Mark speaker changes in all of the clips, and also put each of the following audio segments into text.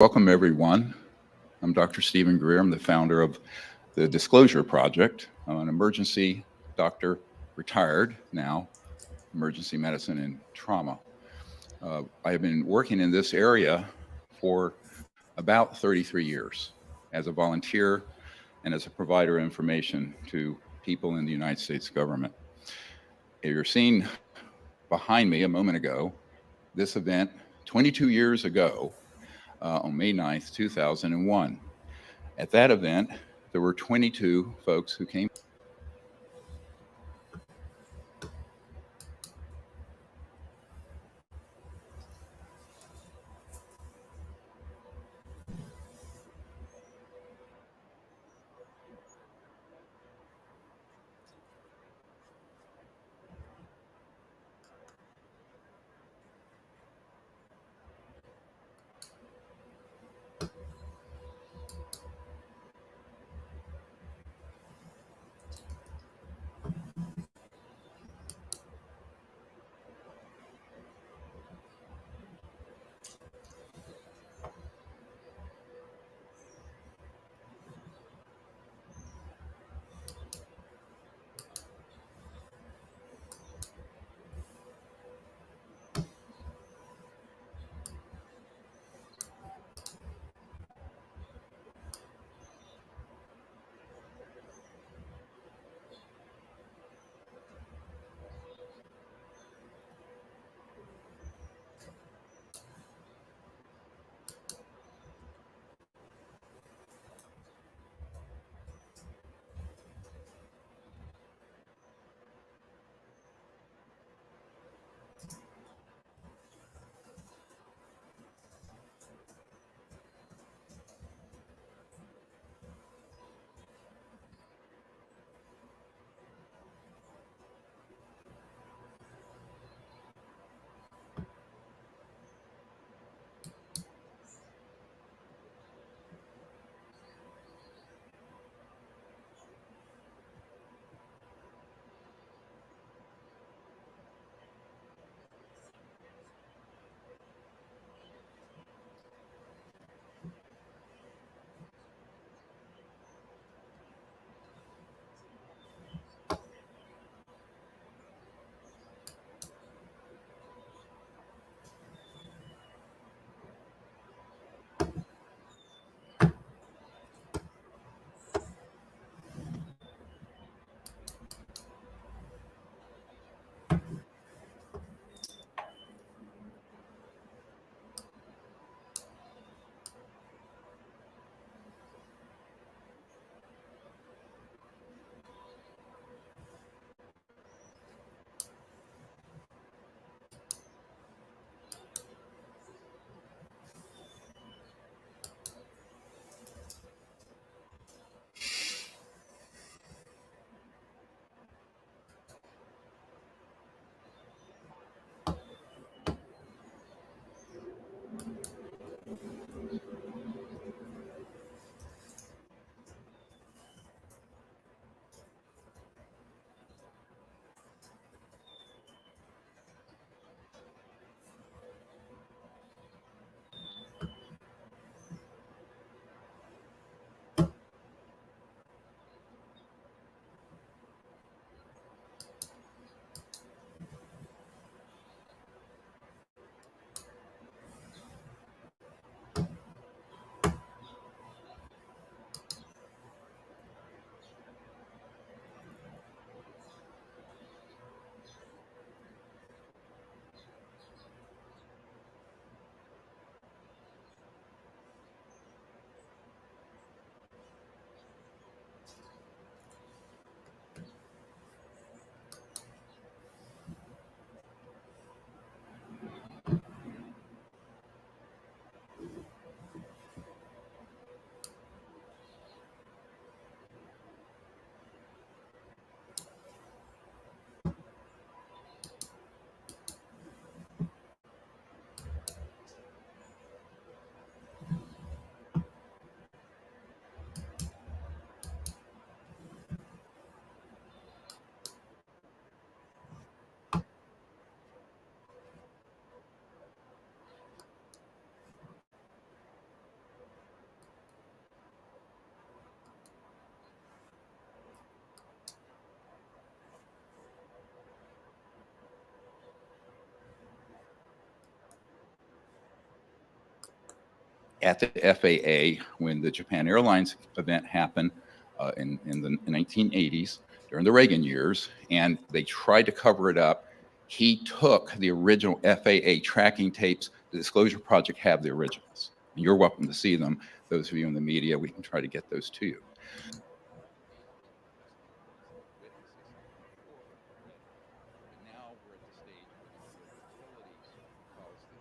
Speaker 1: Welcome, everyone. I'm Dr. Stephen Greer. I'm the founder of the Disclosure Project. I'm an emergency doctor, retired now, emergency medicine and trauma. I have been working in this area for about 33 years as a volunteer and as a provider of information to people in the United States government. You're seeing behind me a moment ago, this event 22 years ago, on May 9th, 2001. At that event, there were 22 folks who came. at the FAA when the Japan Airlines event happened in the 1980s during the Reagan years, and they tried to cover it up. He took the original FAA tracking tapes. The Disclosure Project have the originals. And you're welcome to see them. Those of you in the media, we can try to get those to you. Now we're at the stage where utilities, because the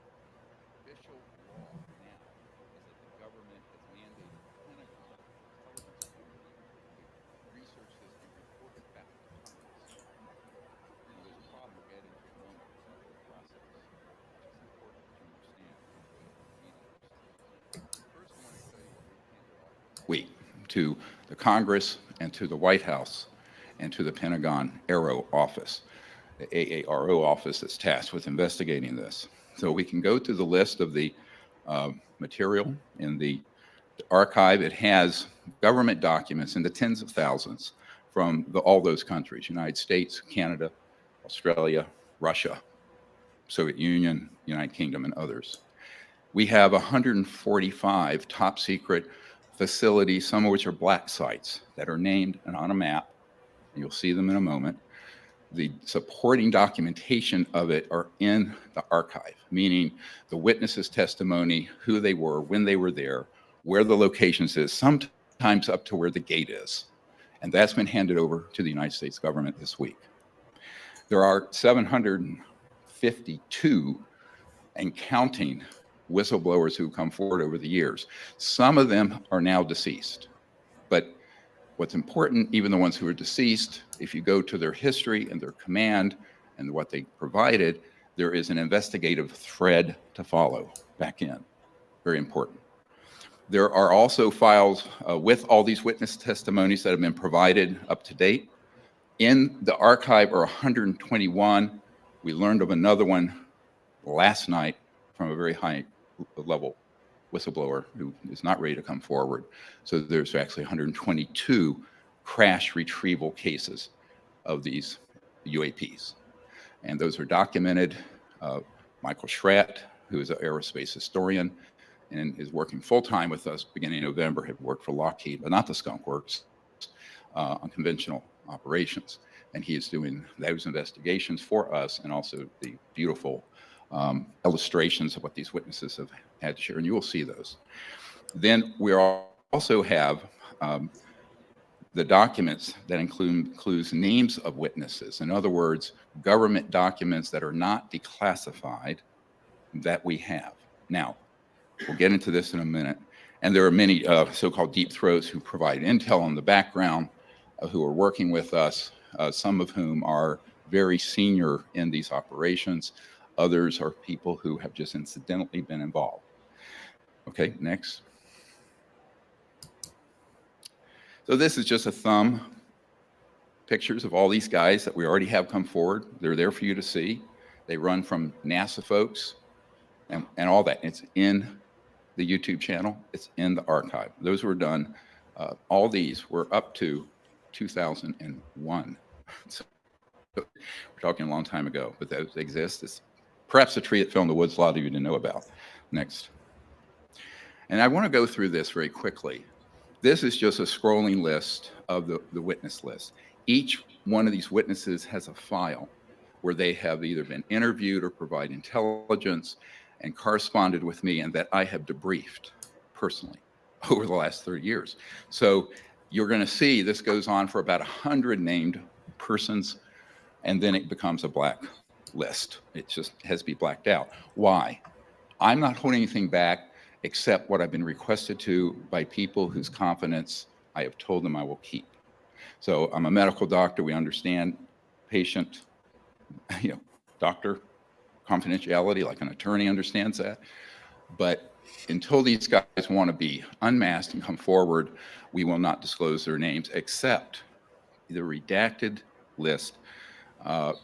Speaker 1: official law now is that the government has mandated the Pentagon, intelligence community, to research this and report it back to Congress. Now, there's a problem we'll get into in a moment with that whole process, which is important to understand and for the media to understand. First, I want to tell you what we handed off to the Congress and to the White House and to the Pentagon Aero office, the AARO office that's tasked with investigating this. So we can go through the list of the material in the archive. It has government documents in the tens of thousands from all those countries: United States, Canada, Australia, Russia, Soviet Union, United Kingdom, and others. We have 145 top secret facilities, some of which are black sites that are named and on a map. You'll see them in a moment. The supporting documentation of it are in the archive, meaning the witnesses' testimony, who they were, when they were there, where the locations is, sometimes up to where the gate is. And that's been handed over to the United States government this week. There are 752 and counting whistleblowers who come forward over the years. Some of them are now deceased. But what's important, even the ones who are deceased, if you go to their history and their command and what they provided, there is an investigative thread to follow back in. Very important. There are also files with all these witness testimonies that have been provided up to date. In the archive are 121. We learned of another one last night from a very high level whistleblower who is not ready to come forward. So there's actually 122 crash retrieval cases of these UAPs. And those are documented. Michael Schratt, who is an aerospace historian and is working full-time with us beginning in November, had worked for Lockheed, but not the Skunk Works, on conventional operations. And he is doing those investigations for us, and also the beautiful illustrations of what these witnesses have had to share, and you will see those. Then we also have the documents that includes names of witnesses. In other words, government documents that are not declassified that we have. Now, we'll get into this in a minute. And there are many so-called deep throats who provide intel in the background, who are working with us, some of whom are very senior in these operations. Others are people who have just incidentally been involved. Okay, next. So this is just a thumb pictures of all these guys that we already have come forward. They're there for you to see. They run from NASA folks and all that. It's in the YouTube channel. It's in the archive. Those were done. All these were up to 2001. So we're talking a long time ago, but those exist. It's perhaps a tree that fell in the woods a lot of you didn't know about. Next. And I want to go through this very quickly. This is just a scrolling list of the witness list. Each one of these witnesses has a file where they have either been interviewed or provide intelligence and corresponded with me, and that I have debriefed personally over the last 30 years. So you're going to see this goes on for about 100 named persons, and then it becomes a black list. It just has to be blacked out. Why? I'm not holding anything back except what I've been requested to by people whose confidence I have told them I will keep. So I'm a medical doctor. We understand patient, doctor confidentiality, like an attorney understands that. But until these guys want to be unmasked and come forward, we will not disclose their names, except the redacted list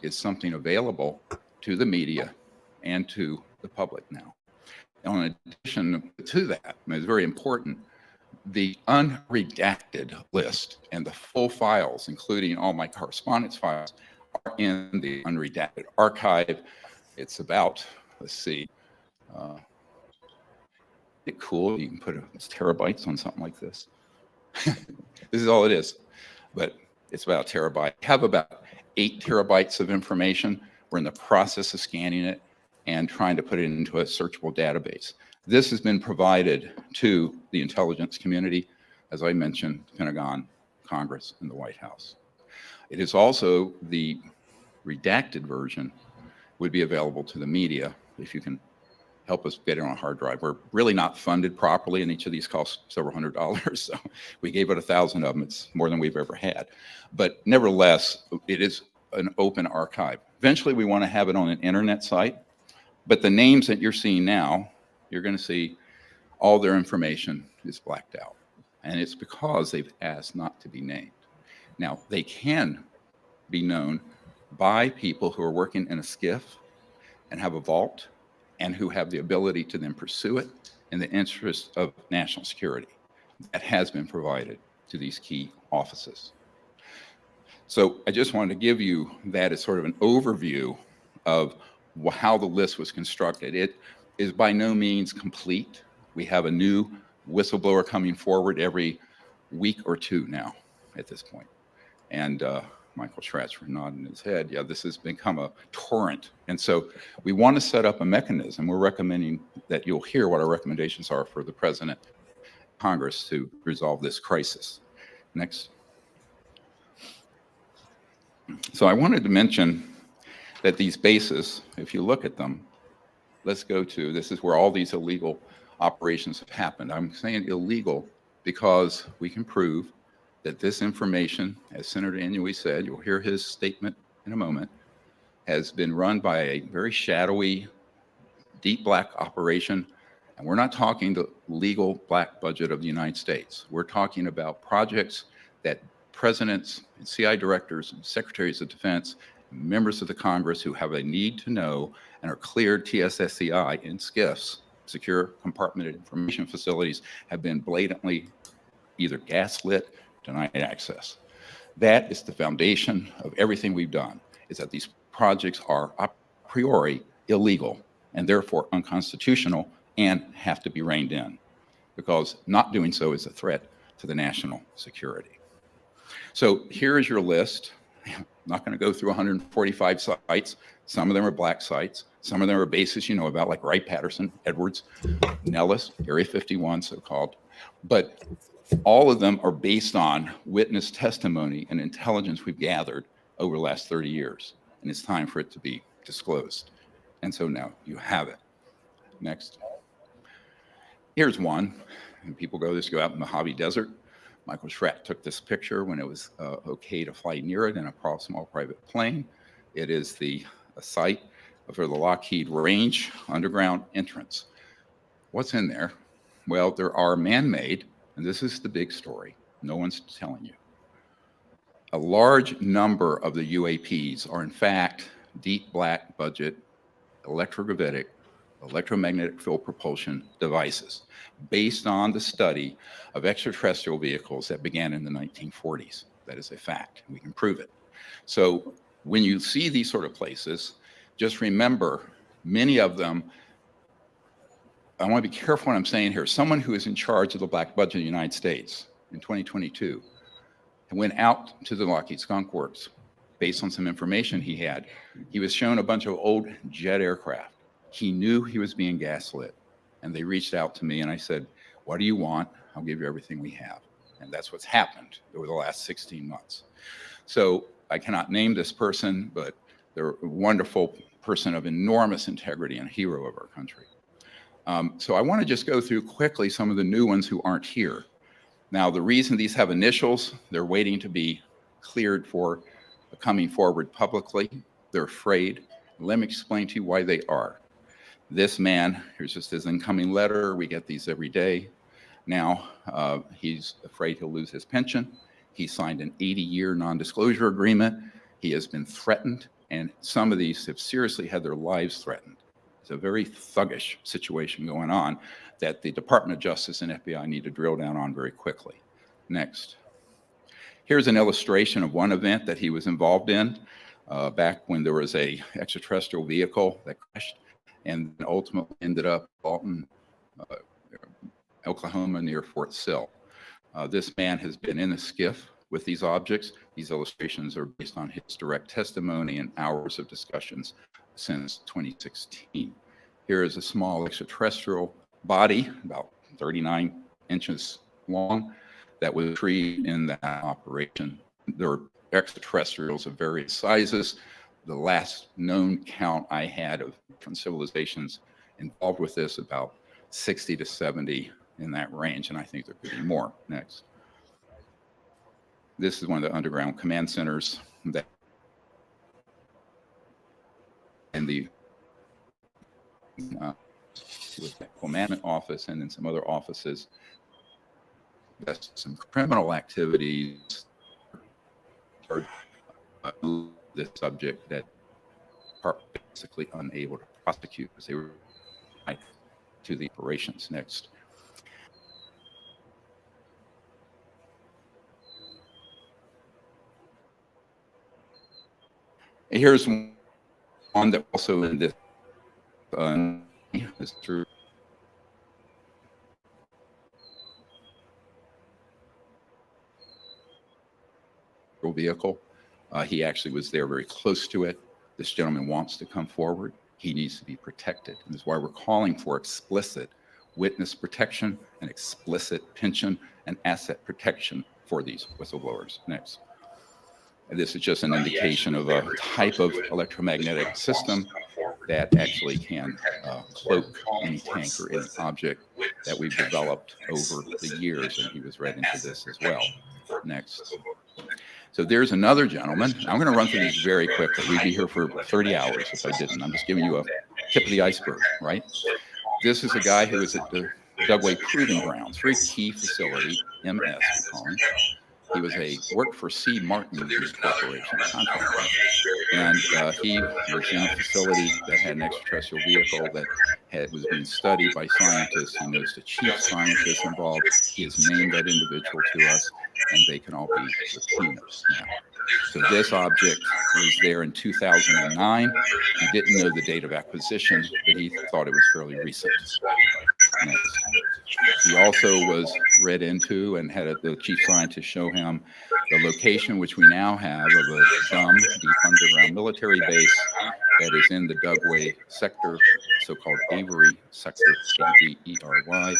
Speaker 1: is something available to the media and to the public now. And in addition to that, it's very important, the unredacted list and the full files, including all my correspondence files, are in the unredacted archive. It's about, let's see, Isn't it cool? You can put terabytes on something like this. This is all it is, but it's about a terabyte. We have about 8 terabytes of information. We're in the process of scanning it and trying to put it into a searchable database. This has been provided to the intelligence community, as I mentioned, Pentagon, Congress, and the White House. It is also the redacted version would be available to the media if you can help us get it on a hard drive. We're really not funded properly, and each of these costs several $100s. So we gave it 1,000 of them. It's more than we've ever had. But nevertheless, it is an open archive. Eventually, we want to have it on an internet site. But the names that you're seeing now, you're going to see all their information is blacked out. And it's because they've asked not to be named. Now, they can be known by people who are working in a SCIF and have a vault, and who have the ability to then pursue it in the interest of national security. That has been provided to these key offices. So I just wanted to give you that as sort of an overview of how the list was constructed. It is by no means complete. We have a new whistleblower coming forward every week or two now at this point. And Michael Schratzer nodding his head. Yeah, this has become a torrent. And so we want to set up a mechanism. We're recommending that you'll hear what our recommendations are for the President, Congress to resolve this crisis. Next. So I wanted to mention that these bases, if you look at them, let's go to, this is where all these illegal operations have happened. I'm saying illegal because we can prove that this information, as Senator Inouye said, you'll hear his statement in a moment, has been run by a very shadowy, deep black operation. And we're not talking the legal black budget of the United States. We're talking about projects that presidents and CI directors and secretaries of defense, members of the Congress who have a need to know and are cleared TSSCI in SCIFs, secure compartmented information facilities, have been blatantly either gaslit, denied access. That is the foundation of everything we've done, is that these projects are a priori illegal and therefore unconstitutional and have to be reined in, because not doing so is a threat to the national security. So here is your list. I'm not going to go through 145 sites. Some of them are black sites. Some of them are bases you know about, like Wright-Patterson, Edwards, Nellis, Area 51, so-called. But all of them are based on witness testimony and intelligence we've gathered over the last 30 years. And it's time for it to be disclosed. And so now you have it. Next. Here's one. And people go out in the Mojave Desert. Michael Schratzer took this picture when it was okay to fly near it in a small private plane. It is a site for the Lockheed Range underground entrance. What's in there? Well, there are man-made, and this is the big story, no one's telling you. A large number of the UAPs are in fact deep black budget electrogravitic, electromagnetic field propulsion devices based on the study of extraterrestrial vehicles that began in the 1940s. That is a fact, we can prove it. So when you see these sort of places, just remember many of them, I want to be careful what I'm saying here. Someone who is in charge of the black budget of the United States in 2022 went out to the Lockheed Skunk Works based on some information he had. He was shown a bunch of old jet aircraft. He knew he was being gaslit. And they reached out to me and I said, what do you want? I'll give you everything we have. And that's what's happened over the last 16 months. So I cannot name this person, but they're a wonderful person of enormous integrity and a hero of our country. So I want to just go through quickly some of the new ones who aren't here. Now, the reason these have initials, they're waiting to be cleared for coming forward publicly. They're afraid. Let me explain to you why they are. This man, here's just his incoming letter. We get these every day. Now, he's afraid he'll lose his pension. He signed an 80-year non-disclosure agreement. He has been threatened, and some of these have seriously had their lives threatened. It's a very thuggish situation going on that the Department of Justice and FBI need to drill down on very quickly. Next. Here's an illustration of one event that he was involved in back when there was a extraterrestrial vehicle that crashed and ultimately ended up Oklahoma near Fort Sill. This man has been in a skiff with these objects. These illustrations are based on his direct testimony and hours of discussions since 2016. Here is a small extraterrestrial body, about 39 inches long, that was retrieved in that operation. There are extraterrestrials of various sizes. The last known count I had of different civilizations involved with this, about 60 to 70 in that range, and I think there could be more. Next. This is one of the underground command centers that in the with the commandant office and in some other offices. That's some criminal activities or the subject that are basically unable to prosecute because they were to the operations. Next. Here's one that also in this is through vehicle. He actually was there very close to it. This gentleman wants to come forward. He needs to be protected. And that's why we're calling for explicit witness protection and explicit pension and asset protection for these whistleblowers. Next. And this is just an indication of a type of electromagnetic system that actually can cloak any tank or any object that we've developed over the years, and he was read into this as well. Next. So there's another gentleman. I'm going to run through these very quickly. We'd be here for 30 hours if I didn't. I'm just giving you a tip of the iceberg, right? This is a guy who is at the Dugway Proving Grounds, very key facility, MS we call him. He worked for C. Martin Corporation, contractor, and he was in a facility that had an extraterrestrial vehicle that was being studied by scientists. He knows the chief scientist involved. He has named that individual to us, and they can all be subpoenas now. So this object was there in 2009. He didn't know the date of acquisition, but he thought it was fairly recent. Next. He also was read into and had the chief scientist show him the location, which we now have, of a dumb, deep underground military base that is in the Dugway sector, so-called Avery sector, A-V-E-R-Y.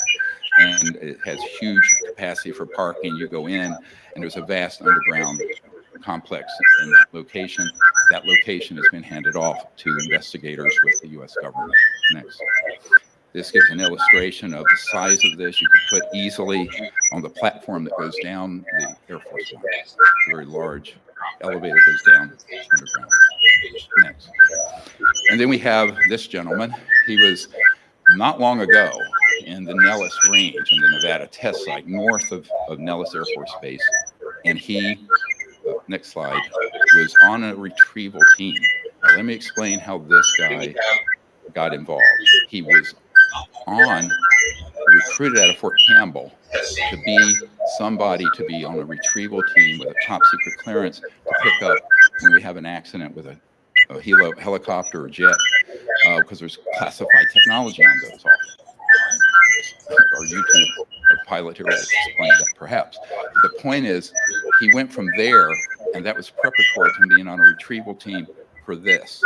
Speaker 1: And it has huge capacity for parking. You go in, and there's a vast underground complex in that location. That location has been handed off to investigators with the U.S. government. Next. This gives an illustration of the size of this. You could put easily on the platform that goes down the Air Force One. It's a very large elevator goes down underground. Next. And then we have this gentleman. He was not long ago in the Nellis Range in the Nevada test site north of Nellis Air Force Base. And he, next slide, was on a retrieval team. Now, let me explain how this guy got involved. He was recruited out of Fort Campbell to be somebody to be on a retrieval team with a top secret clearance to pick up when we have an accident with a helicopter or jet, because there's classified technology on those often. Our YouTube pilot here will explain that perhaps. But the point is, he went from there, and that was preparatory to being on a retrieval team for this.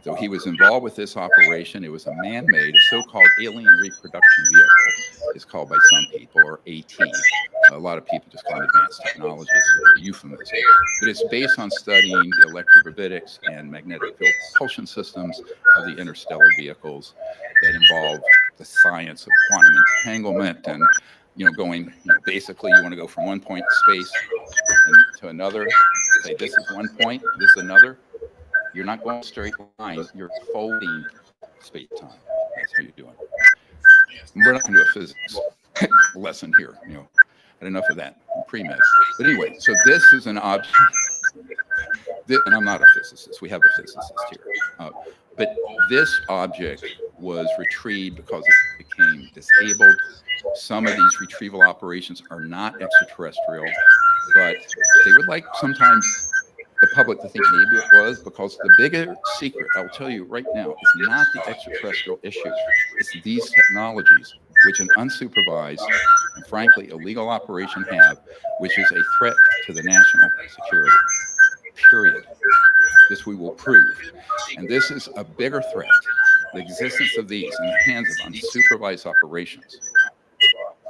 Speaker 1: So he was involved with this operation. It was a man-made, so-called alien reproduction vehicle, is called by some people, or AT. A lot of people just call it advanced technology, it's a euphemism. But it's based on studying the electrogravitics and magnetic field propulsion systems of the interstellar vehicles that involve the science of quantum entanglement and, going, basically you want to go from one point in space to another. Say, this is one point, this is another. You're not going straight line, you're folding space-time. That's how you do it. We're not going to do a physics lesson here, had enough of that pre-med. But anyway, so this is an object, and I'm not a physicist, we have a physicist here. But this object was retrieved because it became disabled. Some of these retrieval operations are not extraterrestrial, but they would like sometimes the public to think maybe it was, because the bigger secret, I'll tell you right now, is not the extraterrestrial issue. It's these technologies which an unsupervised and frankly illegal operation have, which is a threat to the national security, period. This we will prove. And this is a bigger threat, the existence of these in the hands of unsupervised operations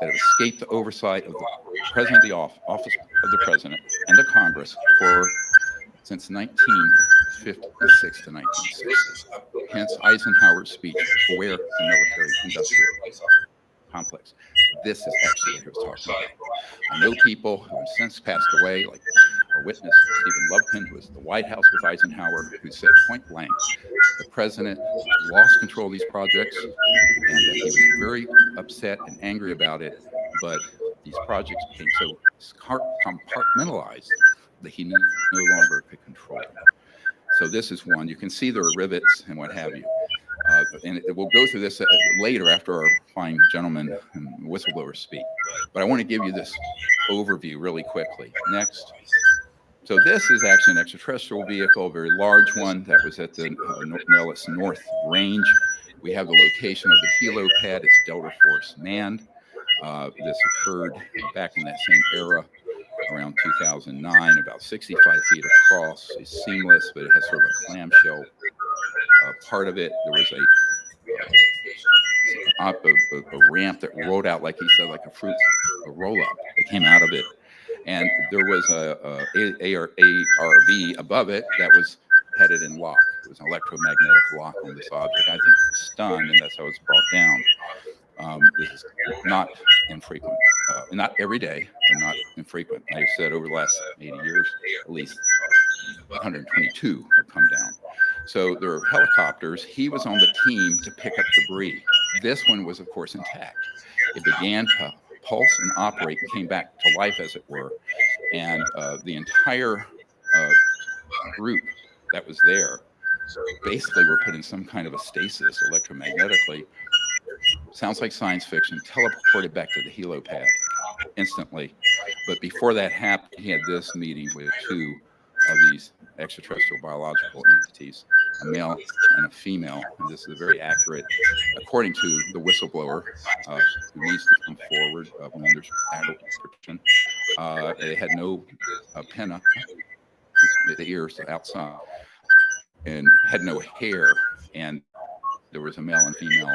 Speaker 1: that have escaped the oversight of the President of the Office of the President and the Congress since 1956 to 1960. Hence Eisenhower's speech, Beware the Military Industrial Complex. This is actually what he was talking about. I know people who have since passed away, like our witness, Stephen Lovekin, who was at the White House with Eisenhower, who said point blank, the president lost control of these projects and that he was very upset and angry about it, but these projects became so compartmentalized that he no longer could control them. So this is one. You can see there are rivets and what have you. And we'll go through this later after our fine gentleman and whistleblowers speak. But I want to give you this overview really quickly. Next. So this is actually an extraterrestrial vehicle, a very large one that was at the Nellis North Range. We have the location of the helipad. It's Delta Force manned. This occurred back in that same era, around 2009, about 65 feet across. It's seamless, but it has sort of a clamshell part of it. There was a ramp that rolled out, like he said, like a roll-up that came out of it. And there was a ARV above it that was headed in lock. It was an electromagnetic lock on this object. I think it was stunned, and that's how it's brought down. This is not infrequent, not every day, but not infrequent. Like I said, over the last 80 years, at least 122 have come down. So there are helicopters. He was on the team to pick up debris. This one was, of course, intact. It began to pulse and operate and came back to life, as it were. And the entire group that was there basically were put in some kind of a stasis electromagnetically. Sounds like science fiction, teleported back to the helipad instantly. But before that happened, he had this meeting with two of these extraterrestrial biological entities, a male and a female. And this is very accurate, according to the whistleblower who needs to come forward when there's adult protection. They had no pinna, the ears outside, and had no hair. And there was a male and female.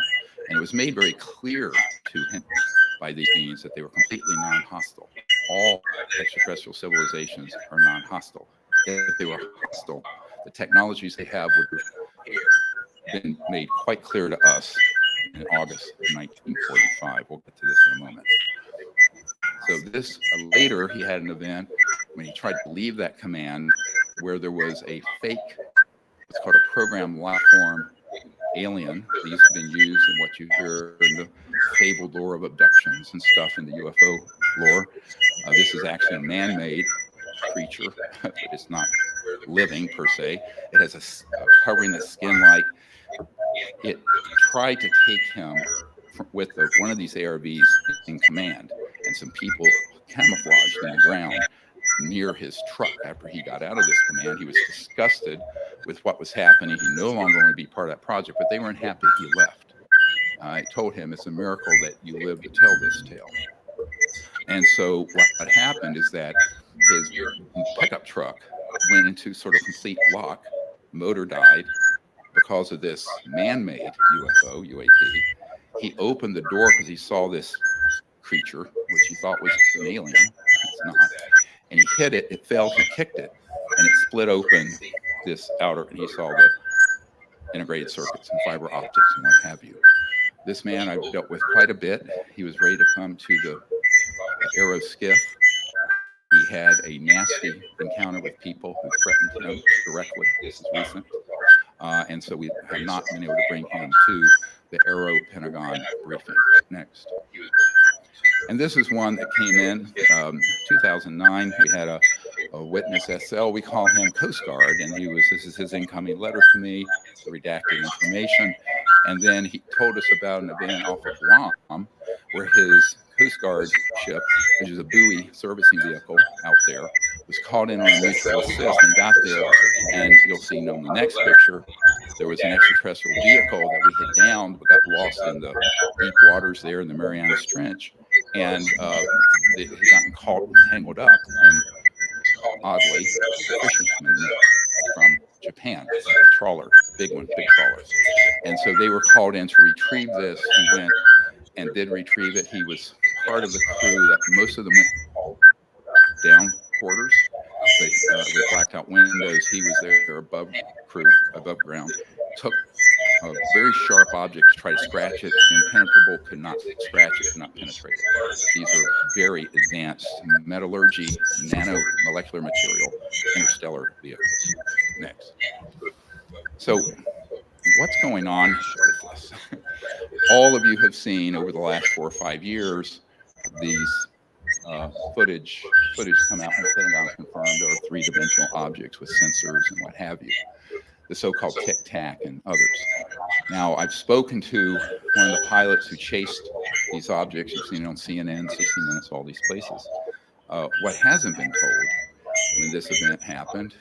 Speaker 1: And it was made very clear to him by these beings that they were completely non-hostile. All extraterrestrial civilizations are non-hostile. If they were hostile, the technologies they have would have been made quite clear to us in August of 1945. We'll get to this in a moment. So this, later, he had an event when he tried to leave that command where there was a fake, what's called a programmed life form alien. These have been used in what you hear in the fabled lore of abductions and stuff in the UFO lore. This is actually a man-made creature, but it's not living per se. It has a covering the skin like. It tried to take him with one of these ARVs in command, and some people camouflaged in the ground near his truck. After he got out of this command, he was disgusted with what was happening. He no longer wanted to be part of that project, but they weren't happy he left. I told him it's a miracle that you lived to tell this tale. And so what happened is that his pickup truck went into sort of complete lock. Motor died because of this man-made UFO, UAP. He opened the door because he saw this creature, which he thought was an alien. It's not. And he hit it, it fell, he kicked it, and it split open this outer, and he saw the integrated circuits and fiber optics and what have you. This man I've dealt with quite a bit. He was ready to come to the Aero skiff. He had a nasty encounter with people who threatened him directly. This is recent. And so we have not been able to bring him to the Aero Pentagon briefing. Next. And this is one that came in 2009. We had a witness SL, we call him Coast Guard, and this is his incoming letter to me, redacted information. And then he told us about an event off of Guam where his Coast Guard ship, which is a buoy servicing vehicle out there, was called in on a mutual assist and got there. And you'll see on the next picture, there was an extraterrestrial vehicle that we had downed, but got lost in the deep waters there in the Marianas Trench. And it had gotten caught and tangled up. And oddly, a fisherman from Japan, a trawler, big trawlers. And so they were called in to retrieve this. He went and did retrieve it. He was part of the crew that most of them went down quarters, but with blacked out windows, he was there above ground, took a very sharp object to try to scratch it, impenetrable, could not scratch it, could not penetrate it. These are very advanced metallurgy, nanomolecular material, interstellar vehicles. Next. So what's going on with this? All of you have seen over the last 4 or 5 years these footage come out, and the Pentagon confirmed there are 3-dimensional objects with sensors and what have you, the so-called tic-tac and others. Now, I've spoken to one of the pilots who chased these objects. You've seen it on CNN, 60 Minutes, all these places. What hasn't been told when this event happened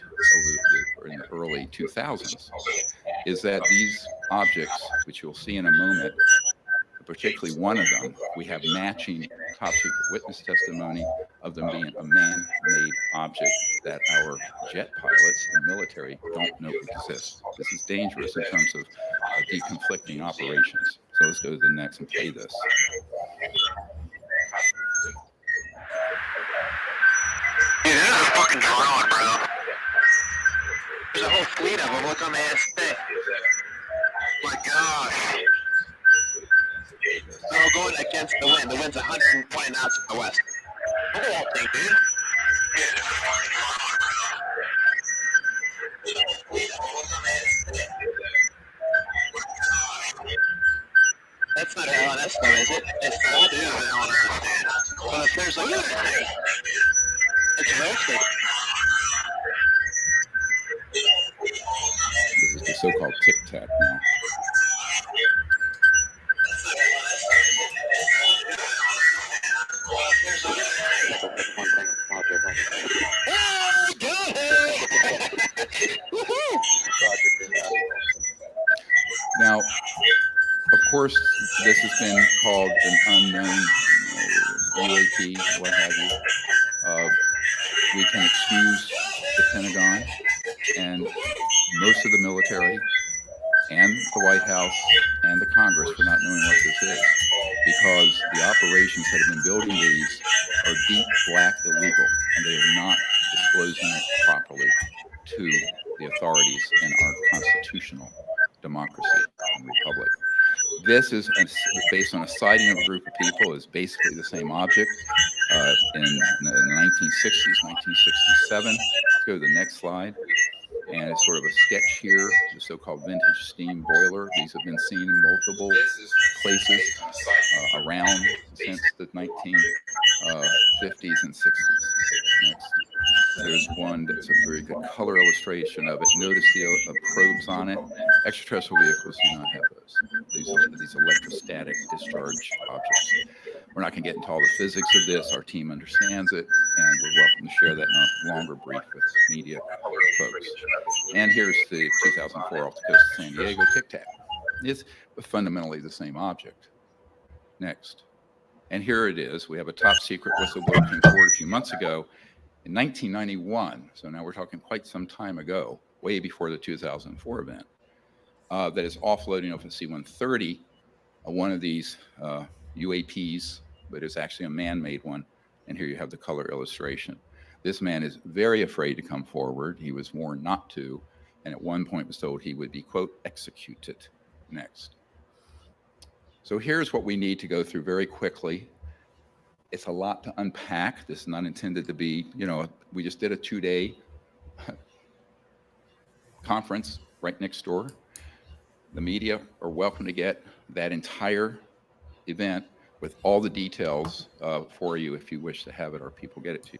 Speaker 1: in the early 2000s is that these objects, which you'll see in a moment, particularly one of them, we have matching top secret witness testimony of them being a man-made object that our jet pilots and military don't know exists. This is dangerous in terms of deconflicting operations. So let's go to the next and play this.
Speaker 2: Dude, this is a fucking drone, bro. There's a whole fleet of them. Look on the ass thing. My gosh. So we're going against the wind. The wind's 120 knots from the west. Look at that thing, dude. That's not LNS though, is it? It's not. It is an LNS, dude. But if there's like a thing, it's roasted.
Speaker 1: This is the so-called tic-tac now. Now, of course, this has been called an unknown UAP, what have you. We can excuse the Pentagon and most of the military and the White House and the Congress for not knowing what this is, because the operations that have been building these are deep, black, illegal, and they are not disclosing it properly to the authorities in our constitutional democracy and republic. This is based on a sighting of a group of people. Is basically the same object in the 1960s, 1967. Let's go to the next slide. And it's sort of a sketch here, the so-called vintage steam boiler. These have been seen in multiple places around since the 1950s and 60s. Next. There's one that's a very good color illustration of it. Notice the probes on it. Extraterrestrial vehicles do not have those. These electrostatic discharge objects. We're not going to get into all the physics of this. Our team understands it, and we're welcome to share that in a longer brief with media folks. And here's the 2004 off the coast of San Diego tic-tac. It's fundamentally the same object. Next. And here it is. We have a top secret whistleblower came forward a few months ago in 1991. So now we're talking quite some time ago, way before the 2004 event, that is offloading off a C-130, one of these UAPs, but it's actually a man-made one. And here you have the color illustration. This man is very afraid to come forward. He was warned not to, and at one point was told he would be, quote, executed. Next. So here's what we need to go through very quickly. It's a lot to unpack. This is not intended to be, we just did a 2-day conference right next door. The media are welcome to get that entire event with all the details for you if you wish to have it, or people get it to you.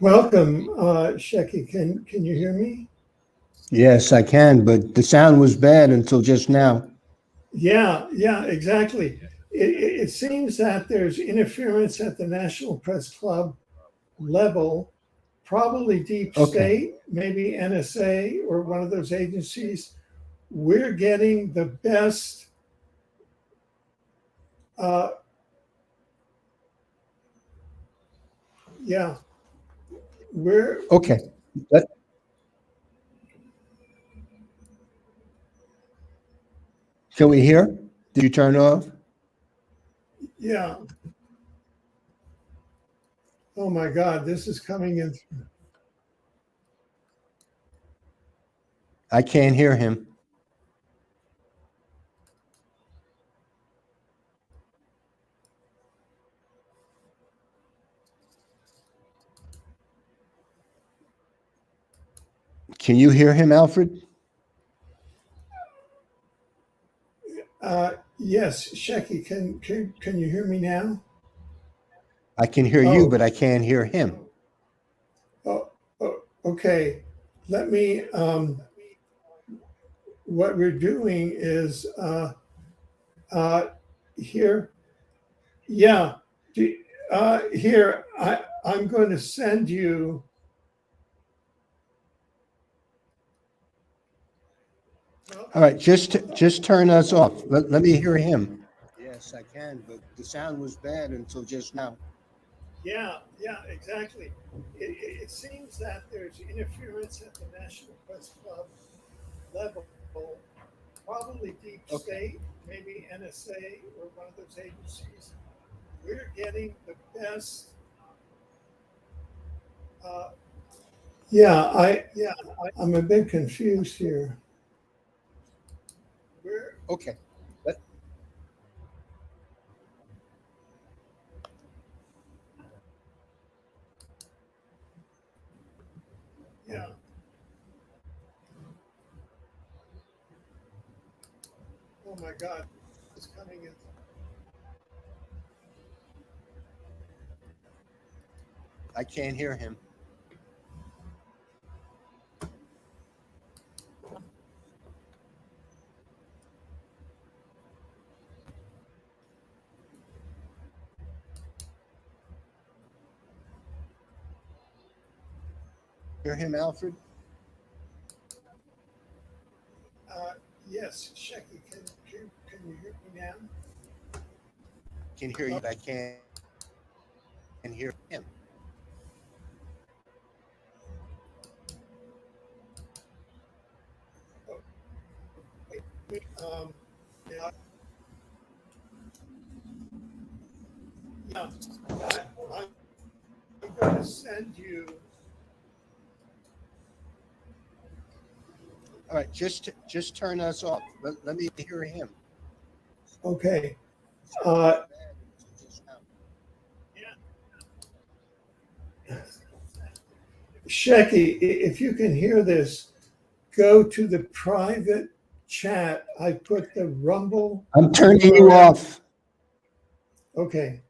Speaker 3: Welcome, Shecky. Can you hear me?
Speaker 4: Yes, I can, but the sound was bad until just now.
Speaker 3: Yeah, exactly. It seems that there's interference at the National Press Club level, probably deep
Speaker 4: Okay.
Speaker 3: state, maybe NSA or one of those agencies. We're getting the best yeah, we're
Speaker 4: Okay. Let- Can we hear? Did you turn off?
Speaker 3: yeah. Oh my God, this is coming in.
Speaker 4: I can't hear him. Can you hear him, Alfred?
Speaker 3: Yes, Shecky, can you hear me now?
Speaker 4: I can hear you,
Speaker 3: Oh.
Speaker 4: but I can't hear him.
Speaker 3: Oh, okay. Let me, what we're doing is here. Yeah. Here, I'm going to send you.
Speaker 4: All right, just turn us off. Let me hear him. Yes, I can, but the sound was bad until just now.
Speaker 3: Yeah, exactly. It seems that there's interference at the National Press Club level, probably deep state, maybe NSA or one of those agencies. We're getting the best. I'm a bit confused here.
Speaker 4: Okay.
Speaker 3: Yeah. Oh my God, it's coming in.
Speaker 4: I can't hear him. Hear him, Alfred?
Speaker 3: Yes, Shecky, can you hear me now?
Speaker 4: Can hear you, but I can't hear him.
Speaker 3: Um, yeah, I'm going to send you.
Speaker 4: All right, just turn us off. Let me hear him.
Speaker 3: Okay. Shecky, if you can hear this, go to the private chat. I put the Rumble.
Speaker 4: I'm turning you
Speaker 3: URL.
Speaker 4: off.
Speaker 3: Okay.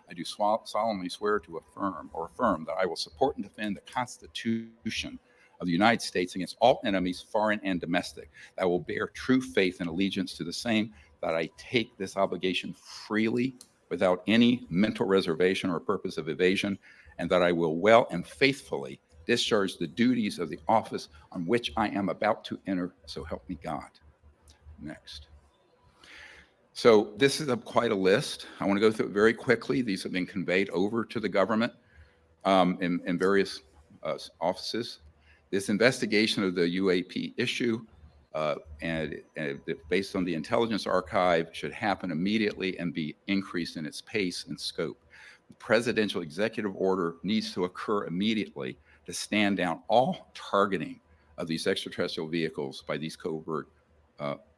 Speaker 1: I do solemnly swear to affirm that I will support and defend the Constitution of the United States against all enemies, foreign and domestic. That I will bear true faith and allegiance to the same, that I take this obligation freely without any mental reservation or purpose of evasion, and that I will well and faithfully discharge the duties of the office on which I am about to enter, so help me God. Next. So this is quite a list. I want to go through it very quickly. These have been conveyed over to the government in various offices. This investigation of the UAP issue and based on the intelligence archive should happen immediately and be increased in its pace and scope. The presidential executive order needs to occur immediately to stand down all targeting of these extraterrestrial vehicles by these covert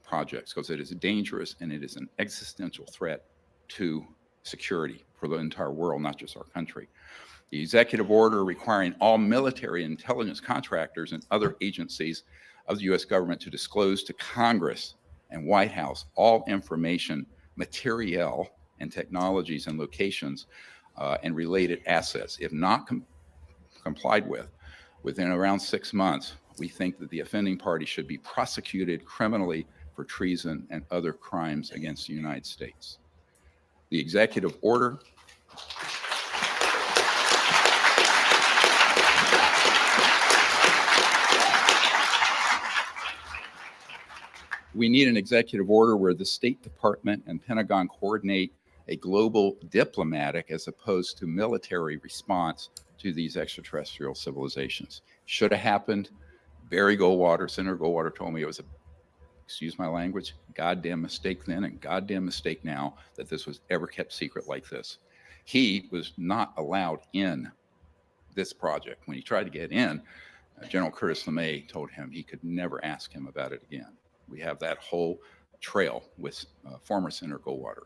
Speaker 1: projects, because it is dangerous and it is an existential threat to security for the entire world, not just our country. The executive order requiring all military intelligence contractors and other agencies of the U.S. government to disclose to Congress and White House all information, materiel, and technologies and locations and related assets. If not complied with, within around 6 months, we think that the offending party should be prosecuted criminally for treason and other crimes against the United States. The executive order we need an executive order where the State Department and Pentagon coordinate a global diplomatic as opposed to military response to these extraterrestrial civilizations. Should have happened. Barry Goldwater, Senator Goldwater told me it was a, excuse my language, goddamn mistake then and goddamn mistake now that this was ever kept secret like this. He was not allowed in this project. When he tried to get in, General Curtis LeMay told him he could never ask him about it again. We have that whole trail with former Senator Goldwater.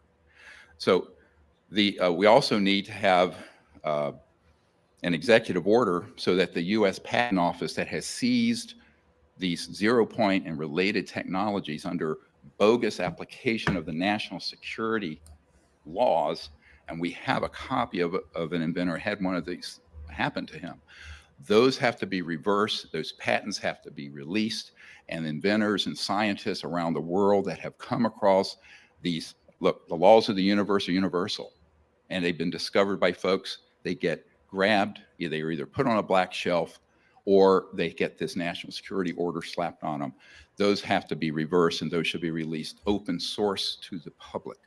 Speaker 1: So we also need to have an executive order so that the U.S. Patent Office that has seized these 0-point and related technologies under bogus application of the national security laws, and we have a copy of an inventor had one of these happen to him. Those have to be reversed. Those patents have to be released, and inventors and scientists around the world that have come across these, look, the laws of the universe are universal, and they've been discovered by folks. They get grabbed, they're either put on a black shelf or they get this national security order slapped on them. Those have to be reversed, and those should be released open source to the public.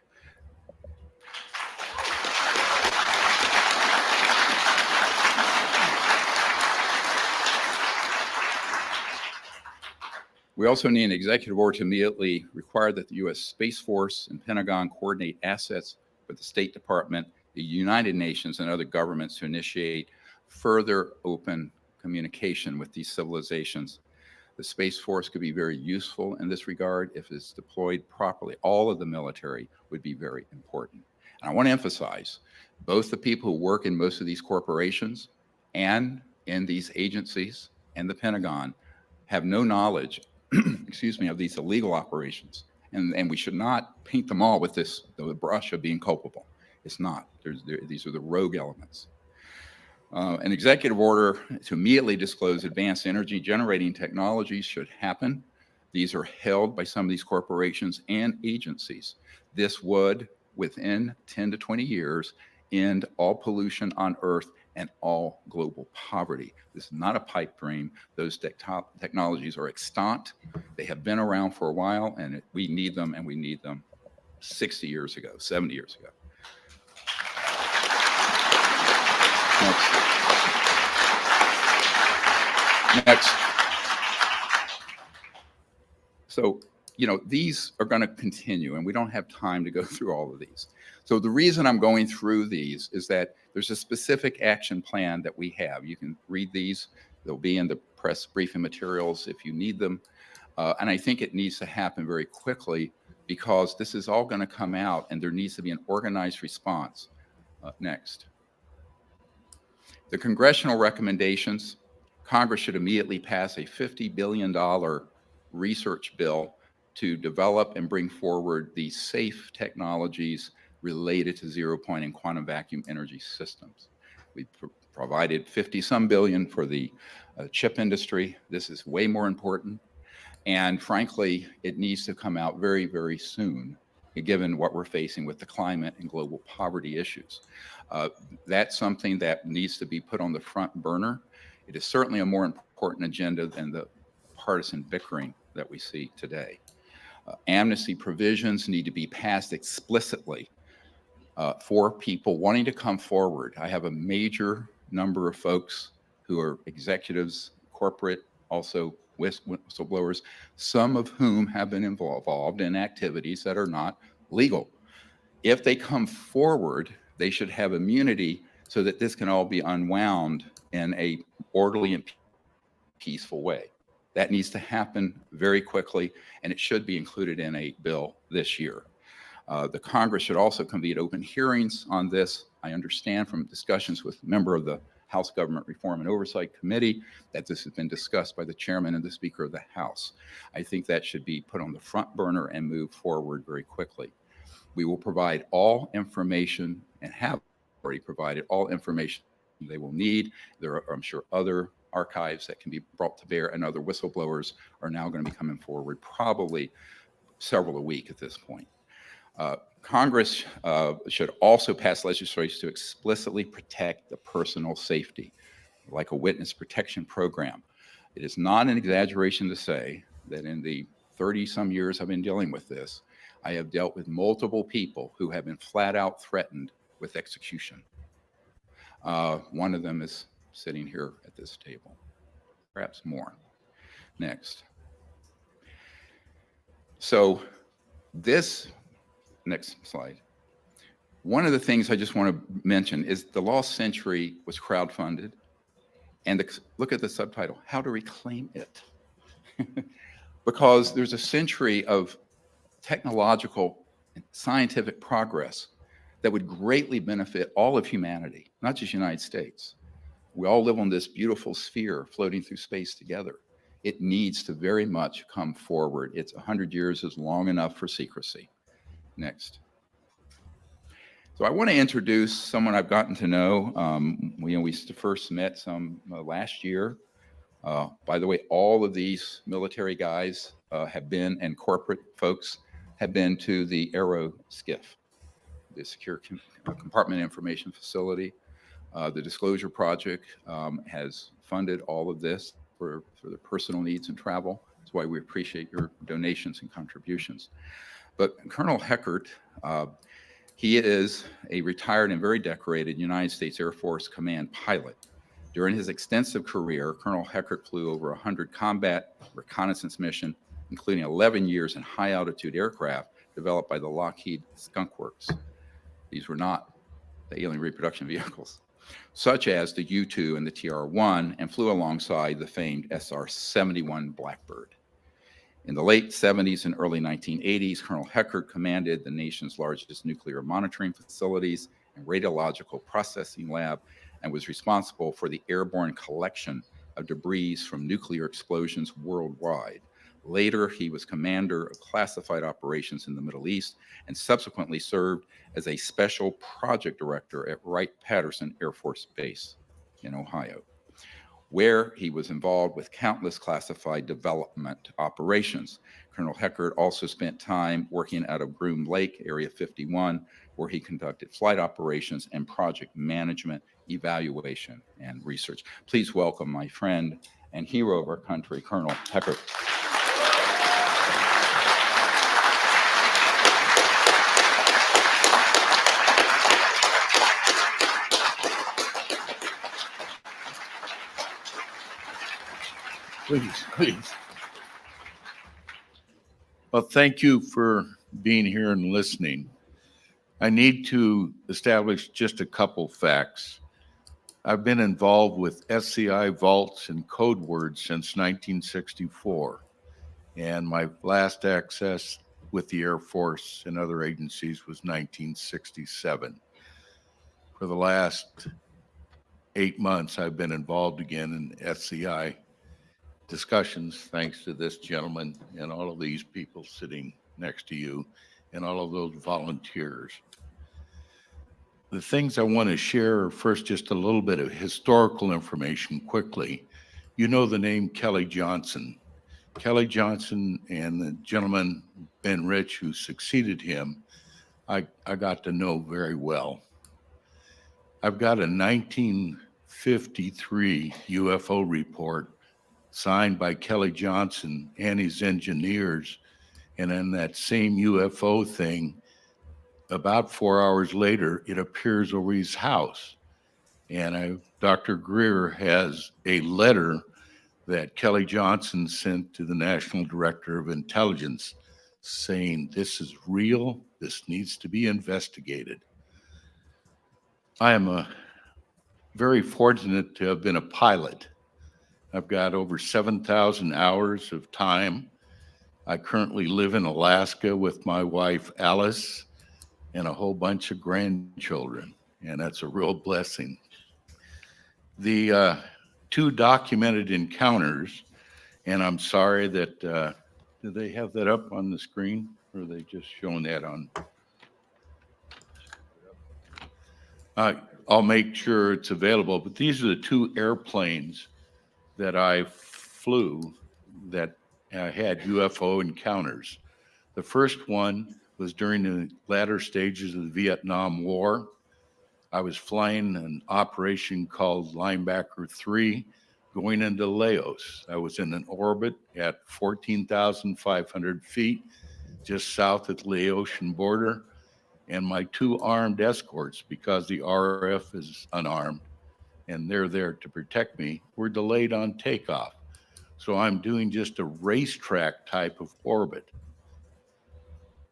Speaker 1: We also need an executive order to immediately require that the U.S. Space Force and Pentagon coordinate assets with the State Department, the United Nations, and other governments to initiate further open communication with these civilizations. The Space Force could be very useful in this regard if it's deployed properly. All of the military would be very important. And I want to emphasize, both the people who work in most of these corporations and in these agencies and the Pentagon have no knowledge excuse me, of these illegal operations. And we should not paint them all with the brush of being culpable. It's not. These are the rogue elements. An executive order to immediately disclose advanced energy generating technologies should happen. These are held by some of these corporations and agencies. This would, within 10 to 20 years, end all pollution on Earth and all global poverty. This is not a pipe dream. Those technologies are extant. They have been around for a while, and we need them, and we need them 60 years ago, 70 years ago. Next. So, these are going to continue, and we don't have time to go through all of these. So the reason I'm going through these is that there's a specific action plan that we have. You can read these. They'll be in the press briefing materials if you need them. And I think it needs to happen very quickly because this is all going to come out, and there needs to be an organized response. Next. The congressional recommendations, Congress should immediately pass a $50 billion research bill to develop and bring forward these safe technologies related to zero point and quantum vacuum energy systems. We provided 50-some billion for the chip industry. This is way more important. And frankly, it needs to come out very, very soon, given what we're facing with the climate and global poverty issues. That's something that needs to be put on the front burner. It is certainly a more important agenda than the partisan bickering that we see today. Amnesty provisions need to be passed explicitly for people wanting to come forward. I have a major number of folks who are executives, corporate, also whistleblowers, some of whom have been involved in activities that are not legal. If they come forward, they should have immunity so that this can all be unwound in a orderly and peaceful way. That needs to happen very quickly, and it should be included in a bill this year. The Congress should also convene open hearings on this. I understand from discussions with a member of the House Government Reform and Oversight Committee that this has been discussed by the chairman and the Speaker of the House. I think that should be put on the front burner and move forward very quickly. We will provide all information and have already provided all information they will need. There are, I'm sure, other archives that can be brought to bear, and other whistleblowers are now going to be coming forward, probably several a week at this point. Congress should also pass legislation to explicitly protect the personal safety, like a witness protection program. It is not an exaggeration to say that in the 30-some years I've been dealing with this, I have dealt with multiple people who have been flat out threatened with execution. One of them is sitting here at this table, perhaps more. Next. So this, next slide. One of the things I just want to mention is the Lost Century was crowdfunded, and look at the subtitle, How to Reclaim It. Because there's a century of technological and scientific progress that would greatly benefit all of humanity, not just the United States. We all live on this beautiful sphere floating through space together. It needs to very much come forward. It's 100 years is long enough for secrecy. Next. So I want to introduce someone I've gotten to know. We first met some last year. By the way, all of these military guys have been, and corporate folks have been to the Aero skiff, the Secure Compartment Information Facility. The Disclosure Project has funded all of this for their personal needs and travel. That's why we appreciate your donations and contributions. But Colonel Heckert, he is a retired and very decorated United States Air Force Command pilot. During his extensive career, Colonel Heckert flew over 100 combat reconnaissance missions, including 11 years in high-altitude aircraft developed by the Lockheed Skunk Works. These were not the alien reproduction vehicles, such as the U-2 and the TR-1, and flew alongside the famed SR-71 Blackbird. In the late 70s and early 1980s, Colonel Heckert commanded the nation's largest nuclear monitoring facilities and radiological processing lab, and was responsible for the airborne collection of debris from nuclear explosions worldwide. Later, he was commander of classified operations in the Middle East and subsequently served as a special project director at Wright-Patterson Air Force Base in Ohio, where he was involved with countless classified development operations. Colonel Heckert also spent time working out of Groom Lake, Area 51, where he conducted flight operations and project management, evaluation, and research. Please welcome my friend and hero of our country, Colonel Heckert.
Speaker 5: Please. Well, thank you for being here and listening. I need to establish just a couple facts. I've been involved with SCI vaults and code words since 1964, and my last access with the Air Force and other agencies was 1967. For the last 8 months, I've been involved again in SCI discussions, thanks to this gentleman and all of these people sitting next to you and all of those volunteers. The things I want to share are first just a little bit of historical information quickly. You know the name Kelly Johnson. Kelly Johnson and the gentleman, Ben Rich, who succeeded him, I got to know very well. I've got a 1953 UFO report signed by Kelly Johnson and his engineers. And in that same UFO thing, about 4 hours later, it appears over his house. And Dr. Greer has a letter that Kelly Johnson sent to the National Director of Intelligence saying, this is real, this needs to be investigated. I am very fortunate to have been a pilot. I've got over 7,000 hours of time. I currently live in Alaska with my wife, Alice, and a whole bunch of grandchildren, and that's a real blessing. The two documented encounters, and I'm sorry that, do they have that up on the screen, or are they just showing that on? I'll make sure it's available, but these are the two airplanes that I flew that had UFO encounters. The first one was during the latter stages of the Vietnam War. I was flying an operation called Linebacker 3 going into Laos. I was in an orbit at 14,500 feet just south of the Laotian border, and my two armed escorts, because the RF is unarmed and they're there to protect me, were delayed on takeoff. So I'm doing just a racetrack type of orbit.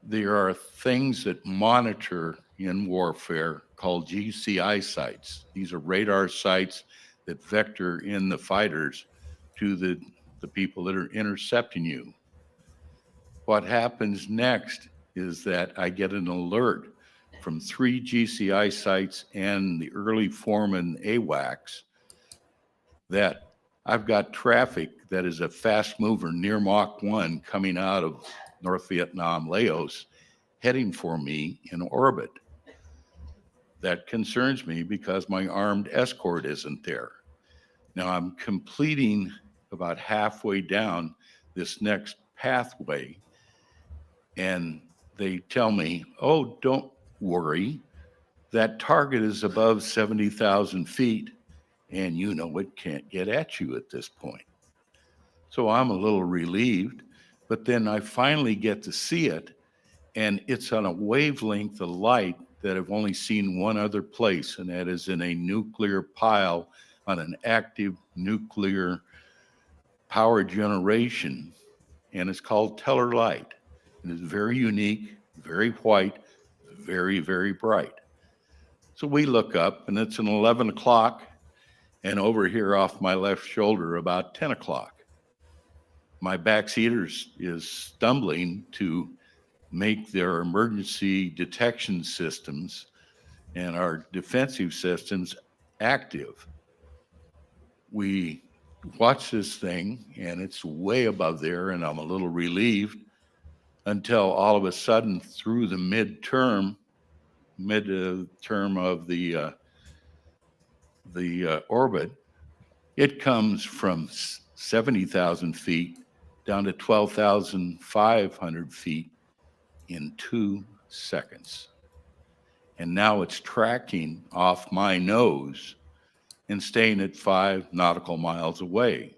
Speaker 5: There are things that monitor in warfare called GCI sites. These are radar sites that vector in the fighters to the people that are intercepting you. What happens next is that I get an alert from 3 GCI sites and the early foreman AWACS that I've got traffic that is a fast mover near Mach 1 coming out of North Vietnam, Laos, heading for me in orbit. That concerns me because my armed escort isn't there. Now I'm completing about halfway down this next pathway, and they tell me, oh, don't worry, that target is above 70,000 feet, and you know it can't get at you at this point. So I'm a little relieved, but then I finally get to see it, and it's on a wavelength of light that I've only seen one other place, and that is in a nuclear pile on an active nuclear power generation, and it's called Teller light. It is very unique, very white, very, very bright. So we look up, and it's an 11 o'clock, and over here off my left shoulder, about 10 o'clock. My backseater is stumbling to make their emergency detection systems and our defensive systems active. We watch this thing, and it's way above there, and I'm a little relieved until all of a sudden, through the mid-term of the orbit, it comes from 70,000 feet down to 12,500 feet in 2 seconds. And now it's tracking off my nose and staying at 5 nautical miles away.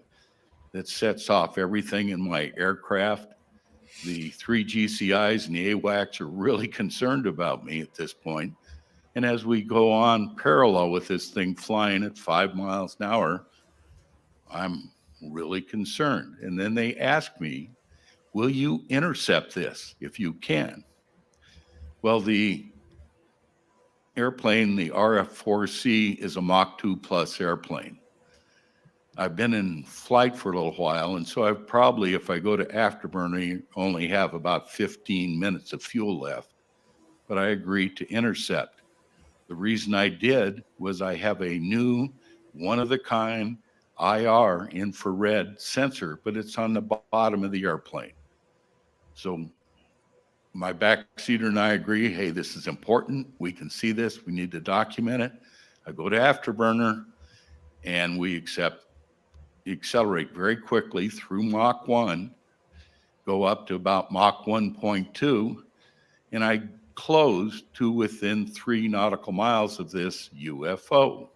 Speaker 5: That sets off everything in my aircraft. The 3 GCIs and the AWACS are really concerned about me at this point. And as we go on parallel with this thing flying at 5 miles an hour, I'm really concerned. And then they ask me, will you intercept this if you can? Well, the airplane, the RF-4C, is a Mach 2 plus airplane. I've been in flight for a little while, and so I've probably, if I go to afterburner, only have about 15 minutes of fuel left. But I agreed to intercept. The reason I did was I have a new one-of-the-kind IR infrared sensor, but it's on the bottom of the airplane. So my backseater and I agree, hey, this is important. We can see this. We need to document it. I go to Afterburner, and we accelerate very quickly through Mach 1, go up to about Mach 1.2, and I close to within 3 nautical miles of this UFO.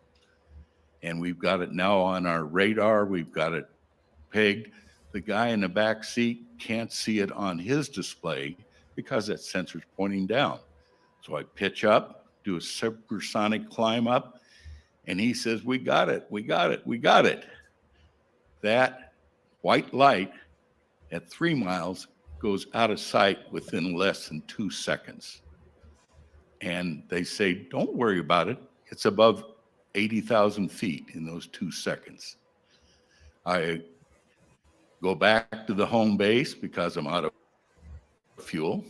Speaker 5: And we've got it now on our radar. We've got it pegged. The guy in the back seat can't see it on his display because that sensor's pointing down. So I pitch up, do a supersonic climb up, and he says, we got it, we got it, we got it. That white light at 3 miles goes out of sight within less than 2 seconds. And they say, don't worry about it. It's above 80,000 feet in those 2 seconds. I go back to the home base because I'm out of fuel,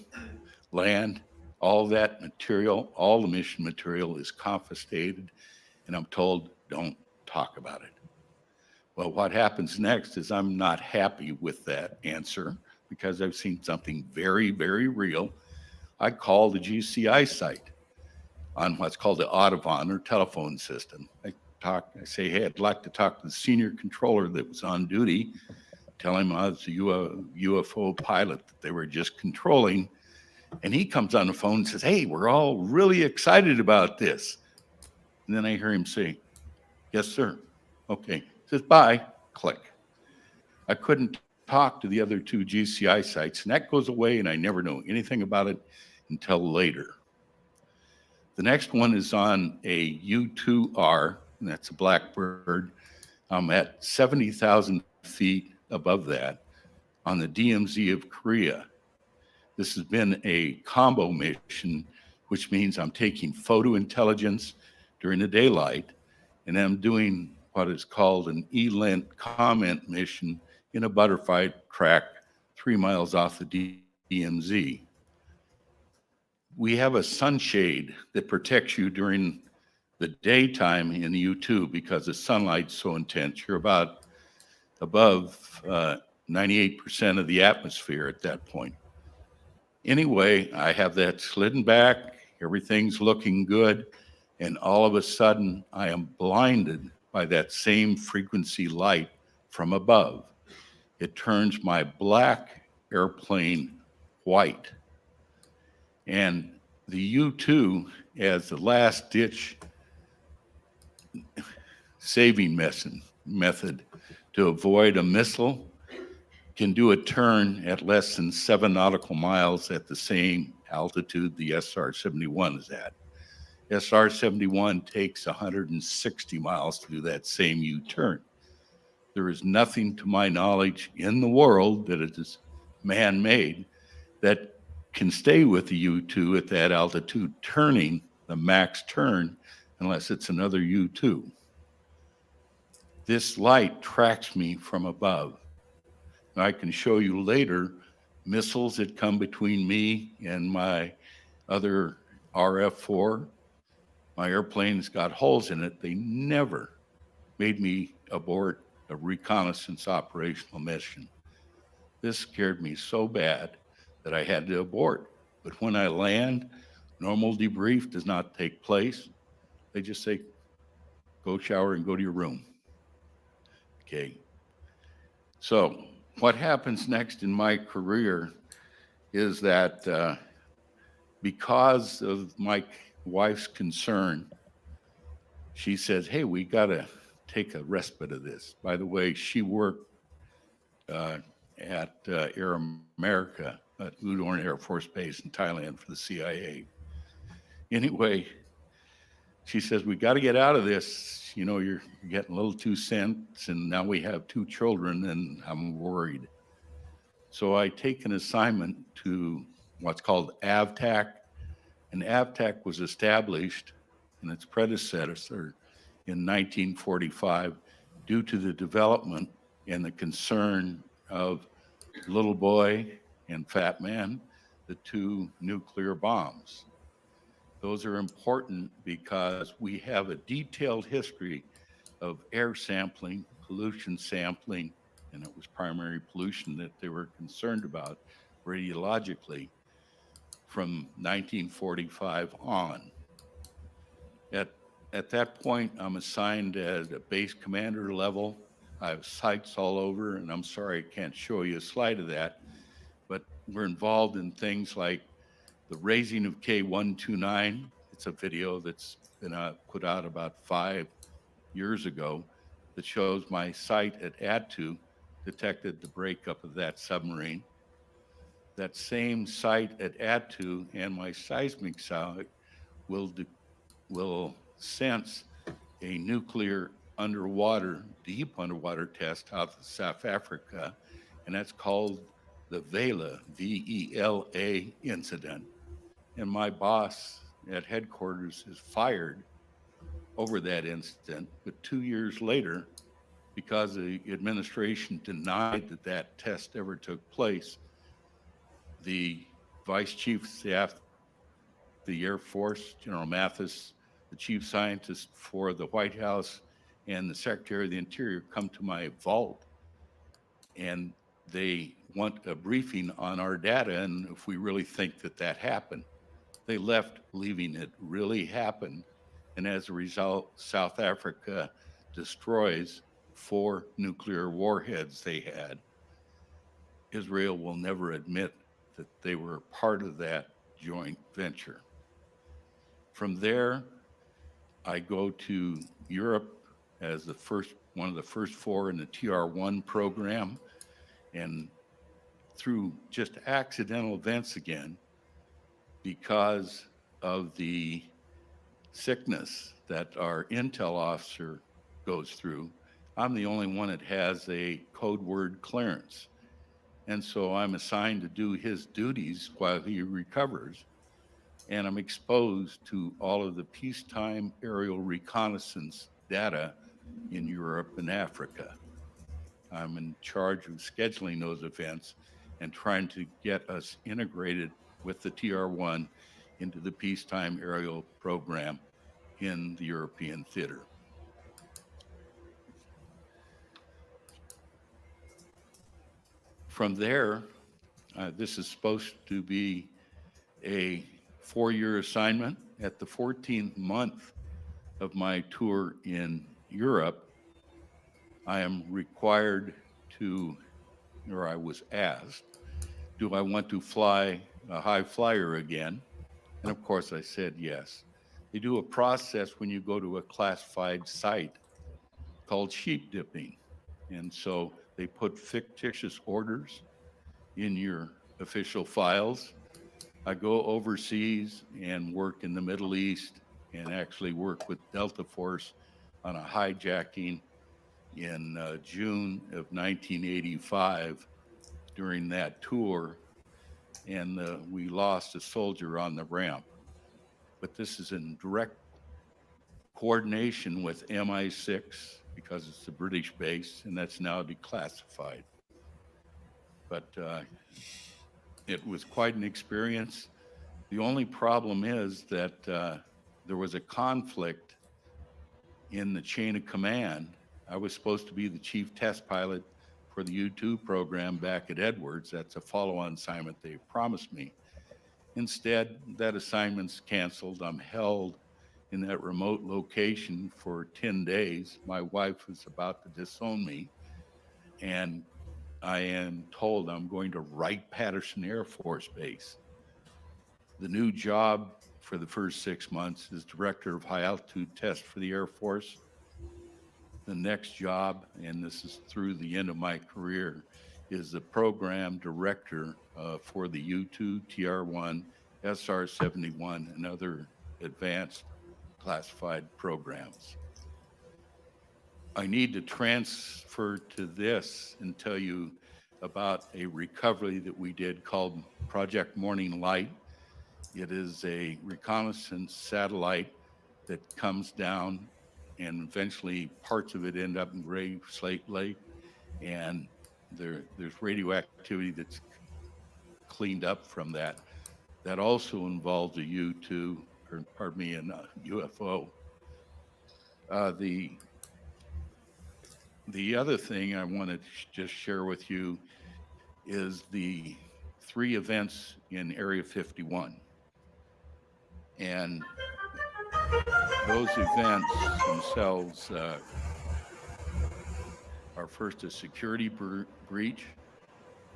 Speaker 5: land, all that material, all the mission material is confiscated, and I'm told, don't talk about it. Well, what happens next is I'm not happy with that answer because I've seen something very, very real. I call the GCI site on what's called the Audubon or telephone system. I say, hey, I'd like to talk to the senior controller that was on duty, tell him I was a UFO pilot that they were just controlling. And he comes on the phone and says, hey, we're all really excited about this. And then I hear him say, yes, sir. Okay. He says, bye. Click. I couldn't talk to the other 2 GCI sites, and that goes away, and I never know anything about it until later. The next one is on a U2R, and that's a blackbird. I'm at 70,000 feet above that on the DMZ of Korea. This has been a combo mission, which means I'm taking photo intelligence during the daylight, and I'm doing what is called an ELINT comment mission in a butterfly track 3 miles off the DMZ. We have a sunshade that protects you during the daytime in the U2 because the sunlight's so intense. You're about above 98% of the atmosphere at that point. Anyway, I have that slidden back, everything's looking good, and all of a sudden I am blinded by that same frequency light from above. It turns my black airplane white. And the U-2, as the last ditch saving method to avoid a missile, can do a turn at less than 7 nautical miles at the same altitude the SR-71 is at. SR-71 takes 160 miles to do that same U-turn. There is nothing to my knowledge in the world that is man-made that can stay with the U-2 at that altitude turning the max turn unless it's another U-2. This light tracks me from above. And I can show you later missiles that come between me and my other RF-4. My airplane's got holes in it. They never made me abort a reconnaissance operational mission. This scared me so bad that I had to abort. But when I land, normal debrief does not take place. They just say, go shower and go to your room. Okay. So what happens next in my career is that because of my wife's concern, she says, hey, we got to take a respite of this. By the way, she worked at Air America at Udorn Air Force Base in Thailand for the CIA. Anyway, she says, we got to get out of this. You know, you're getting a little too tense, and now we have 2 children, and I'm worried. So I take an assignment to what's called AVTAC, and AVTAC was established in its predecessor in 1945 due to the development and the concern of Little Boy and Fat Man, the 2 nuclear bombs. Those are important because we have a detailed history of air sampling, pollution sampling, and it was primary pollution that they were concerned about radiologically. from 1945 on. At that point, I'm assigned at a base commander level. I have sites all over, and I'm sorry I can't show you a slide of that, but we're involved in things like the raising of K129. It's a video that's been put out about 5 years ago that shows my site at Attu detected the breakup of that submarine. That same site at Attu and my seismic site will sense a nuclear deep underwater test out of South Africa, and that's called the Vela, VELA incident. And my boss at headquarters is fired over that incident, but 2 years later, because the administration denied that that test ever took place, the Vice Chief of Staff of the Air Force, General Mathis, the Chief Scientist for the White House, and the Secretary of the Interior come to my vault, and they want a briefing on our data and if we really think that that happened. They left believing it really happened, and as a result, South Africa destroys 4 nuclear warheads they had. Israel will never admit that they were part of that joint venture. From there, I go to Europe as one of the first 4 in the TR1 program, and through just accidental events again, because of the sickness that our intel officer goes through, I'm the only one that has a code word clearance. And so I'm assigned to do his duties while he recovers. And I'm exposed to all of the peacetime aerial reconnaissance data in Europe and Africa. I'm in charge of scheduling those events and trying to get us integrated with the TR1 into the peacetime aerial program in the European theater. From there, this is supposed to be a 4-year assignment. At the 14th month of my tour in Europe, I am required to, or I was asked, do I want to fly a high flyer again? And of course I said yes. They do a process when you go to a classified site called sheep dipping. And so they put fictitious orders in your official files. I go overseas and work in the Middle East and actually work with Delta Force on a hijacking in June of 1985 during that tour. And we lost a soldier on the ramp. But this is in direct coordination with MI6 because it's a British base and that's now declassified. But it was quite an experience. The only problem is that there was a conflict in the chain of command. I was supposed to be the chief test pilot for the U2 program back at Edwards. That's a follow-on assignment they promised me. Instead, that assignment's canceled. I'm held in that remote location for 10 days. My wife was about to disown me, and I am told I'm going to Wright-Patterson Air Force Base. The new job for the first 6 months is Director of High Altitude Test for the Air Force. The next job, and this is through the end of my career, is the Program Director for the U2, TR1, SR-71, and other advanced classified programs. I need to transfer to this and tell you about a recovery that we did called Project Morning Light. It is a reconnaissance satellite that comes down, and eventually parts of it end up in Grave Slate Lake, and there's radioactivity that's cleaned up from that. That also involves a U2, or pardon me, a UFO. The other thing I want to just share with you is the 3 events in Area 51. And those events themselves are first a security breach.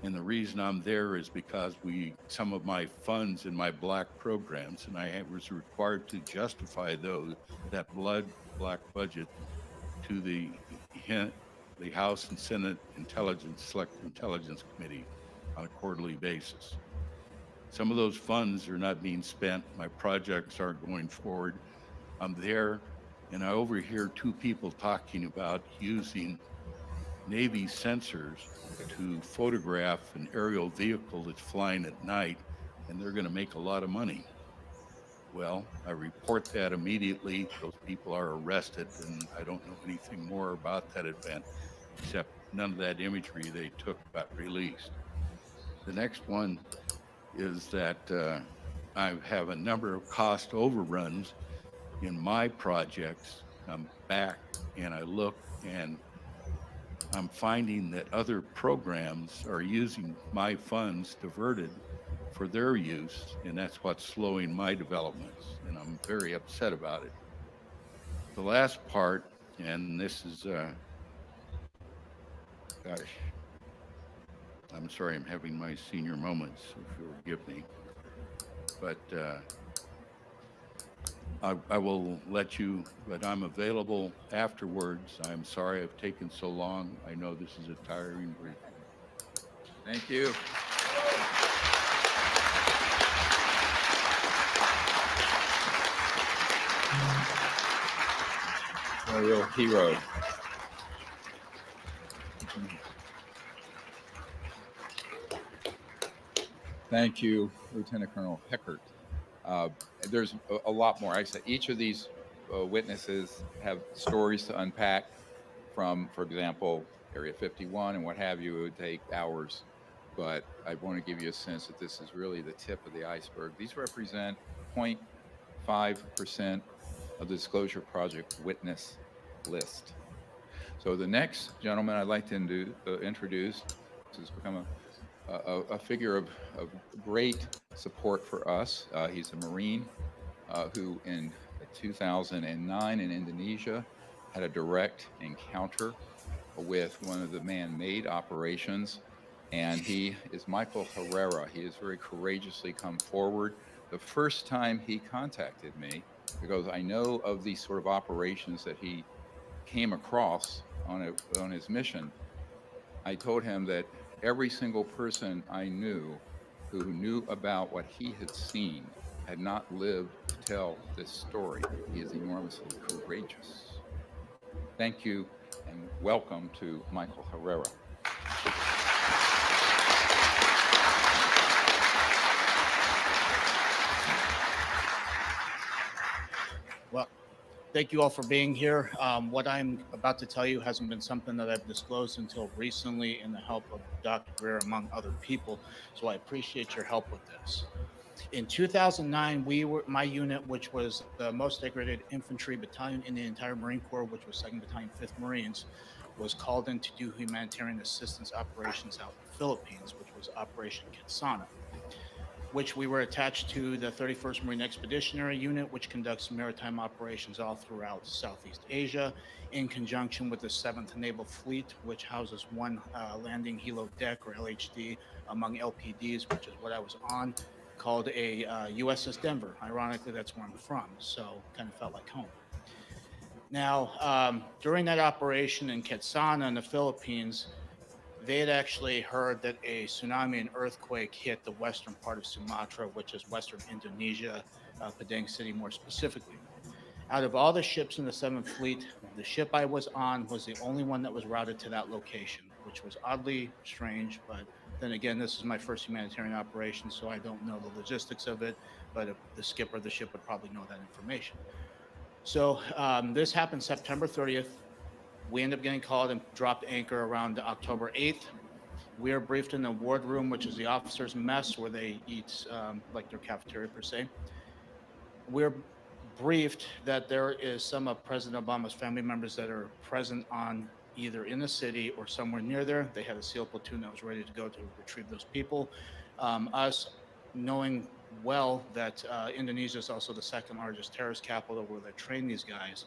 Speaker 5: And the reason I'm there is because some of my funds in my black programs, and I was required to justify that black budget to the House and Senate Select Intelligence Committee on a quarterly basis. Some of those funds are not being spent. My projects aren't going forward. I'm there, and I overhear 2 people talking about using Navy sensors to photograph an aerial vehicle that's flying at night, and they're going to make a lot of money. Well, I report that immediately. Those people are arrested, and I don't know anything more about that event, except none of that imagery they took got released. The next one is that I have a number of cost overruns in my projects. I'm back and I look, and I'm finding that other programs are using my funds diverted for their use, and that's what's slowing my developments, and I'm very upset about it. The last part, and this is, gosh, I'm sorry, I'm having my senior moments, so forgive me. But I will let you, but I'm available afterwards. I'm sorry I've taken so long. I know this is a tiring briefing.
Speaker 1: Thank you. A real hero. Thank you, Lieutenant Colonel Heckert. There's a lot more. I said each of these witnesses have stories to unpack from, for example, Area 51 and what have you. It would take hours, but I want to give you a sense that this is really the tip of the iceberg. These represent 0.5% of the Disclosure Project witness list. So the next gentleman I'd like to introduce has become a figure of great support for us. He's a Marine who in 2009 in Indonesia had a direct encounter with one of the man-made operations, and he is Michael Herrera. He has very courageously come forward. The first time he contacted me, because I know of these sort of operations that he came across on his mission, I told him that every single person I knew who knew about what he had seen had not lived to tell this story. He is enormously courageous. Thank you and welcome to Michael Herrera.
Speaker 6: Well, thank you all for being here. What I'm about to tell you hasn't been something that I've disclosed until recently in the help of Dr. Greer, among other people, so I appreciate your help with this. In 2009, my unit, which was the most degraded infantry battalion in the entire Marine Corps, which was 2nd Battalion, 5th Marines, was called in to do humanitarian assistance operations out in the Philippines, which was Operation Quetzana, which we were attached to the 31st Marine Expeditionary Unit, which conducts maritime operations all throughout Southeast Asia, in conjunction with the 7th Naval Fleet, which houses one landing helo deck, or LHD, among LPDs, which is what I was on, called a USS Denver. Ironically, that's where I'm from, so kind of felt like home. Now, during that operation in Quetzana in the Philippines, they had actually heard that a tsunami and earthquake hit the western part of Sumatra, which is western Indonesia, Padang City more specifically. Out of all the ships in the 7th Fleet, the ship I was on was the only one that was routed to that location, which was oddly strange. But then again, this is my first humanitarian operation, so I don't know the logistics of it, but the skipper of the ship would probably know that information. So this happened September 30th. We ended up getting called and dropped anchor around October 8th. We are briefed in the ward room, which is the officers' mess, where they eat like their cafeteria per se. We're briefed that there is some of President Obama's family members that are present on either in the city or somewhere near there. They had a SEAL platoon that was ready to go to retrieve those people. Us knowing well that Indonesia is also the second largest terrorist capital where they train these guys,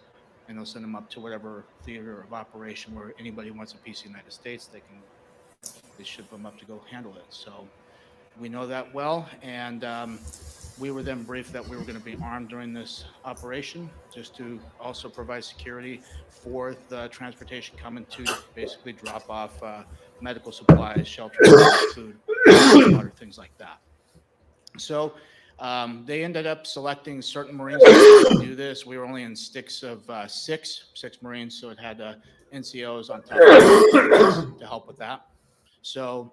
Speaker 6: and they'll send them up to whatever theater of operation where anybody wants a piece of the United States, they ship them up to go handle it. So we know that well, and we were then briefed that we were going to be armed during this operation, just to also provide security for the transportation coming to basically drop off medical supplies, shelter, food, water, things like that. So they ended up selecting certain Marines to do this. We were only in sticks of six Marines, so it had NCOs on top of to help with that. So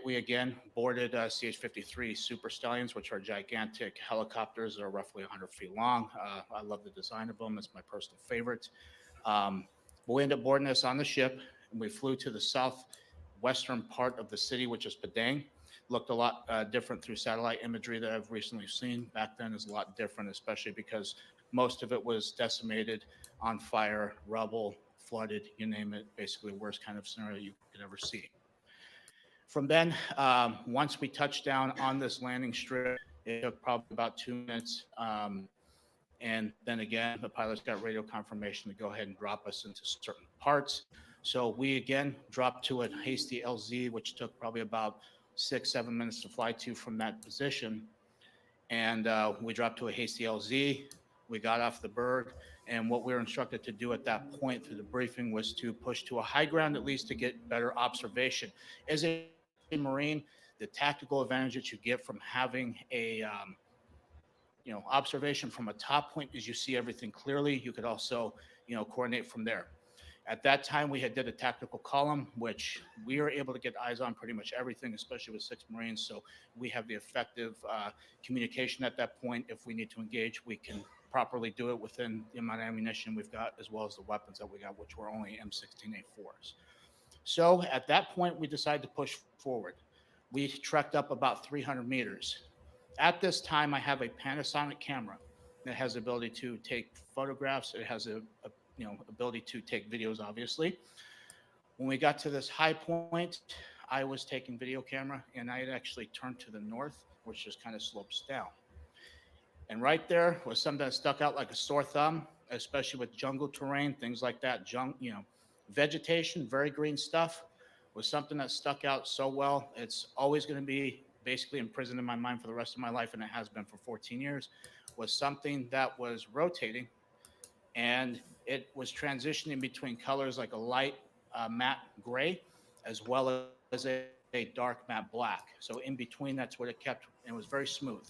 Speaker 6: we again boarded CH-53 Super Stallions, which are gigantic helicopters that are roughly 100 feet long. I love the design of them. It's my personal favorite. We ended up boarding this on the ship, and we flew to the southwestern part of the city, which is Padang. Looked a lot different through satellite imagery that I've recently seen. Back then is a lot different, especially because most of it was decimated, on fire, rubble, flooded, you name it, basically the worst kind of scenario you could ever see. From then, once we touched down on this landing strip, it took probably about 2 minutes. And then again, the pilots got radio confirmation to go ahead and drop us into certain parts. So we again dropped to a hasty LZ, which took probably about 6-7 minutes to fly to from that position. And we dropped to a hasty LZ. We got off the bird. And what we were instructed to do at that point through the briefing was to push to a high ground, at least to get better observation. As a Marine, the tactical advantage that you get from having a observation from a top point is you see everything clearly. You could also coordinate from there. At that time, we had did a tactical column, which we were able to get eyes on pretty much everything, especially with 6 Marines. So we have the effective communication at that point. If we need to engage, we can properly do it within the amount of ammunition we've got, as well as the weapons that we got, which were only M16A4s. So at that point, we decided to push forward. We trekked up about 300 meters. At this time, I have a Panasonic camera that has the ability to take photographs. It has a ability to take videos, obviously. When we got to this high point, I was taking video camera, and I had actually turned to the north, which just kind of slopes down. And right there was something that stuck out like a sore thumb, especially with jungle terrain, things like that. Vegetation, very green stuff, was something that stuck out so well. It's always going to be basically imprisoned in my mind for the rest of my life, and it has been for 14 years, was something that was rotating, and it was transitioning between colors like a light matte gray, as well as a dark matte black. So in between, that's what it kept, and it was very smooth.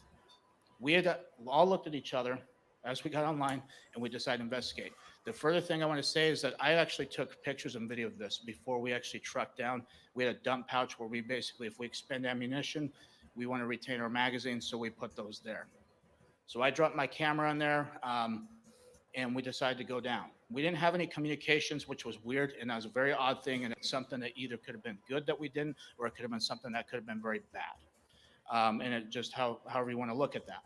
Speaker 6: We had all looked at each other as we got online, and we decided to investigate. The further thing I want to say is that I actually took pictures and video of this before we actually trucked down. We had a dump pouch where we basically, if we expend ammunition, we want to retain our magazines, so we put those there. So I dropped my camera in there, and we decided to go down. We didn't have any communications, which was weird, and that was a very odd thing, and it's something that either could have been good that we didn't, or it could have been something that could have been very bad. And it just however you want to look at that.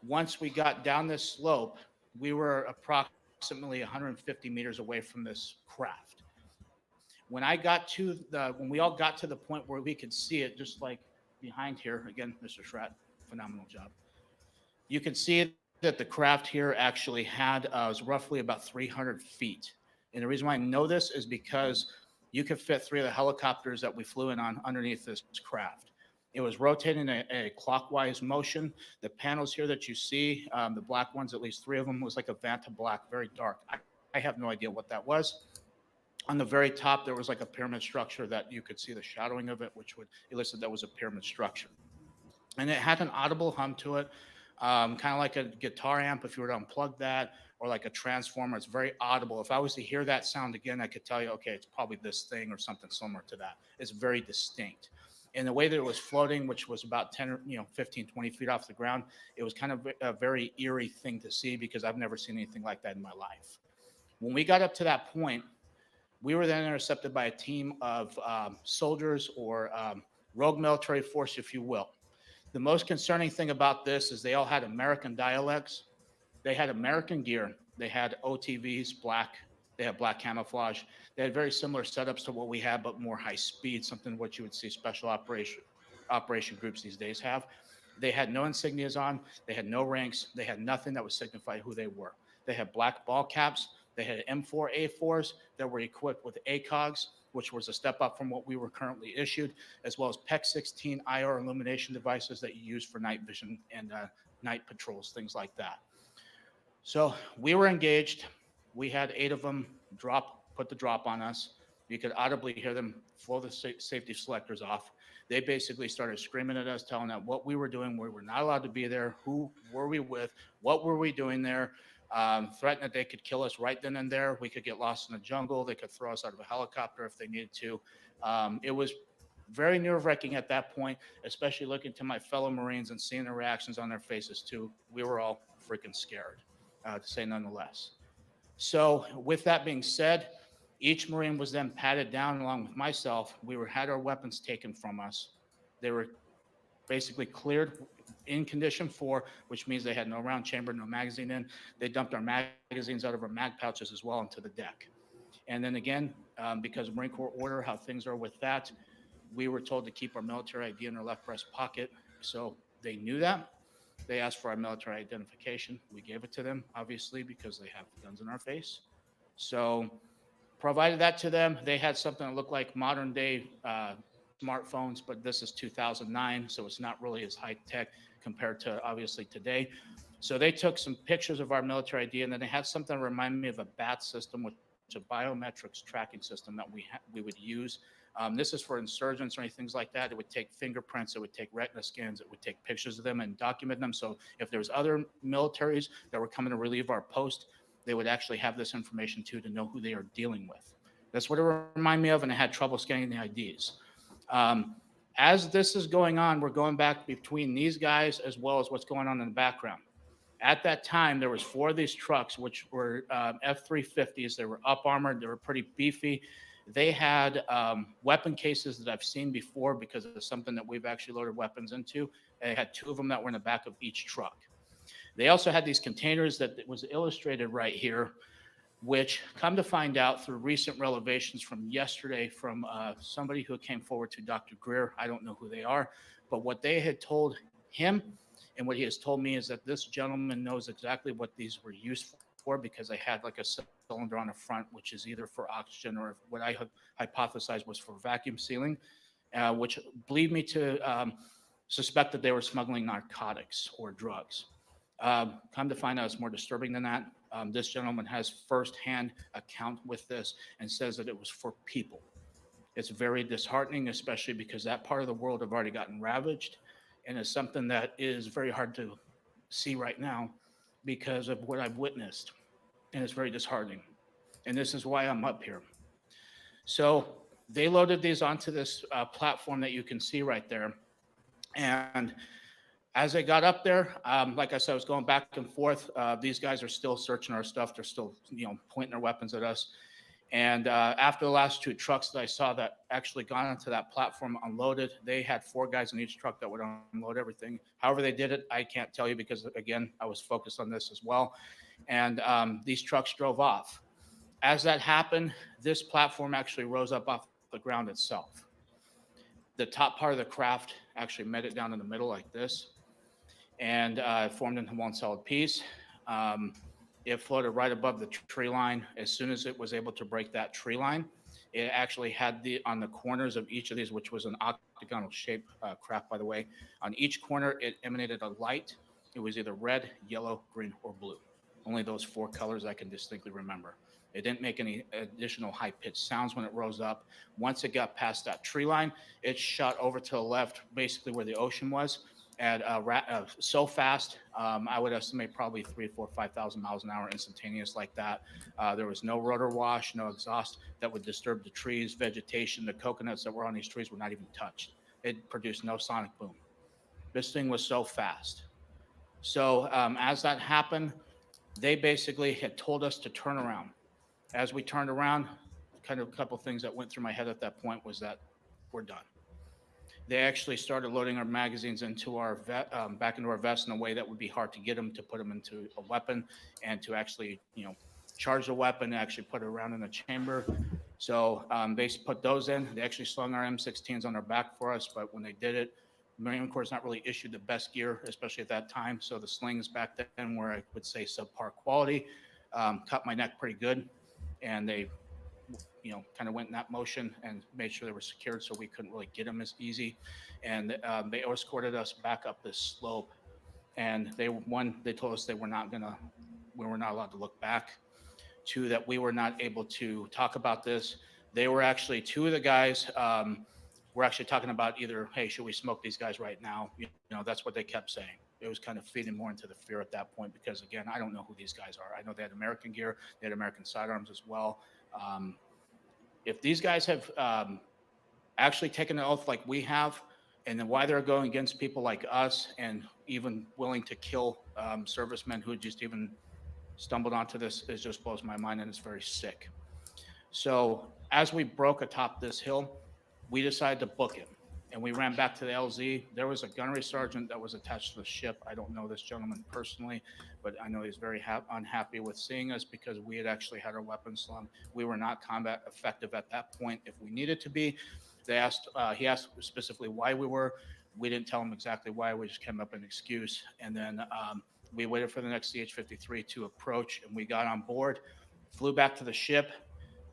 Speaker 6: Once we got down this slope, we were approximately 150 meters away from this craft. When we all got to the point where we could see it, just like behind here, again, Mr. Schratt, phenomenal job. You can see that the craft here actually was roughly about 300 feet. And the reason why I know this is because you could fit 3 of the helicopters that we flew in on underneath this craft. It was rotating a clockwise motion. The panels here that you see, the black ones, at least 3 of them, was like a Vanta black, very dark. I have no idea what that was. On the very top, there was like a pyramid structure that you could see the shadowing of it, which would elicit that was a pyramid structure. And it had an audible hum to it, kind of like a guitar amp if you were to unplug that, or like a transformer. It's very audible. If I was to hear that sound again, I could tell you, okay, it's probably this thing or something similar to that. It's very distinct. And the way that it was floating, which was about 15, 20 feet off the ground, it was kind of a very eerie thing to see because I've never seen anything like that in my life. When we got up to that point, we were then intercepted by a team of soldiers or rogue military force, if you will. The most concerning thing about this is they all had American dialects. They had American gear. They had OTVs, black They had black camouflage. They had very similar setups to what we have, but more high speed, something what you would see special operation groups these days have. They had no insignias on. They had no ranks. They had nothing that would signify who they were. They had black ball caps. They had M4A4s that were equipped with ACOGs, which was a step up from what we were currently issued, as well as PEC 16 IR illumination devices that you use for night vision and night patrols, things like that. So we were engaged. We had 8 of them put the drop on us. You could audibly hear them pull the safety selectors off. They basically started screaming at us, telling us what we were doing. We were not allowed to be there. Who were we with? What were we doing there? Threatened that they could kill us right then and there. We could get lost in the jungle. They could throw us out of a helicopter if they needed to. It was very nerve-wracking at that point, especially looking to my fellow Marines and seeing the reactions on their faces too. We were all freaking scared, to say none the less. So with that being said, each Marine was then patted down along with myself. We had our weapons taken from us. They were basically cleared in condition 4, which means they had no round chamber, no magazine in. They dumped our magazines out of our mag pouches as well into the deck. And then again, because of Marine Corps order, how things are with that, we were told to keep our military ID in our left breast pocket. So they knew that. They asked for our military identification. We gave it to them, obviously, because they have guns in our face. So provided that to them. They had something that looked like modern day smartphones, but this is 2009, so it's not really as high tech compared to obviously today. So they took some pictures of our military ID, and then they had something that reminded me of a BAT system, which is a biometrics tracking system that we would use. This is for insurgents or anything like that. It would take fingerprints, it would take retina scans, it would take pictures of them and document them. So if there's other militaries that were coming to relieve our post, they would actually have this information too to know who they are dealing with. That's what it reminded me of, and I had trouble scanning the IDs. As this is going on, we're going back between these guys as well as what's going on in the background. At that time, there was 4 of these trucks, which were F-350s. They were up armored. They were pretty beefy. They had weapon cases that I've seen before because of something that we've actually loaded weapons into. They had 2 of them that were in the back of each truck. They also had these containers that was illustrated right here, which come to find out through recent revelations from yesterday from somebody who came forward to Dr. Greer. I don't know who they are, but what they had told him and what he has told me is that this gentleman knows exactly what these were used for because they had like a cylinder on the front, which is either for oxygen or what I hypothesized was for vacuum sealing, which lead me to suspect that they were smuggling narcotics or drugs. Come to find out it's more disturbing than that. This gentleman has firsthand account with this and says that it was for people. It's very disheartening, especially because that part of the world have already gotten ravaged, and it's something that is very hard to see right now because of what I've witnessed, and it's very disheartening. And this is why I'm up here. So they loaded these onto this platform that you can see right there, and as I got up there, like I said, I was going back and forth. These guys are still searching our stuff. They're still, pointing their weapons at us. And after the last 2 trucks that I saw that actually got onto that platform unloaded, they had 4 guys in each truck that would unload everything. However they did it, I can't tell you because, again, I was focused on this as well. And these trucks drove off. As that happened, this platform actually rose up off the ground itself. The top part of the craft actually met it down in the middle like this. And formed into one solid piece. It floated right above the tree line. As soon as it was able to break that tree line, it actually had on the corners of each of these, which was an octagonal shaped craft, by the way. On each corner, it emanated a light. It was either red, yellow, green, or blue. Only those 4 colors I can distinctly remember. It didn't make any additional high-pitched sounds when it rose up. Once it got past that tree line, it shot over to the left, basically where the ocean was. At so fast, I would estimate probably 3,000, 4,000, 5,000 miles an hour instantaneous like that. There was no rotor wash, no exhaust that would disturb the trees, vegetation. The coconuts that were on these trees were not even touched. It produced no sonic boom. This thing was so fast. So as that happened, they basically had told us to turn around. As we turned around, kind of a couple things that went through my head at that point was that we're done. They actually started loading our magazines into our back into our vest in a way that would be hard to get them, to put them into a weapon and to actually, charge the weapon and actually put it around in the chamber. So they put those in. They actually slung our M16s on our back for us, but when they did it, Marine Corps is not really issued the best gear, especially at that time. So the slings back then were, I would say, subpar quality, cut my neck pretty good, and they, kind of went in that motion and made sure they were secured so we couldn't really get them as easy. And they escorted us back up this slope. And they told us we were not allowed to look back. Two, that we were not able to talk about this. They were actually, two of the guys were actually talking about either, hey, should we smoke these guys right now? That's what they kept saying. It was kind of feeding more into the fear at that point because, again, I don't know who these guys are. I know they had American gear, they had American sidearms as well. If these guys have actually taken an oath like we have, and then why they're going against people like us and even willing to kill servicemen who just even stumbled onto this, it just blows my mind, and it's very sick. So as we broke atop this hill, we decided to book it, and we ran back to the LZ. There was a gunnery sergeant that was attached to the ship. I don't know this gentleman personally, but I know he's very unhappy with seeing us because we had actually had our weapons slung. We were not combat effective at that point if we needed to be. He asked specifically why we were. We didn't tell him exactly why. We just came up with an excuse. And then we waited for the next CH-53 to approach, and we got on board, flew back to the ship.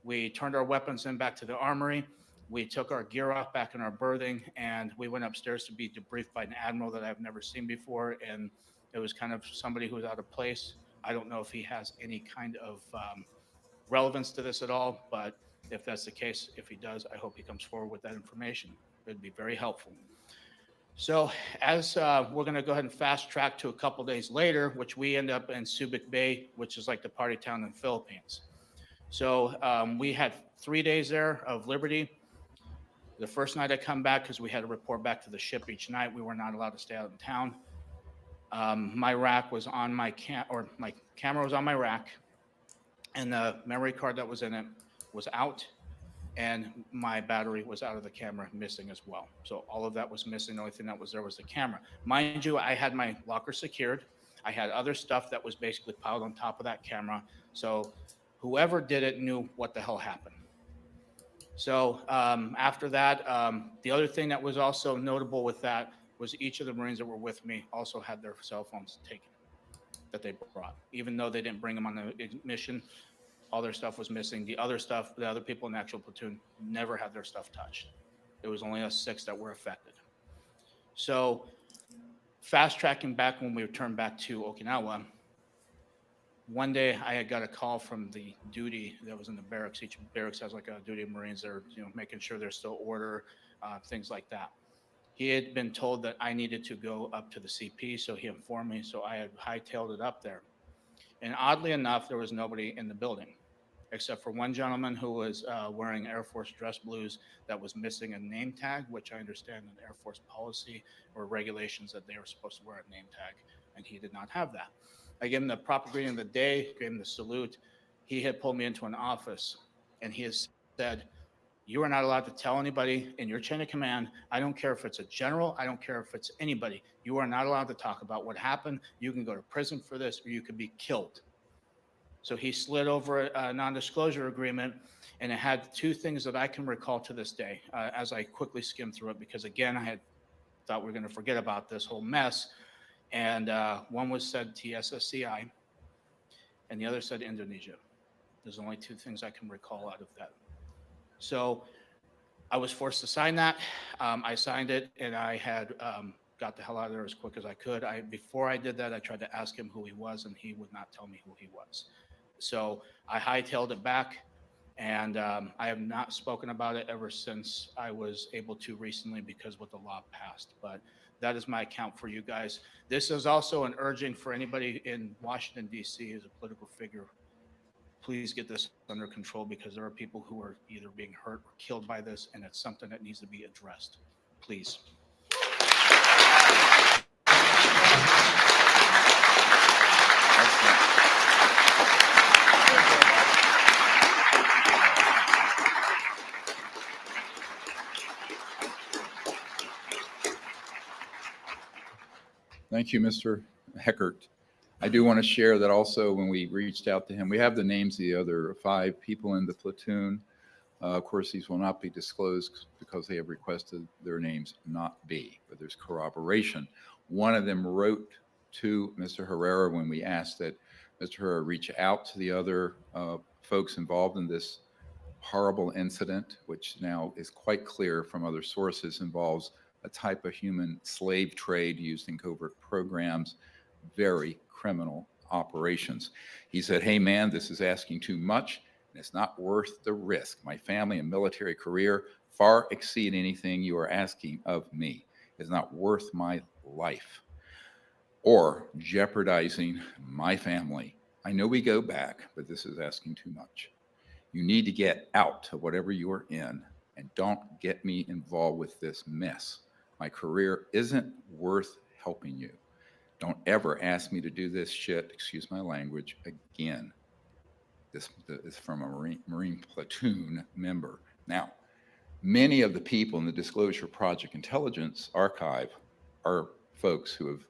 Speaker 6: We turned our weapons in back to the armory. We took our gear off back in our berthing, and we went upstairs to be debriefed by an admiral that I've never seen before. And it was kind of somebody who was out of place. I don't know if he has any kind of relevance to this at all, but if that's the case, if he does, I hope he comes forward with that information. It'd be very helpful. So as we're going to go ahead and fast track to a couple days later, which we end up in Subic Bay, which is like the party town in the Philippines. So we had 3 days there of liberty. The first night I come back, because we had to report back to the ship each night, we were not allowed to stay out in town. My rack was on my camera was on my rack, and the memory card that was in it was out, and my battery was out of the camera, missing as well. So all of that was missing. The only thing that was there was the camera. Mind you, I had my locker secured. I had other stuff that was basically piled on top of that camera. So whoever did it knew what the hell happened. So after that, the other thing that was also notable with that was each of the Marines that were with me also had their cell phones taken that they brought. Even though they didn't bring them on the mission, all their stuff was missing. The other stuff, the other people in the actual platoon never had their stuff touched. It was only us 6 that were affected. So fast tracking back when we returned back to Okinawa, one day I had got a call from the duty that was in the barracks. Each barracks has like a duty of Marines. They're making sure there's still order, things like that. He had been told that I needed to go up to the CP, so he informed me. So I had hightailed it up there. And oddly enough, there was nobody in the building, except for one gentleman who was wearing Air Force dress blues that was missing a name tag, which I understand in Air Force policy or regulations that they were supposed to wear a name tag, and he did not have that. I gave him the proper greeting of the day, gave him the salute. He had pulled me into an office, and he has said, "You are not allowed to tell anybody in your chain of command. I don't care if it's a general. I don't care if it's anybody. You are not allowed to talk about what happened. You can go to prison for this, or you could be killed." So he slid over a non-disclosure agreement, and it had 2 things that I can recall to this day as I quickly skimmed through it, because again, I had thought we were going to forget about this whole mess. And one was said TSSCI, and the other said Indonesia. There's only 2 things I can recall out of that. So I was forced to sign that. I signed it, and I had got the hell out of there as quick as I could. Before I did that, I tried to ask him who he was, and he would not tell me who he was. So I hightailed it back, and I have not spoken about it ever since I was able to recently because what the law passed. But that is my account for you guys. This is also an urging for anybody in Washington, D.C. as a political figure. Please get this under control, because there are people who are either being hurt or killed by this, and it's something that needs to be addressed. Please.
Speaker 1: Thank you, Mr. Heckert. I do want to share that also when we reached out to him, we have the names of the other 5 people in the platoon. Of course, these will not be disclosed because they have requested their names not be, but there's corroboration. One of them wrote to Mr. Herrera when we asked that Mr. Herrera reach out to the other folks involved in this horrible incident, which now is quite clear from other sources involves a type of human slave trade used in covert programs, very criminal operations. He said, hey man, this is asking too much and it's not worth the risk. My family and military career far exceed anything you are asking of me. It's not worth my life or jeopardizing my family. I know we go back, but this is asking too much. You need to get out of whatever you are in and don't get me involved with this mess. My career isn't worth helping you. Don't ever ask me to do this shit, excuse my language, again. This is from a Marine platoon member. Now, many of the people in the Disclosure Project Intelligence Archive are folks who have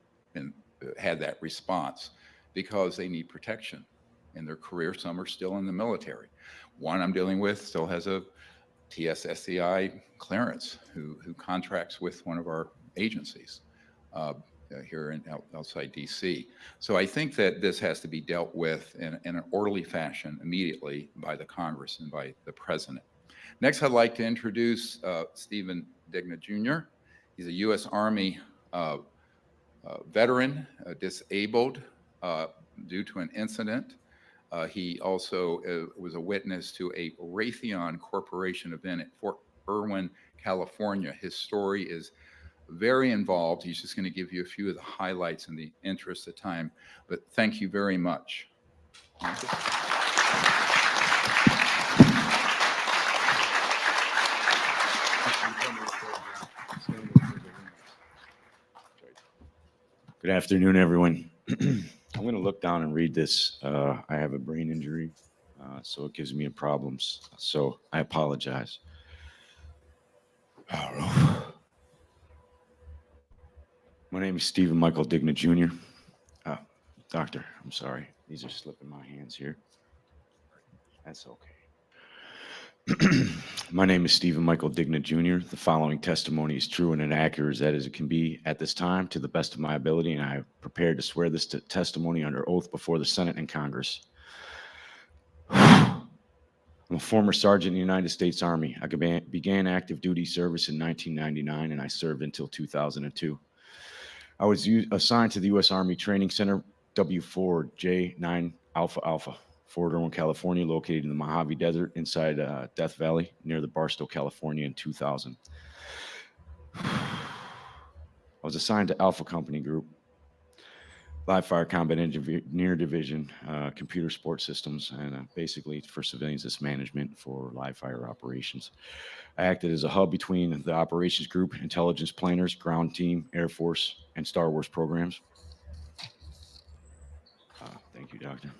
Speaker 1: had that response because they need protection in their career. Some are still in the military. One I'm dealing with still has a TSSCI clearance who contracts with one of our agencies here outside DC. So I think that this has to be dealt with in an orderly fashion immediately by the Congress and by the President. Next, I'd like to introduce Stephen Digna Jr. He's a U.S. Army veteran, disabled due to an incident. He also was a witness to a Raytheon Corporation event at Fort Irwin, California. His story is very involved. He's just going to give you a few of the highlights in the interest of time, but thank you very much.
Speaker 7: Good afternoon, everyone. I'm going to look down and read this. I have a brain injury, so it gives me problems. So I apologize. My name is Stephen Michael Digna Jr. Doctor, I'm sorry. These are slipping my hands here. That's okay. My name is Stephen Michael Digna Jr. The following testimony is true and inaccurate as it can be at this time to the best of my ability, and I am prepared to swear this testimony under oath before the Senate and Congress. I'm a former sergeant in the United States Army. I began active duty service in 1999, and I served until 2002. I was assigned to the U.S. Army Training Center, W4J9 Alpha Alpha, Fort Irwin, California, located in the Mojave Desert inside Death Valley near the Barstow, California in 2000. I was assigned to Alpha Company Group, Live Fire Combat Engineer Division, Computer Support Systems, and basically for civilians, it's management for live fire operations. I acted as a hub between the operations group, intelligence planners, ground team, Air Force, and Star Wars programs. Thank you, Doctor.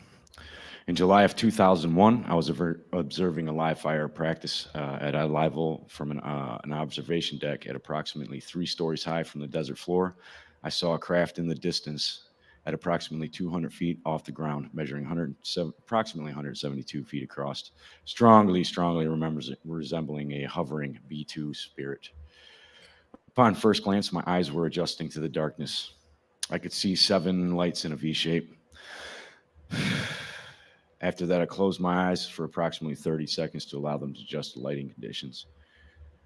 Speaker 7: In July of 2001, I was observing a live fire practice at a level from an observation deck at approximately 3 stories high from the desert floor. I saw a craft in the distance at approximately 200 feet off the ground, measuring approximately 172 feet across, strongly resembling a hovering B-2 Spirit. Upon first glance, my eyes were adjusting to the darkness. I could see 7 lights in a V shape. After that, I closed my eyes for approximately 30 seconds to allow them to adjust to lighting conditions.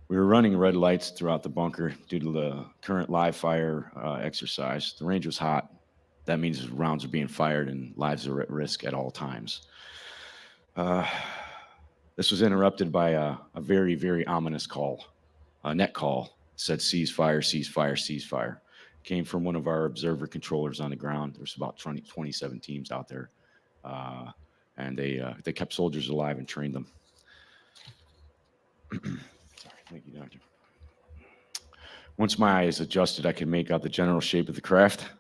Speaker 7: We were running red lights throughout the bunker due to the current live fire exercise. The range was hot. That means rounds are being fired and lives are at risk at all times. This was interrupted by a very, very ominous call, a net call. It said cease fire, cease fire, cease fire. It came from one of our observer controllers on the ground. There's about 27 teams out there. And they kept soldiers alive and trained them. Sorry, thank you, Doctor. Once my eyes adjusted, I could make out the general shape of the craft.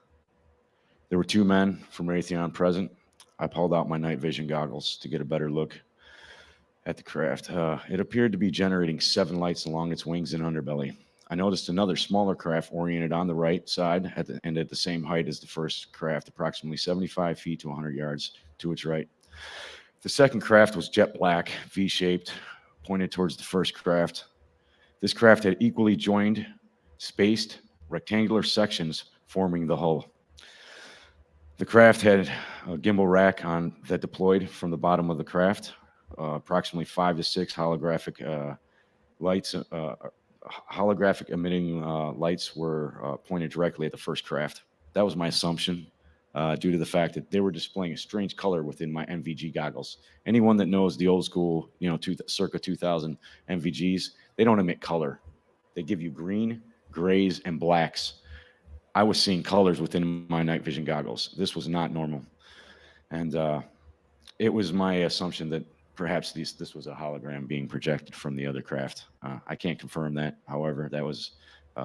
Speaker 7: There were 2 men from Raytheon present. I pulled out my night vision goggles to get a better look at the craft. It appeared to be generating 7 lights along its wings and underbelly. I noticed another smaller craft oriented on the right side and at the same height as the first craft, approximately 75 feet to 100 yards to its right. The second craft was jet black, V-shaped, pointed towards the first craft. This craft had equally joined, spaced, rectangular sections forming the hull. The craft had a gimbal rack that deployed from the bottom of the craft. Approximately 5 to 6 holographic lights, holographic emitting lights were pointed directly at the first craft. That was my assumption due to the fact that they were displaying a strange color within my NVG goggles. Anyone that knows the old school, circa 2000 NVGs, they don't emit color. They give you green, grays, and blacks. I was seeing colors within my night vision goggles. This was not normal. And it was my assumption that perhaps this was a hologram being projected from the other craft. I can't confirm that. However, that was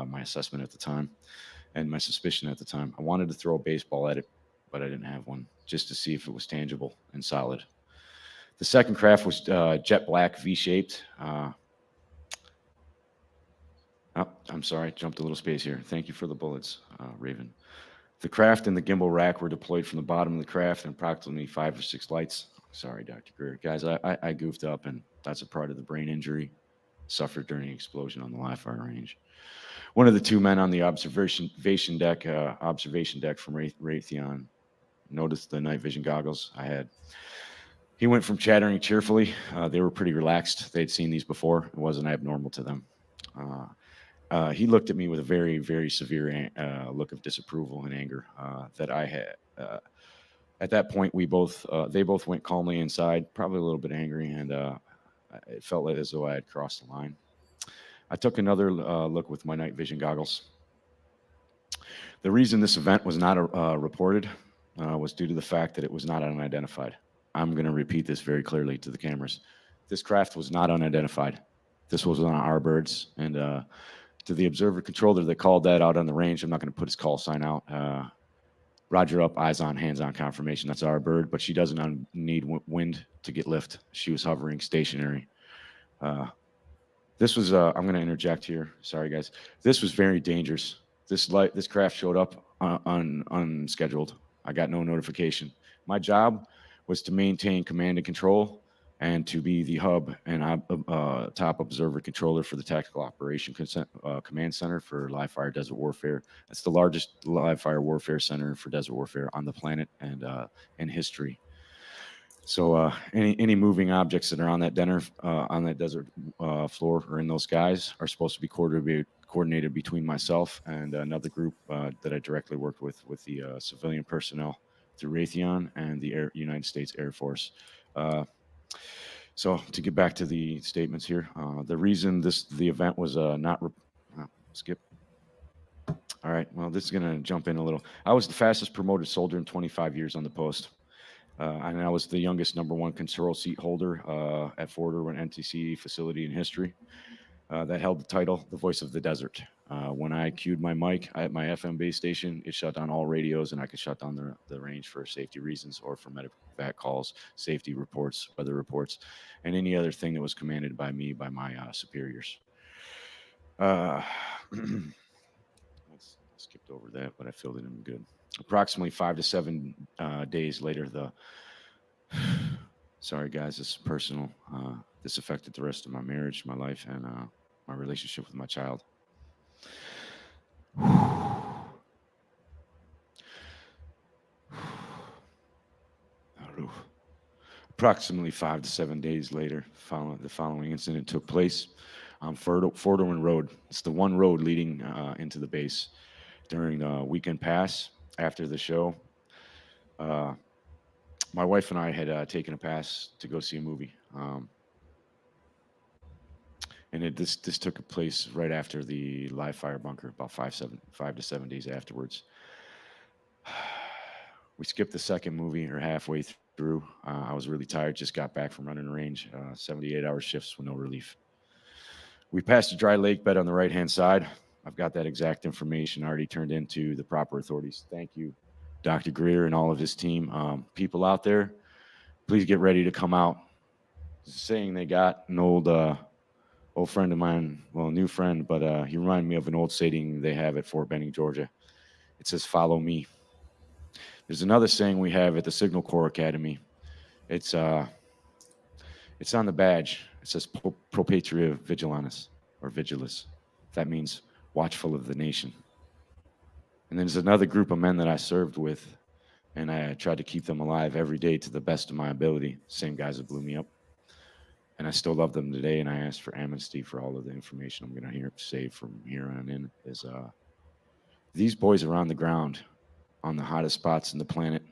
Speaker 7: my assessment at the time and my suspicion at the time. I wanted to throw a baseball at it, but I didn't have one, just to see if it was tangible and solid. The second craft was jet black, V-shaped. I'm sorry, jumped a little space here. Thank you for the bullets, Raven. The craft and the gimbal rack were deployed from the bottom of the craft and approximately 5 or 6 lights. Sorry, Dr. Greer. Guys, I goofed up, and that's a part of the brain injury suffered during the explosion on the live fire range. One of the 2 men on the observation deck from Raytheon noticed the night vision goggles I had. He went from chattering cheerfully. They were pretty relaxed. They'd seen these before. It wasn't abnormal to them. He looked at me with a very, very severe look of disapproval and anger that I had. At that point, they both went calmly inside, probably a little bit angry, and it felt as though I had crossed the line. I took another look with my night vision goggles. The reason this event was not reported was due to the fact that it was not unidentified. I'm going to repeat this very clearly to the cameras. This craft was not unidentified. This was on our birds, and to the observer controller that called that out on the range, I'm not going to put his call sign out. Roger up, eyes on, hands on confirmation. That's our bird, but she doesn't need wind to get lift. She was hovering stationary. This was, I'm going to interject here. Sorry, guys. This was very dangerous. This craft showed up unscheduled. I got no notification. My job was to maintain command and control and to be the hub and top observer controller for the Tactical Operation Command Center for live fire desert warfare. That's the largest live fire warfare center for desert warfare on the planet and in history. So any moving objects that are on that desert floor or in those skies are supposed to be coordinated between myself and another group that I directly worked with the civilian personnel through Raytheon and the United States Air Force. So to get back to the statements here, the reason the event was skip. All right, well, this is going to jump in a little. I was the fastest promoted soldier in 25 years on the post. And I was the youngest #1 control seat holder at Fort Irwin NTC facility in history that held the title, the Voice of the Desert. When I cued my mic at my FM base station, it shut down all radios, and I could shut down the range for safety reasons or for medevac calls, safety reports, weather reports, and any other thing that was commanded by me, by my superiors. I skipped over that, but I filled it in good. Approximately 5 to 7 days later, sorry guys, this is personal. This affected the rest of my marriage, my life, and my relationship with my child. Approximately 5 to 7 days later, the following incident took place on Fort Irwin Road. It's the one road leading into the base. During the weekend pass after the show, my wife and I had taken a pass to go see a movie. And this took place right after the live fire bunker, about 5 to 7 days afterwards. We skipped the second movie or halfway through. I was really tired, just got back from running the range, 78-hour shifts with no relief. We passed a dry lake bed on the right-hand side. I've got that exact information already turned into the proper authorities. Thank you, Dr. Greer and all of his team. People out there, please get ready to come out. Saying they got an old old friend of mine, well, a new friend, but he reminded me of an old saying they have at Fort Benning, Georgia. It says, "Follow me." There's another saying we have at the Signal Corps Academy. It's on the badge. It says Pro Patria Vigilantes, or Vigilis. That means watchful of the nation. And then there's another group of men that I served with, and I tried to keep them alive every day to the best of my ability. Same guys that blew me up. And I still love them today, and I asked for amnesty for all of the information I'm going to say from here on in. These boys are on the ground, on the hottest spots in the planet,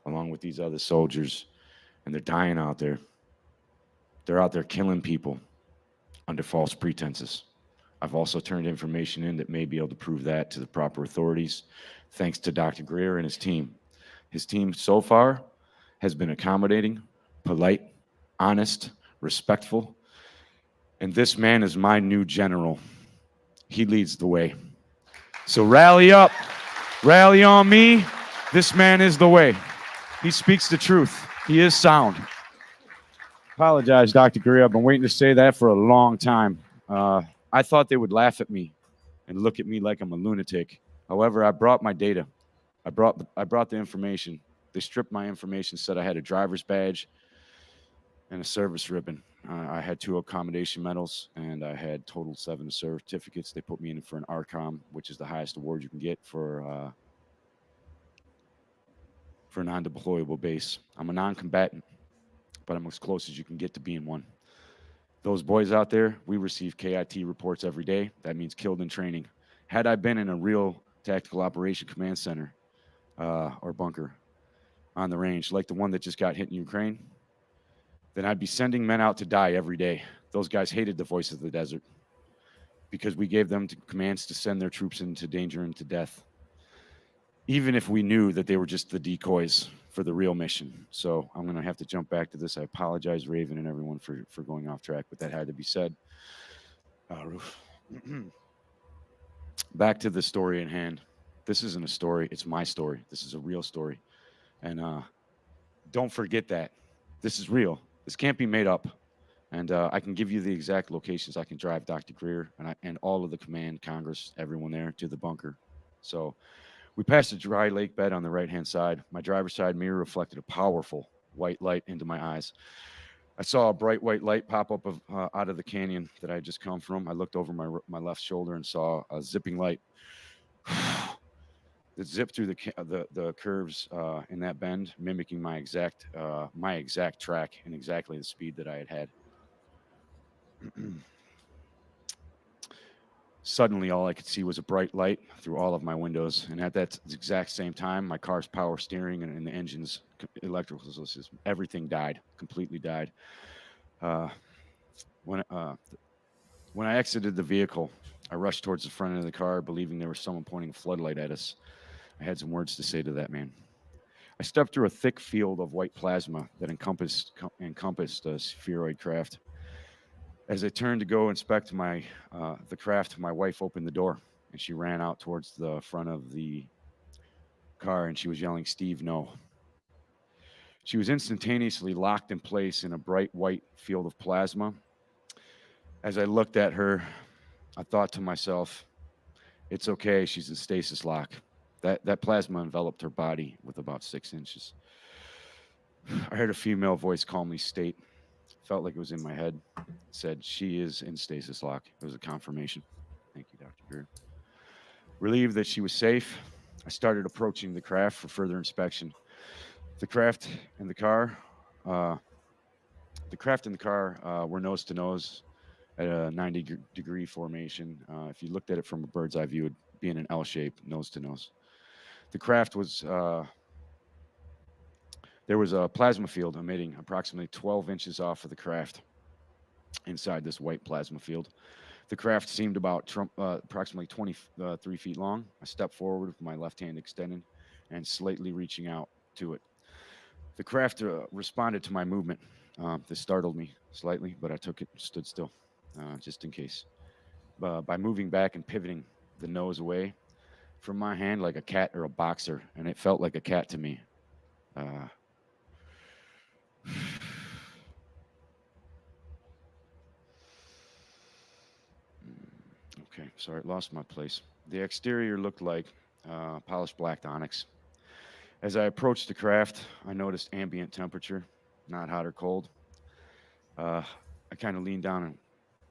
Speaker 7: along with these other soldiers, and they're dying out there. They're out there killing people under false pretenses. I've also turned information in that may be able to prove that to the proper authorities, thanks to Dr. Greer and his team. His team so far has been accommodating, polite, honest, respectful, and this man is my new general. He leads the way. So rally up, rally on me. This man is the way. He speaks the truth. He is sound. Apologize, Dr. Greer. I've been waiting to say that for a long time. I thought they would laugh at me and look at me like I'm a lunatic. However, I brought my data. I brought the information. They stripped my information, said I had a driver's badge and a service ribbon. I had 2 accommodation medals, and I had total 7 certificates. They put me in for an ARCOM, which is the highest award you can get for a non-deployable base. I'm a non-combatant, but I'm as close as you can get to being one. Those boys out there, we receive KIT reports every day. That means killed in training. Had I been in a real tactical operation command center or bunker on the range, like the one that just got hit in Ukraine, then I'd be sending men out to die every day. Those guys hated the voice of the desert because we gave them commands to send their troops into danger and to death, even if we knew that they were just the decoys for the real mission. So I'm going to have to jump back to this. I apologize, Raven and everyone, for going off track, but that had to be said. Back to the story in hand. This isn't a story. It's my story. This is a real story. And don't forget that. This is real. This can't be made up. And I can give you the exact locations. I can drive Dr. Greer and all of the command, Congress, everyone there to the bunker. So we passed a dry lake bed on the right-hand side. My driver's side mirror reflected a powerful white light into my eyes. I saw a bright white light pop up out of the canyon that I had just come from. I looked over my left shoulder and saw a zipping light that zipped through the curves in that bend, mimicking my exact track and exactly the speed that I had. Suddenly, all I could see was a bright light through all of my windows. And at that exact same time, my car's power steering and the engine's electrical system, everything died, completely died. When I exited the vehicle, I rushed towards the front of the car, believing there was someone pointing a floodlight at us. I had some words to say to that man. I stepped through a thick field of white plasma that encompassed a spheroid craft. As I turned to go inspect the craft, my wife opened the door, and she ran out towards the front of the car, and she was yelling, "Steve, no." She was instantaneously locked in place in a bright white field of plasma. As I looked at her, I thought to myself, it's okay, she's in stasis lock. That plasma enveloped her body with about 6 inches. I heard a female voice calmly state, felt like it was in my head, said, "She is in stasis lock." It was a confirmation. Thank you, Dr. Greer. Relieved that she was safe, I started approaching the craft for further inspection. The craft and the car were nose to nose at a 90-degree formation. If you looked at it from a bird's eye view, it would be in an L shape, nose to nose. The craft was there was a plasma field emitting approximately 12 inches off of the craft inside this white plasma field. The craft seemed about approximately 23 feet long. I stepped forward with my left hand extended and slightly reaching out to it. The craft responded to my movement. This startled me slightly, but I took it, stood still, just in case. By moving back and pivoting the nose away from my hand like a cat or a boxer, and it felt like a cat to me. sorry, lost my place. The exterior looked like polished black onyx. As I approached the craft, I noticed ambient temperature, not hot or cold. I kind of leaned down and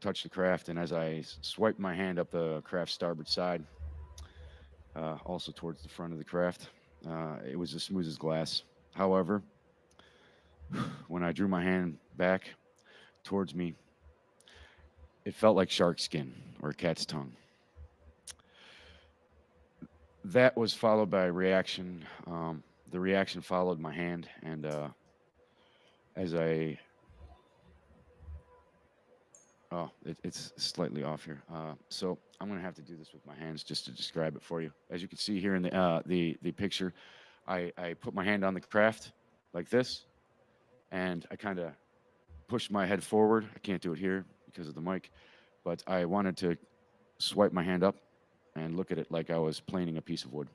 Speaker 7: touched the craft, and as I swiped my hand up the craft's starboard side, also towards the front of the craft, it was as smooth as glass. However, when I drew my hand back towards me, it felt like shark skin or a cat's tongue. That was followed by a reaction. The reaction followed my hand, and as I it's slightly off here. So I'm gonna have to do this with my hands just to describe it for you. As you can see here in the picture, I put my hand on the craft like this, and I kind of pushed my head forward. I can't do it here because of the mic, but I wanted to swipe my hand up and look at it like I was planing a piece of wood.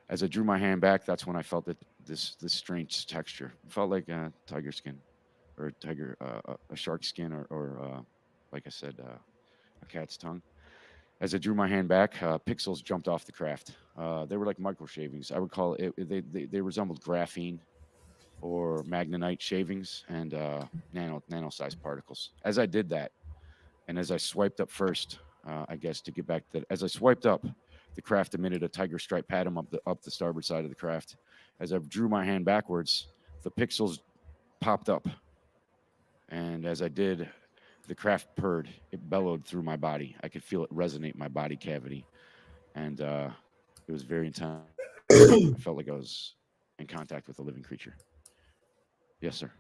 Speaker 7: As I drew my hand back, that's when I felt that this strange texture. It felt like tiger skin, or a shark skin, or like I said, a cat's tongue. As I drew my hand back, pixels jumped off the craft. They were like micro shavings. I would call it. They resembled graphene or magnetite shavings and nano-sized particles. As I did that, and as I swiped up first, I guess to get back to that, as I swiped up, the craft emitted a tiger stripe pattern up the starboard side of the craft. As I drew my hand backwards, the pixels popped up, and as I did, the craft purred. It bellowed through my body. I could feel it resonate my body cavity, and it was very intense. I felt like I was in contact with a living creature. Yes, sir.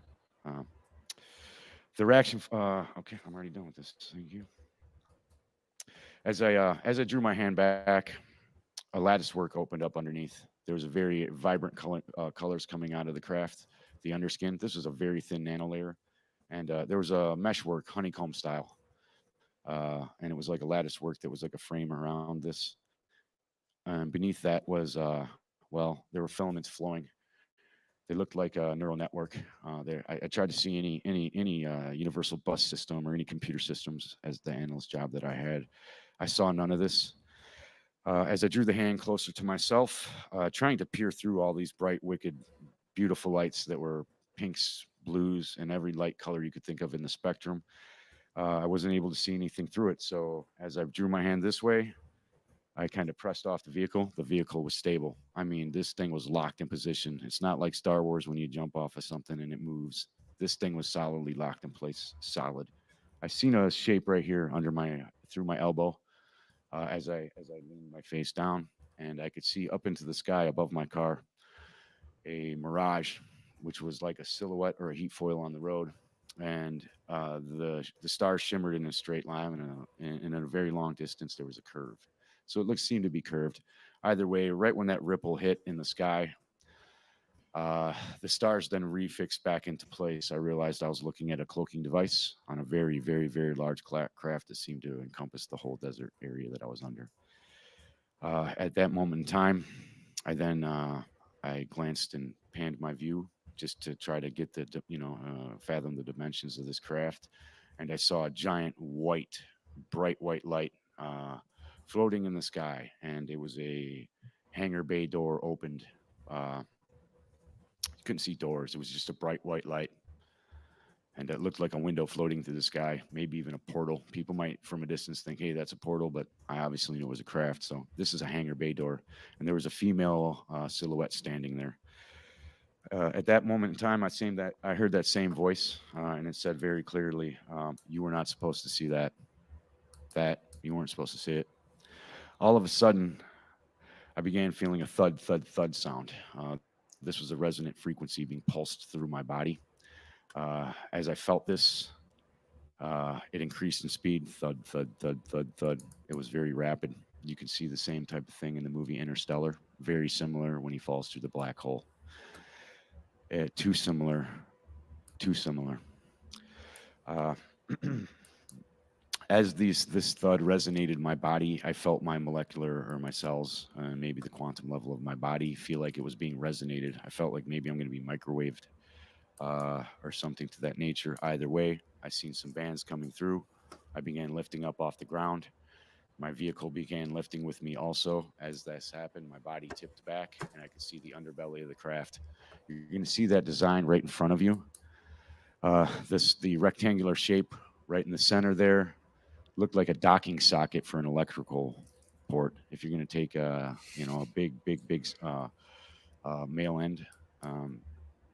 Speaker 7: The reaction. Okay, I'm already done with this. Thank you. As I drew my hand back, a lattice work opened up underneath. There was a very vibrant colors coming out of the craft, the underskin. This was a very thin nano layer, and there was a meshwork, honeycomb style, and it was like a lattice work that was like a frame around this. And beneath that was, well, there were filaments flowing. They looked like a neural network. I tried to see any universal bus system or any computer systems as the analyst job that I had. I saw none of this. As I drew the hand closer to myself, trying to peer through all these bright, wicked, beautiful lights that were pinks, blues, and every light color you could think of in the spectrum, I wasn't able to see anything through it. So as I drew my hand this way, I kind of pressed off the vehicle. The vehicle was stable. I mean, this thing was locked in position. It's not like Star Wars when you jump off of something and it moves. This thing was solidly locked in place, solid. I seen a shape right here through my elbow as I leaned my face down, and I could see up into the sky above my car a mirage, which was like a silhouette or a heat foil on the road. And the stars shimmered in a straight line, and in a very long distance there was a curve. So it seemed to be curved. Either way, right when that ripple hit in the sky, the stars then refixed back into place. I realized I was looking at a cloaking device on a very, very, very large craft that seemed to encompass the whole desert area that I was under. At that moment in time, I glanced and panned my view just to try to get fathom the dimensions of this craft. And I saw a giant bright white light floating in the sky, and it was a hangar bay door opened. Couldn't see doors. It was just a bright white light, and it looked like a window floating through the sky, maybe even a portal. People might from a distance think, hey, that's a portal, but I obviously knew it was a craft. So this is a hangar bay door, and there was a female silhouette standing there. At that moment in time, I heard that same voice, and it said very clearly, you were not supposed to see that. You weren't supposed to see it. All of a sudden, I began feeling a thud, thud, thud sound. This was a resonant frequency being pulsed through my body. As I felt this, it increased in speed. Thud, thud, thud, thud, thud. It was very rapid. You can see the same type of thing in the movie Interstellar. Very similar when he falls through the black hole. Too similar. Too similar. As this thud resonated in my body, I felt my molecular or my cells, maybe the quantum level of my body, feel like it was being resonated. I felt like maybe I'm going to be microwaved or something to that nature. Either way, I seen some bands coming through. I began lifting up off the ground. My vehicle began lifting with me also. As this happened, my body tipped back and I could see the underbelly of the craft. You're going to see that design right in front of you. The rectangular shape right in the center there looked like a docking socket for an electrical port. If you're going to take a big male end,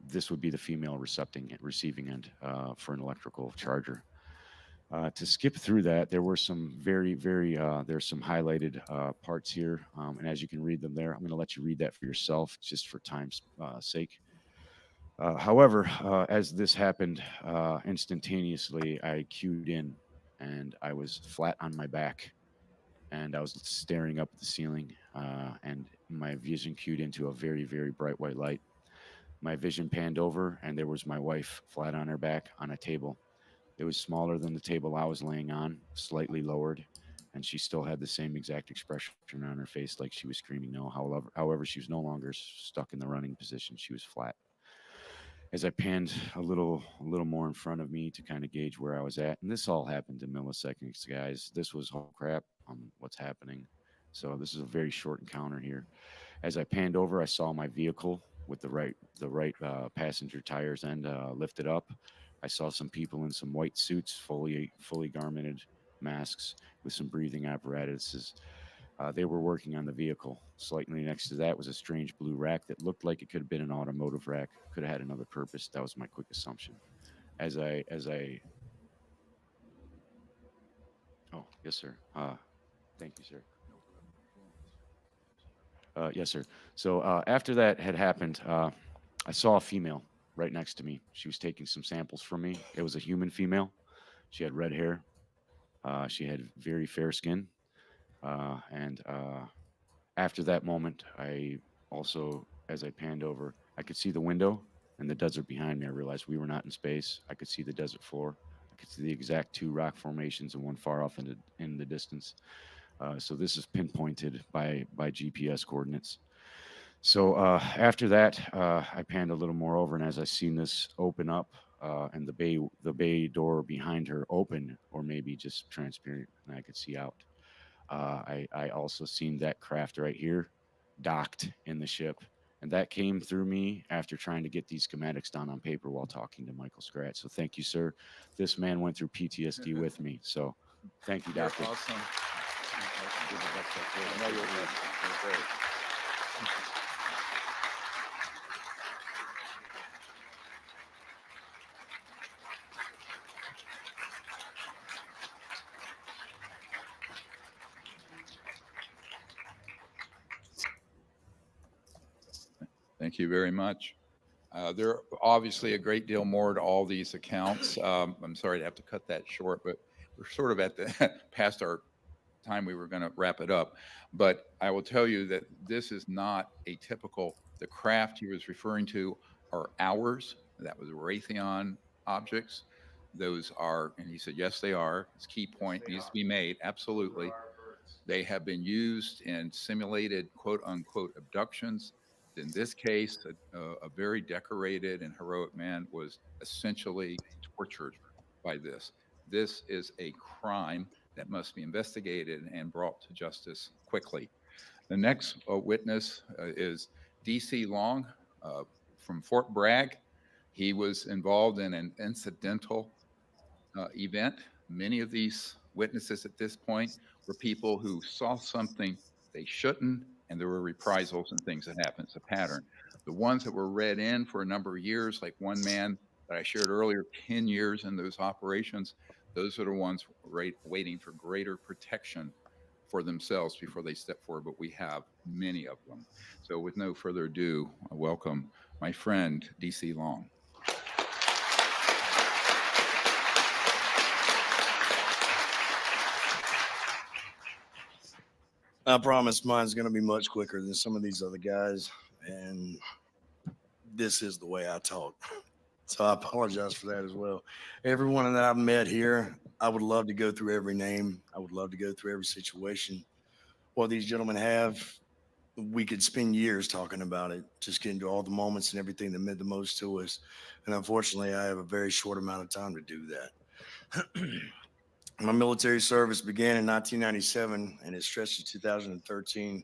Speaker 7: this would be the female receiving end for an electrical charger. To skip through that, there were some there's some highlighted parts here, and as you can read them there, I'm going to let you read that for yourself, just for time's sake. However, as this happened, instantaneously, I cued in, and I was flat on my back, and I was staring up at the ceiling, and my vision cued into a very, very bright white light. My vision panned over, and there was my wife flat on her back on a table. It was smaller than the table I was laying on, slightly lowered, and she still had the same exact expression on her face, like she was screaming no. However, she was no longer stuck in the running position. She was flat. As I panned a little more in front of me to kind of gauge where I was at, and this all happened in milliseconds, guys. This was oh crap, what's happening? So this is a very short encounter here. As I panned over, I saw my vehicle with the right passenger tires end lifted up. I saw some people in some white suits, fully garmented masks with some breathing apparatuses. They were working on the vehicle. Slightly next to that was a strange blue rack that looked like it could have been an automotive rack. Could have had another purpose. That was my quick assumption. As I oh yes sir. Thank you, sir. Yes, sir. So after that had happened, I saw a female right next to me. She was taking some samples from me. It was a human female. She had red hair. She had very fair skin. And after that moment, I also, as I panned over, I could see the window and the desert behind me. I realized we were not in space. I could see the desert floor. I could see the exact two rock formations and one far off in the distance. So this is pinpointed by GPS coordinates. So after that, I panned a little more over, and as I seen this open up, and the bay door behind her open, or maybe just transparent, and I could see out. I also seen that craft right here docked in the ship, and that came through me after trying to get these schematics down on paper while talking to Michael Scratch. So thank you, sir. This man went through PTSD with me. So thank you,
Speaker 1: You're
Speaker 7: Doctor.
Speaker 1: awesome.
Speaker 7: I know you're great.
Speaker 1: Thank you very much. There are obviously a great deal more to all these accounts. I'm sorry to have to cut that short, but we're sort of at the past our time we were going to wrap it up. But I will tell you that this is not a typical, the craft he was referring to are ours. That was Raytheon objects. Those are, and he said, yes, they are. His key point needs to be made. Absolutely. They have been used in simulated quote unquote abductions. In this case, a very decorated and heroic man was essentially tortured by this. This is a crime that must be investigated and brought to justice quickly. The next witness is DC Long from Fort Bragg. He was involved in an incidental event. Many of these witnesses at this point were people who saw something they shouldn't, and there were reprisals and things that happened. It's a pattern. The ones that were read in for a number of years, like one man that I shared earlier, 10 years in those operations, those are the ones waiting for greater protection for themselves before they step forward, but we have many of them. So with no further ado, I welcome my friend, DC Long.
Speaker 8: I promise mine's going to be much quicker than some of these other guys. And this is the way I talk. So I apologize for that as well. Everyone that I've met here, I would love to go through every name. I would love to go through every situation. What these gentlemen have, we could spend years talking about it, just getting to all the moments and everything that meant the most to us. And unfortunately, I have a very short amount of time to do that. My military service began in 1997 and it stretched to 2013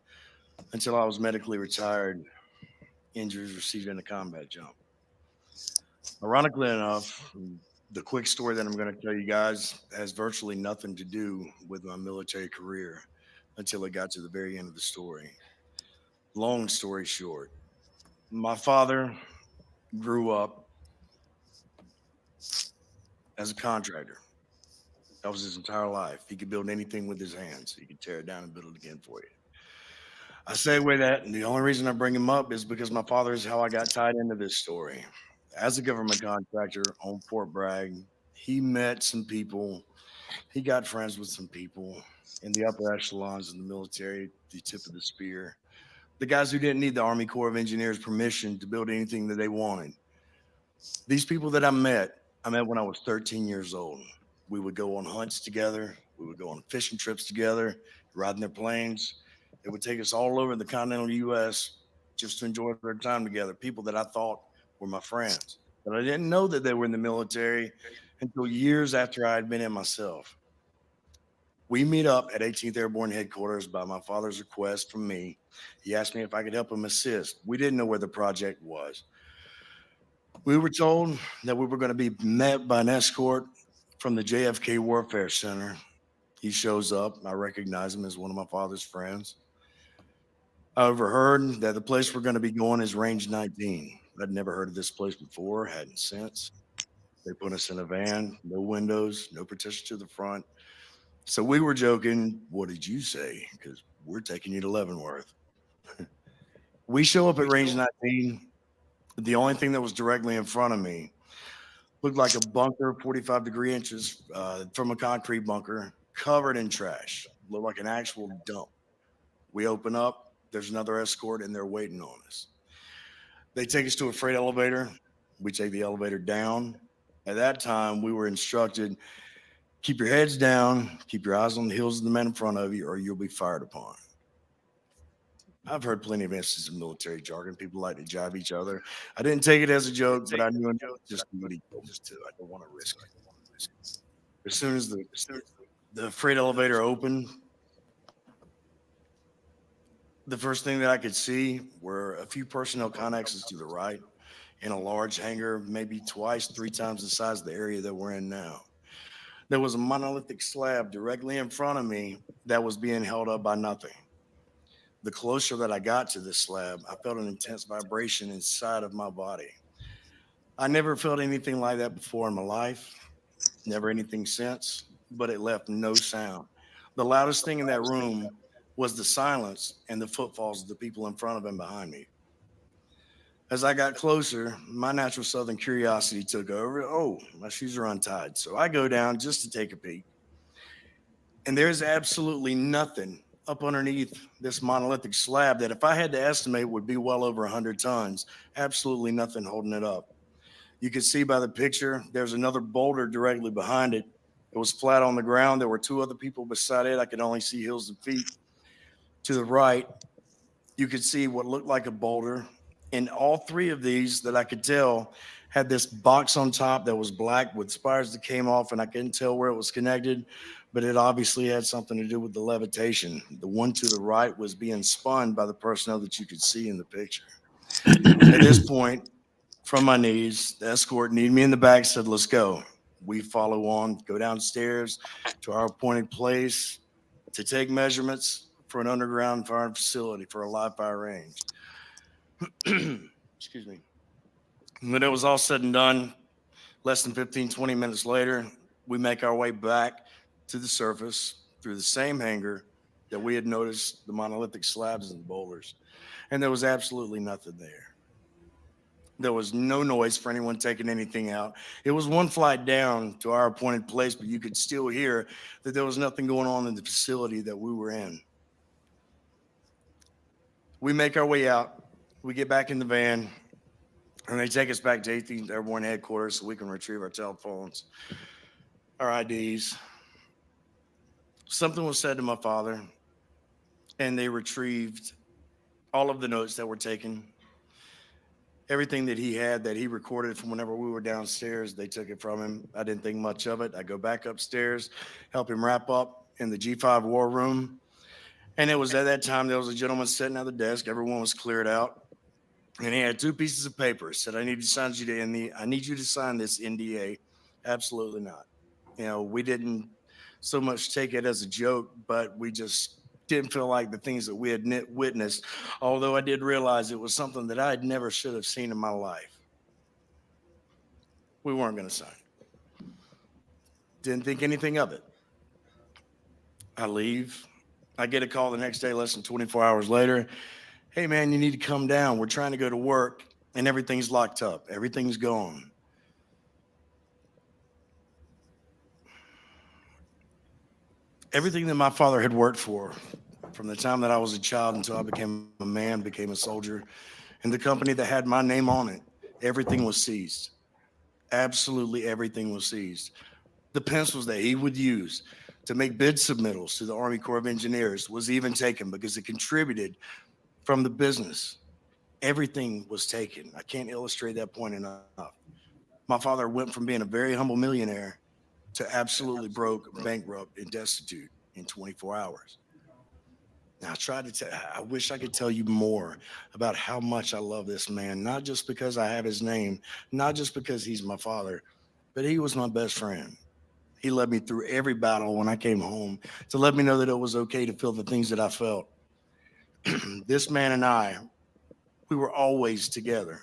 Speaker 8: until I was medically retired, injuries received in a combat jump. Ironically enough, the quick story that I'm going to tell you guys has virtually nothing to do with my military career until it got to the very end of the story. Long story short, my father grew up as a contractor. That was his entire life. He could build anything with his hands. He could tear it down and build it again for you. I say with that, and the only reason I bring him up is because my father is how I got tied into this story. As a government contractor on Fort Bragg, he met some people. He got friends with some people in the upper echelons in the military, the tip of the spear. The guys who didn't need the Army Corps of Engineers permission to build anything that they wanted. These people that I met when I was 13 years old. We would go on hunts together. We would go on fishing trips together, riding their planes. It would take us all over the continental U.S. just to enjoy their time together. People that I thought were my friends, but I didn't know that they were in the military until years after I had been in myself. We meet up at 18th Airborne Headquarters by my father's request from me. He asked me if I could help him assist. We didn't know where the project was. We were told that we were going to be met by an escort from the JFK Warfare Center. He shows up. I recognize him as one of my father's friends. I overheard that the place we're going to be going is Range 19. I'd never heard of this place before, hadn't since. They put us in a van, no windows, no protection to the front. So we were joking, what did you say? Because we're taking you to Leavenworth. We show up at Range 19. The only thing that was directly in front of me looked like a bunker, 45 degree inches from a concrete bunker, covered in trash. Looked like an actual dump. We open up, there's another escort, and they're waiting on us. They take us to a freight elevator. We take the elevator down. At that time, we were instructed, keep your heads down, keep your eyes on the heels of the men in front of you, or you'll be fired upon. I've heard plenty of instances of military jargon. People like to jive each other. I didn't take it as a joke, but I knew enough just what he told us to. I don't want to risk it. As soon as the freight elevator opened, the first thing that I could see were a few personnel connexes to the right in a large hangar, maybe twice, 3 times the size of the area that we're in now. There was a monolithic slab directly in front of me that was being held up by nothing. The closer that I got to this slab, I felt an intense vibration inside of my body. I never felt anything like that before in my life, never anything since, but it left no sound. The loudest thing in that room was the silence and the footfalls of the people in front of and behind me. As I got closer, my natural Southern curiosity took over. Oh, my shoes are untied. So I go down just to take a peek. And there's absolutely nothing up underneath this monolithic slab that if I had to estimate would be well over 100 tons. Absolutely nothing holding it up. You can see by the picture, there's another boulder directly behind it. It was flat on the ground. There were 2 other people beside it. I could only see heels and feet. To the right, you could see what looked like a boulder. And all 3 of these that I could tell had this box on top that was black with spires that came off, and I couldn't tell where it was connected, but it obviously had something to do with the levitation. The one to the right was being spun by the personnel that you could see in the picture. At this point, from my knees, the escort needed me in the back, said, let's go. We follow on, go downstairs to our appointed place to take measurements for an underground firing facility for a live fire range. Excuse me. When it was all said and done, less than 15, 20 minutes later, we make our way back to the surface through the same hangar that we had noticed the monolithic slabs and the boulders. And there was absolutely nothing there. There was no noise for anyone taking anything out. It was one flight down to our appointed place, but you could still hear that there was nothing going on in the facility that we were in. We make our way out. We get back in the van, and they take us back to 18th Airborne Headquarters so we can retrieve our telephones, our IDs. Something was said to my father, and they retrieved all of the notes that were taken. Everything that he had that he recorded from whenever we were downstairs, they took it from him. I didn't think much of it. I go back upstairs, help him wrap up in the G5 war room. And it was at that time, there was a gentleman sitting at the desk. Everyone was cleared out. And he had 2 pieces of paper. Said, I need you to sign this NDA. Absolutely not. You know, we didn't so much take it as a joke, but we just didn't feel like the things that we had witnessed, although I did realize it was something that I never should have seen in my life. We weren't going to sign. Didn't think anything of it. I leave. I get a call the next day, less than 24 hours later. Hey, man, you need to come down. We're trying to go to work, and everything's locked up. Everything's gone. Everything that my father had worked for, from the time that I was a child until I became a man, became a soldier, and the company that had my name on it, everything was seized. Absolutely everything was seized. The pencils that he would use to make bid submittals to the Army Corps of Engineers was even taken because it contributed from the business. Everything was taken. I can't illustrate that point enough. My father went from being a very humble millionaire to absolutely broke, bankrupt, and destitute in 24 hours. Now, I wish I could tell you more about how much I love this man, not just because I have his name, not just because he's my father, but he was my best friend. He led me through every battle when I came home to let me know that it was okay to feel the things that I felt. This man and I, we were always together.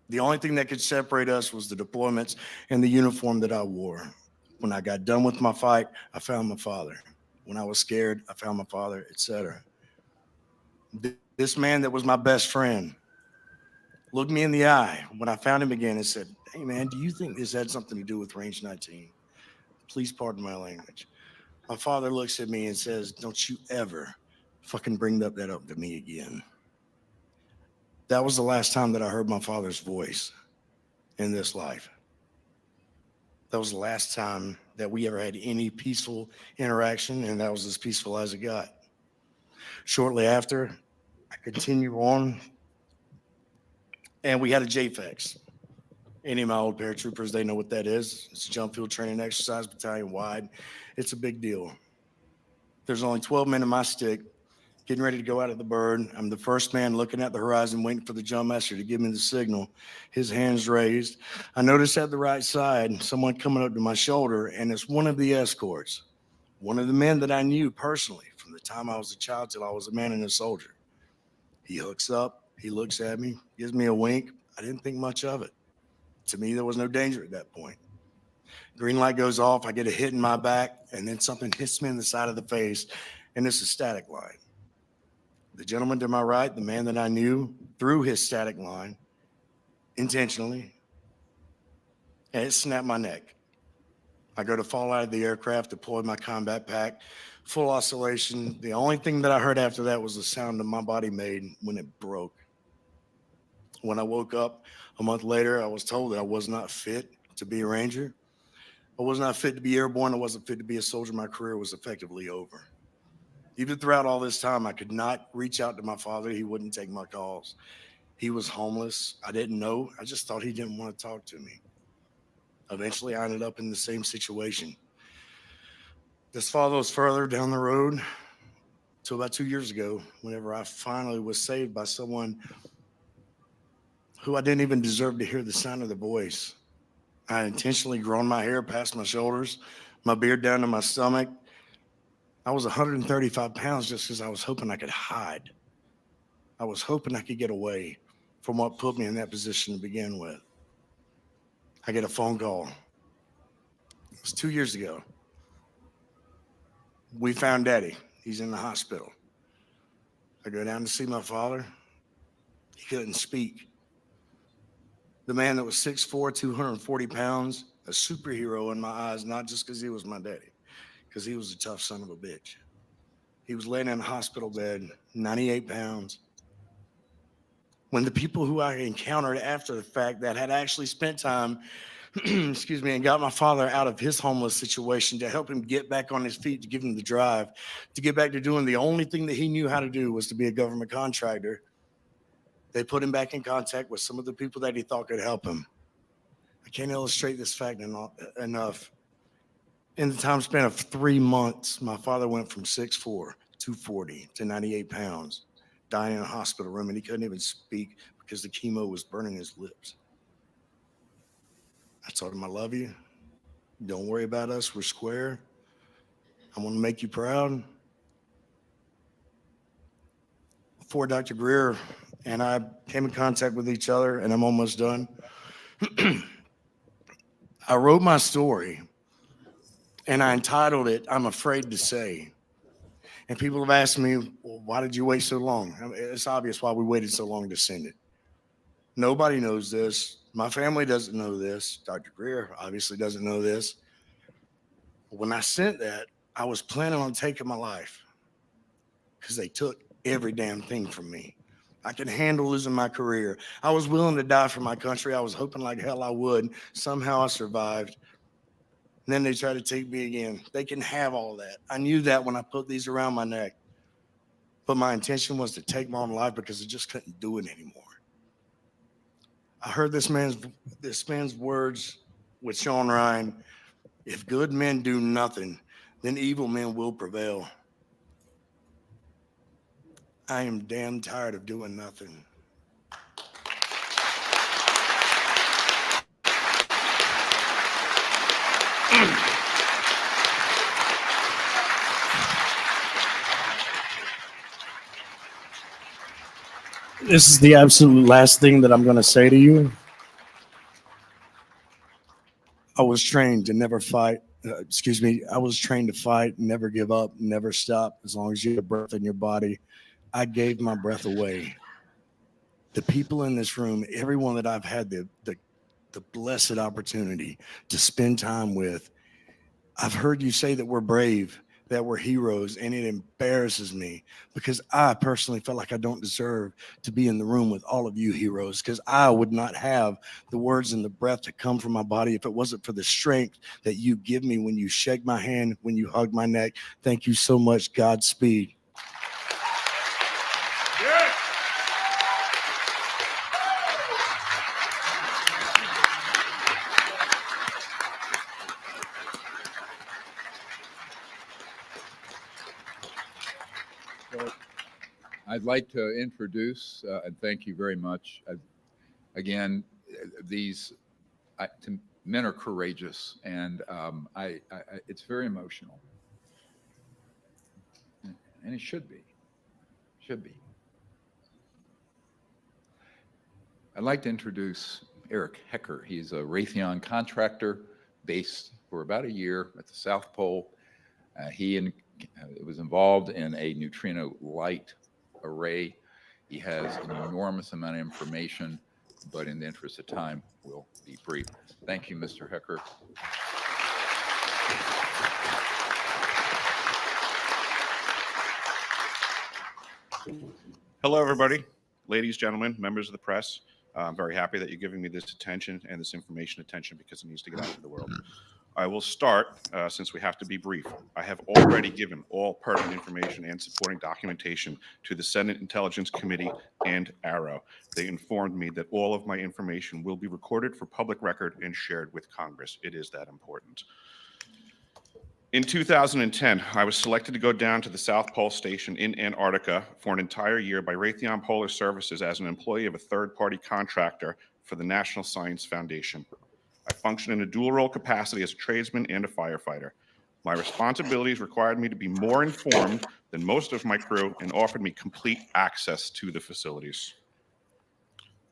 Speaker 8: The only thing that could separate us was the deployments and the uniform that I wore. When I got done with my fight, I found my father. When I was scared, I found my father, etc. This man that was my best friend looked me in the eye when I found him again and said, hey, man, do you think this had something to do with Range 19? Please pardon my language. My father looks at me and says, don't you ever fucking bring that up to me again. That was the last time that I heard my father's voice in this life. That was the last time that we ever had any peaceful interaction, and that was as peaceful as it got. Shortly after, I continued on, and we had a JFEX. Any of my old paratroopers, they know what that is. It's a jump field training exercise, battalion wide. It's a big deal. There's only 12 men in my stick, getting ready to go out of the bird. I'm the first man looking at the horizon, waiting for the jump master to give me the signal. His hand's raised. I notice at the right side, someone coming up to my shoulder, and it's one of the escorts, one of the men that I knew personally from the time I was a child till I was a man and a soldier. He hooks up, he looks at me, gives me a wink. I didn't think much of it. To me, there was no danger at that point. Green light goes off, I get a hit in my back, and then something hits me in the side of the face, and it's a static line. The gentleman to my right, the man that I knew, threw his static line intentionally, and it snapped my neck. I go to fall out of the aircraft, deploy my combat pack, full oscillation. The only thing that I heard after that was the sound that my body made when it broke. When I woke up a month later, I was told that I was not fit to be a Ranger. I was not fit to be airborne. I wasn't fit to be a soldier. My career was effectively over. Even throughout all this time, I could not reach out to my father. He wouldn't take my calls. He was homeless. I didn't know. I just thought he didn't want to talk to me. Eventually, I ended up in the same situation. This follows further down the road to about 2 years ago, whenever I finally was saved by someone who I didn't even deserve to hear the sound of the voice. I had intentionally grown my hair past my shoulders, my beard down to my stomach. I was 135 pounds just because I was hoping I could hide. I was hoping I could get away from what put me in that position to begin with. I get a phone call. It was 2 years ago. We found Daddy. He's in the hospital. I go down to see my father. He couldn't speak. The man that was 6'4", 240 pounds, a superhero in my eyes, not just because he was my daddy, because he was a tough son of a bitch. He was laying in a hospital bed, 98 pounds. When the people who I encountered after the fact that had actually spent time, excuse me, and got my father out of his homeless situation to help him get back on his feet, to give him the drive, to get back to doing the only thing that he knew how to do was to be a government contractor, They put him back in contact with some of the people that he thought could help him. I can't illustrate this fact enough. In the time span of 3 months, my father went from 6'4", 240 to 98 pounds, dying in a hospital room, and he couldn't even speak because the chemo was burning his lips. I told him, I love you. Don't worry about us. We're square. I want to make you proud. Before Dr. Greer and I came in contact with each other, and I'm almost done, I wrote my story, and I entitled it, I'm Afraid to Say. And people have asked me, well, why did you wait so long? I mean, it's obvious why we waited so long to send it. Nobody knows this. My family doesn't know this. Dr. Greer obviously doesn't know this. But when I sent that, I was planning on taking my life because they took every damn thing from me. I could handle losing my career. I was willing to die for my country. I was hoping like hell I would. Somehow I survived. And then they tried to take me again. They can have all that. I knew that when I put these around my neck. But my intention was to take my own life because I just couldn't do it anymore. I heard this man's words with Sean Ryan. If good men do nothing, then evil men will prevail. I am damn tired of doing nothing. This is the absolute last thing that I'm going to say to you. I was trained to never fight. I was trained to fight, never give up, never stop. As long as you have breath in your body, I gave my breath away. The people in this room, everyone that I've had the blessed opportunity to spend time with, I've heard you say that we're brave, that we're heroes, and it embarrasses me because I personally felt like I don't deserve to be in the room with all of you heroes, because I would not have the words and the breath to come from my body if it wasn't for the strength that you give me when you shake my hand, when you hug my neck. Thank you so much. Godspeed.
Speaker 1: I'd like to introduce, and thank you very much. Again, these men are courageous, and it's very emotional, and it should be. I'd like to introduce Eric Hecker. He's a Raytheon contractor based for about a year at the South Pole. He was involved in a neutrino light array. He has an enormous amount of information, but in the interest of time, we'll be brief. Thank you, Mr. Hecker.
Speaker 9: Hello, everybody. Ladies, gentlemen, members of the press. I'm very happy that you're giving me this attention and this information attention because it needs to get out to the world. I will start, since we have to be brief. I have already given all pertinent information and supporting documentation to the Senate Intelligence Committee and ARROW. They informed me that all of my information will be recorded for public record and shared with Congress. It is that important. In 2010, I was selected to go down to the South Pole Station in Antarctica for an entire year by Raytheon Polar Services as an employee of a third-party contractor for the National Science Foundation. I function in a dual role capacity as a tradesman and a firefighter. My responsibilities required me to be more informed than most of my crew and offered me complete access to the facilities.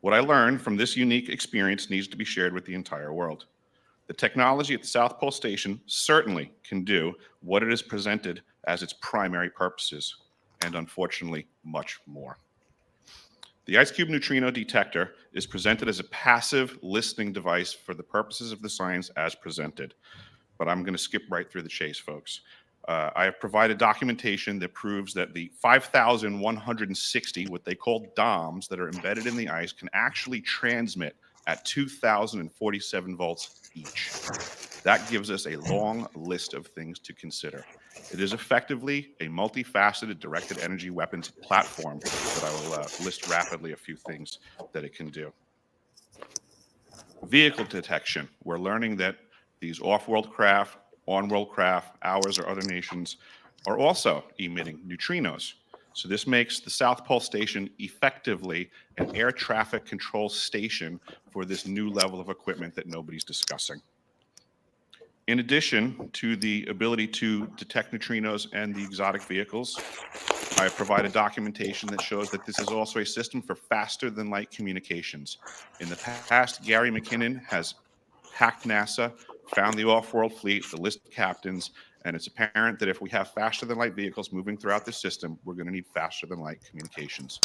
Speaker 9: What I learned from this unique experience needs to be shared with the entire world. The technology at the South Pole Station certainly can do what it is presented as its primary purposes, and unfortunately, much more. The Ice Cube neutrino detector is presented as a passive listening device for the purposes of the science as presented. But I'm going to skip right through the chase, folks. I have provided documentation that proves that the 5,160, what they call DOMs, that are embedded in the ice can actually transmit at 2,047 volts each. That gives us a long list of things to consider. It is effectively a multifaceted directed energy weapons platform that I will list rapidly a few things that it can do. Vehicle detection. We're learning that these off-world craft, on-world craft, ours or other nations, are also emitting neutrinos. So this makes the South Pole Station effectively an air traffic control station for this new level of equipment that nobody's discussing. In addition to the ability to detect neutrinos and the exotic vehicles, I have provided documentation that shows that this is also a system for faster than light communications. In the past, Gary McKinnon has hacked NASA, found the off-world fleet, the list of captains, and it's apparent that if we have faster than light vehicles moving throughout the system, we're going to need faster than light communications.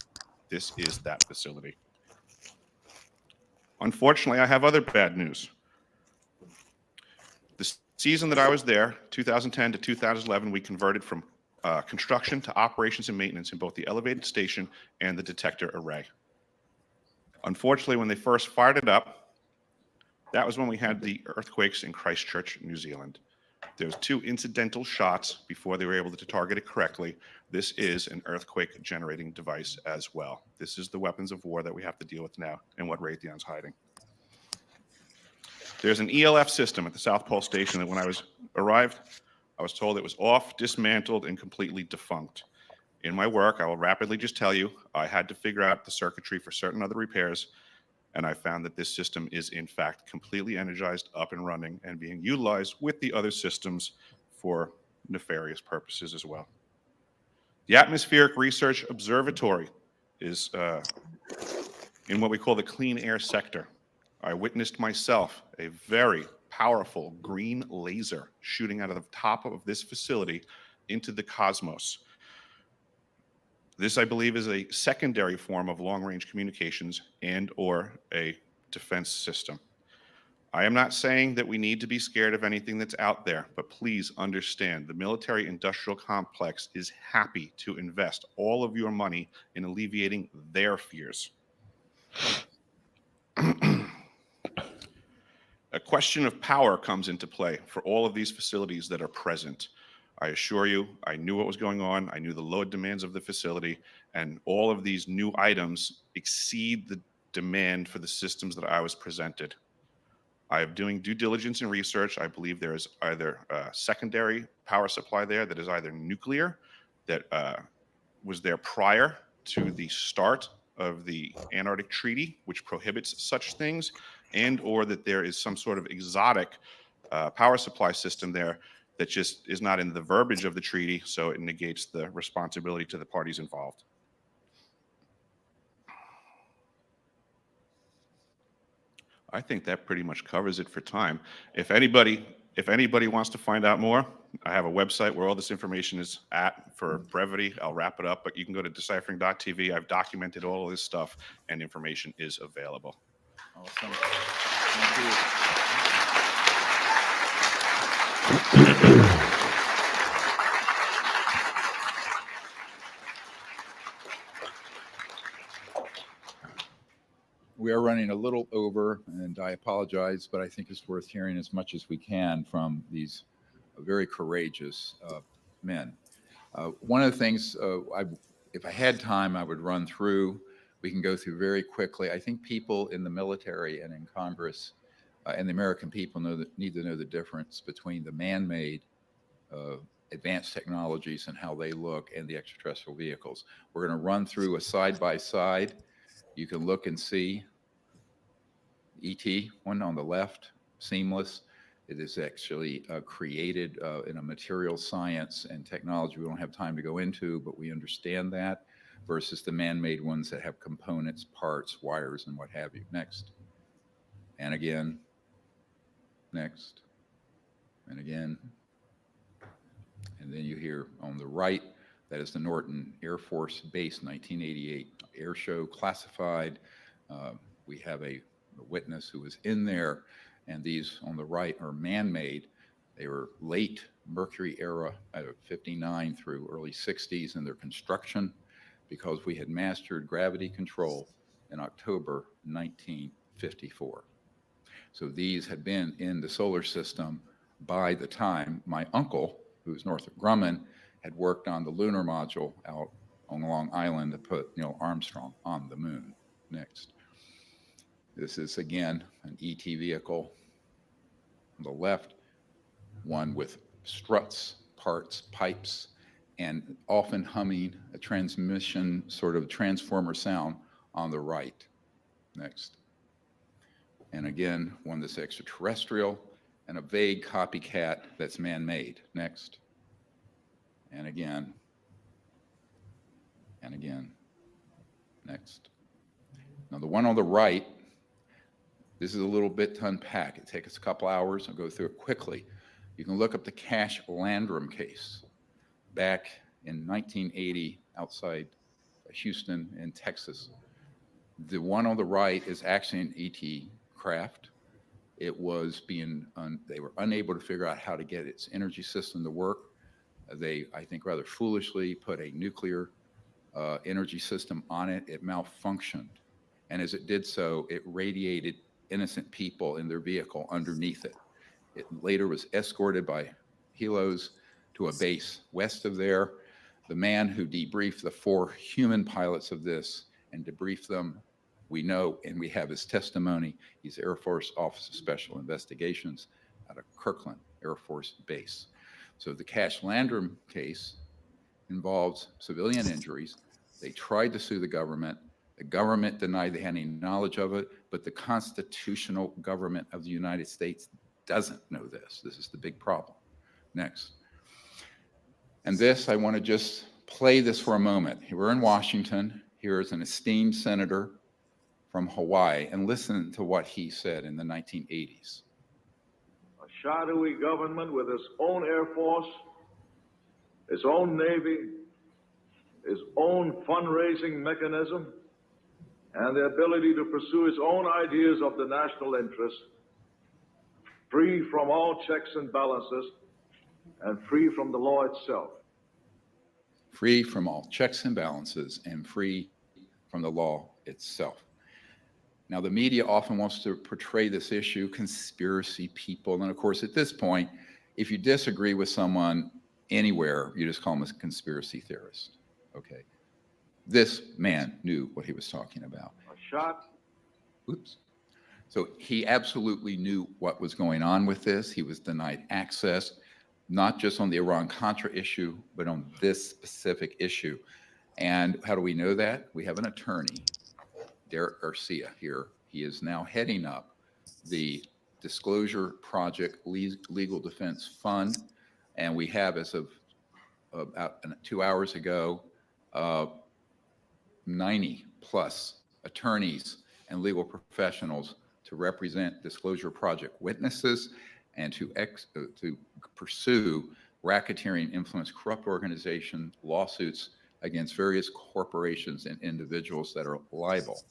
Speaker 9: This is that facility. Unfortunately, I have other bad news. The season that I was there, 2010 to 2011, we converted from construction to operations and maintenance in both the elevated station and the detector array. Unfortunately, when they first fired it up, that was when we had the earthquakes in Christchurch, New Zealand. There's 2 incidental shots before they were able to target it correctly. This is an earthquake generating device as well. This is the weapons of war that we have to deal with now and what Raytheon's hiding. There's an ELF system at the South Pole Station that when I arrived, I was told it was off, dismantled, and completely defunct. In my work, I will rapidly just tell you, I had to figure out the circuitry for certain other repairs, and I found that this system is in fact completely energized, up and running, and being utilized with the other systems for nefarious purposes as well. The Atmospheric Research Observatory is in what we call the clean air sector. I witnessed myself a very powerful green laser shooting out of the top of this facility into the cosmos. This, I believe, is a secondary form of long-range communications and or a defense system. I am not saying that we need to be scared of anything that's out there, but please understand the military-industrial complex is happy to invest all of your money in alleviating their fears. A question of power comes into play for all of these facilities that are present. I assure you, I knew what was going on. I knew the load demands of the facility, and all of these new items exceed the demand for the systems that I was presented. I am doing due diligence and research. I believe there is either a secondary power supply there that is either nuclear, that was there prior to the start of the Antarctic Treaty, which prohibits such things, and or that there is some sort of exotic power supply system there that just is not in the verbiage of the treaty, so it negates the responsibility to the parties involved. I think that pretty much covers it for time. If anybody wants to find out more, I have a website where all this information is at. For brevity, I'll wrap it up, but you can go to deciphering.tv. I've documented all of this stuff, and information is available.
Speaker 1: Awesome. Thank you. We are running a little over, and I apologize, but I think it's worth hearing as much as we can from these very courageous men. One of the things, if I had time, I would run through. We can go through very quickly. I think people in the military and in Congress and the American people need to know the difference between the man-made advanced technologies and how they look and the extraterrestrial vehicles. We're going to run through a side-by-side. You can look and see ET, one on the left, seamless. It is actually created in a material science and technology we don't have time to go into, but we understand that, versus the man-made ones that have components, parts, wires, and what have you. Next. And again. Next. And again. And then you hear on the right, that is the Norton Air Force Base 1988 air show, classified. We have a witness who was in there, and these on the right are man-made. They were late Mercury era, out of 59 through early 60s in their construction, because we had mastered gravity control in October 1954. So these had been in the solar system by the time my uncle, who's Northrop Grumman, had worked on the lunar module out on Long Island to put Neil Armstrong on the moon. Next. This is, again, an ET vehicle on the left, one with struts, parts, pipes, and often humming a transmission, sort of transformer sound on the right. Next. And again, one that's extraterrestrial and a vague copycat that's man-made. Next. And again. And again. Next. Now the one on the right, this is a little bit to unpack. It takes us a couple hours. I'll go through it quickly. You can look up the Cash Landrum case back in 1980 outside Houston in Texas. The one on the right is actually an ET craft. It was they were unable to figure out how to get its energy system to work. They, I think, rather foolishly put a nuclear energy system on it. It malfunctioned. And as it did so, it radiated innocent people in their vehicle underneath it. It later was escorted by helos to a base west of there. The man who debriefed the 4 human pilots of this and debriefed them, we know, and we have his testimony. He's Air Force Office of Special Investigations out of Kirkland Air Force Base. So the Cash Landrum case involves civilian injuries. They tried to sue the government. The government denied they had any knowledge of it, but the constitutional government of the United States doesn't know this. This is the big problem. Next. And this, I want to just play this for a moment. We're in Washington. Here is an esteemed senator from Hawaii, and listen to what he said in the 1980s.
Speaker 10: A shadowy government with its own Air Force, its own Navy, its own fundraising mechanism, and the ability to pursue its own ideas of the national interest, free from all checks and balances, and free from the law itself.
Speaker 1: Free from all checks and balances and free from the law itself. Now, the media often wants to portray this issue, conspiracy people. And of course, at this point, if you disagree with someone anywhere, you just call them a conspiracy theorist. Okay. This man knew what he was talking about.
Speaker 10: A shot.
Speaker 1: Oops. So he absolutely knew what was going on with this. He was denied access, not just on the Iran-Contra issue, but on this specific issue. And how do we know that? We have an attorney, Derek Garcia here. He is now heading up the Disclosure Project Legal Defense Fund. And we have, as of about 2 hours ago, 90 plus attorneys and legal professionals to represent Disclosure Project witnesses and to pursue racketeering, influence, corrupt organization lawsuits against various corporations and individuals that are liable.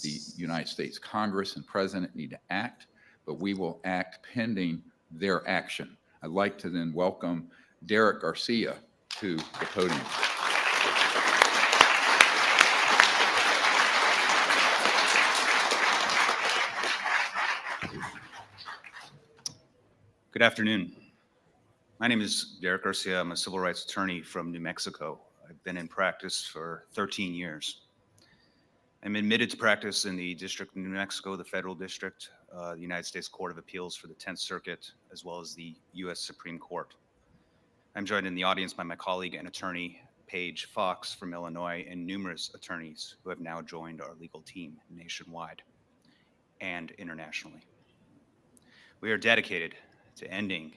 Speaker 1: The United States Congress and President need to act, but we will act pending their action. I'd like to then welcome Derek Garcia to the podium.
Speaker 11: Good afternoon. My name is Derek Garcia. I'm a civil rights attorney from New Mexico. I've been in practice for 13 years. I'm admitted to practice in the District of New Mexico, the Federal District, the United States Court of Appeals for the 10th Circuit, as well as the U.S. Supreme Court. I'm joined in the audience by my colleague and attorney, Paige Fox from Illinois, and numerous attorneys who have now joined our legal team nationwide and internationally. We are dedicated to ending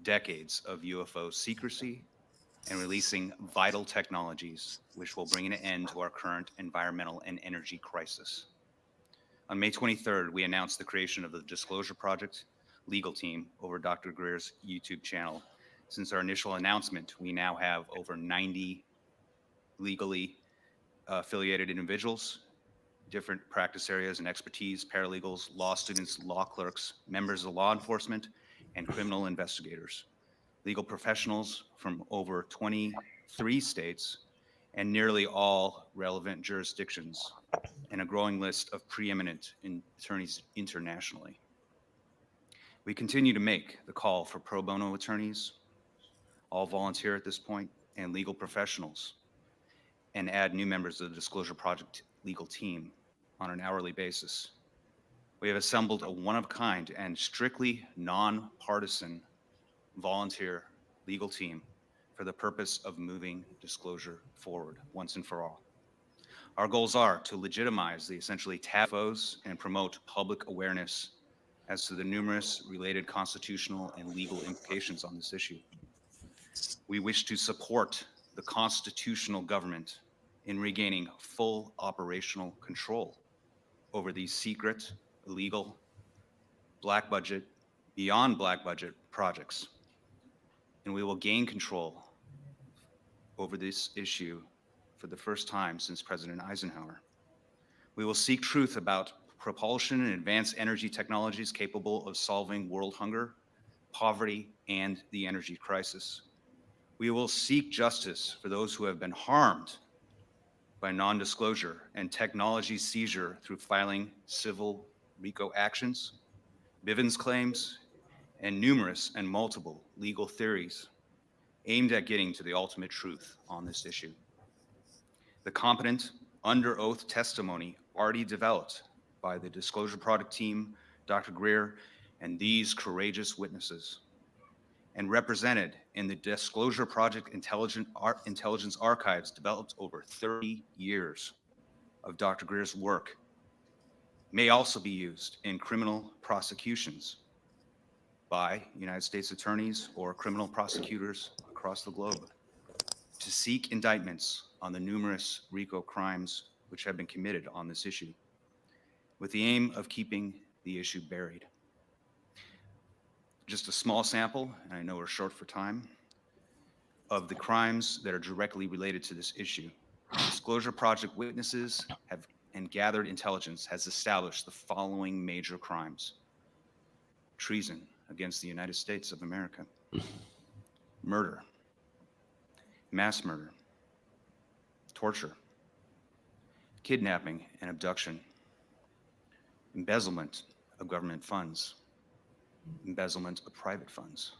Speaker 11: decades of UFO secrecy and releasing vital technologies which will bring an end to our current environmental and energy crisis. On May 23rd, we announced the creation of the Disclosure Project legal team over Dr. Greer's YouTube channel. Since our initial announcement, we now have over 90 legally affiliated individuals, different practice areas and expertise, paralegals, law students, law clerks, members of law enforcement, and criminal investigators, legal professionals from over 23 states and nearly all relevant jurisdictions, and a growing list of preeminent attorneys internationally. We continue to make the call for pro bono attorneys, all volunteer at this point, and legal professionals, and add new members of the Disclosure Project legal team on an hourly basis. We have assembled a one-of-a-kind and strictly non-partisan volunteer legal team for the purpose of moving disclosure forward once and for all. Our goals are to legitimize the essentially UFOs and promote public awareness as to the numerous related constitutional and legal implications on this issue. We wish to support the constitutional government in regaining full operational control over these secret, illegal, black budget, beyond black budget projects. And we will gain control over this issue for the first time since President Eisenhower. We will seek truth about propulsion and advanced energy technologies capable of solving world hunger, poverty, and the energy crisis. We will seek justice for those who have been harmed by non-disclosure and technology seizure through filing civil RICO actions, Bivens claims, and numerous and multiple legal theories aimed at getting to the ultimate truth on this issue. The competent, under oath testimony already developed by the Disclosure Project team, Dr. Greer, and these courageous witnesses, and represented in the Disclosure Project intelligence archives developed over 30 years of Dr. Greer's work, may also be used in criminal prosecutions by United States attorneys or criminal prosecutors across the globe to seek indictments on the numerous RICO crimes which have been committed on this issue, with the aim of keeping the issue buried. Just a small sample, and I know we're short for time, of the crimes that are directly related to this issue. Disclosure Project witnesses have and gathered intelligence has established the following major crimes: treason against the United States of America, murder, mass murder, torture, kidnapping and abduction, embezzlement of government funds, embezzlement of private funds,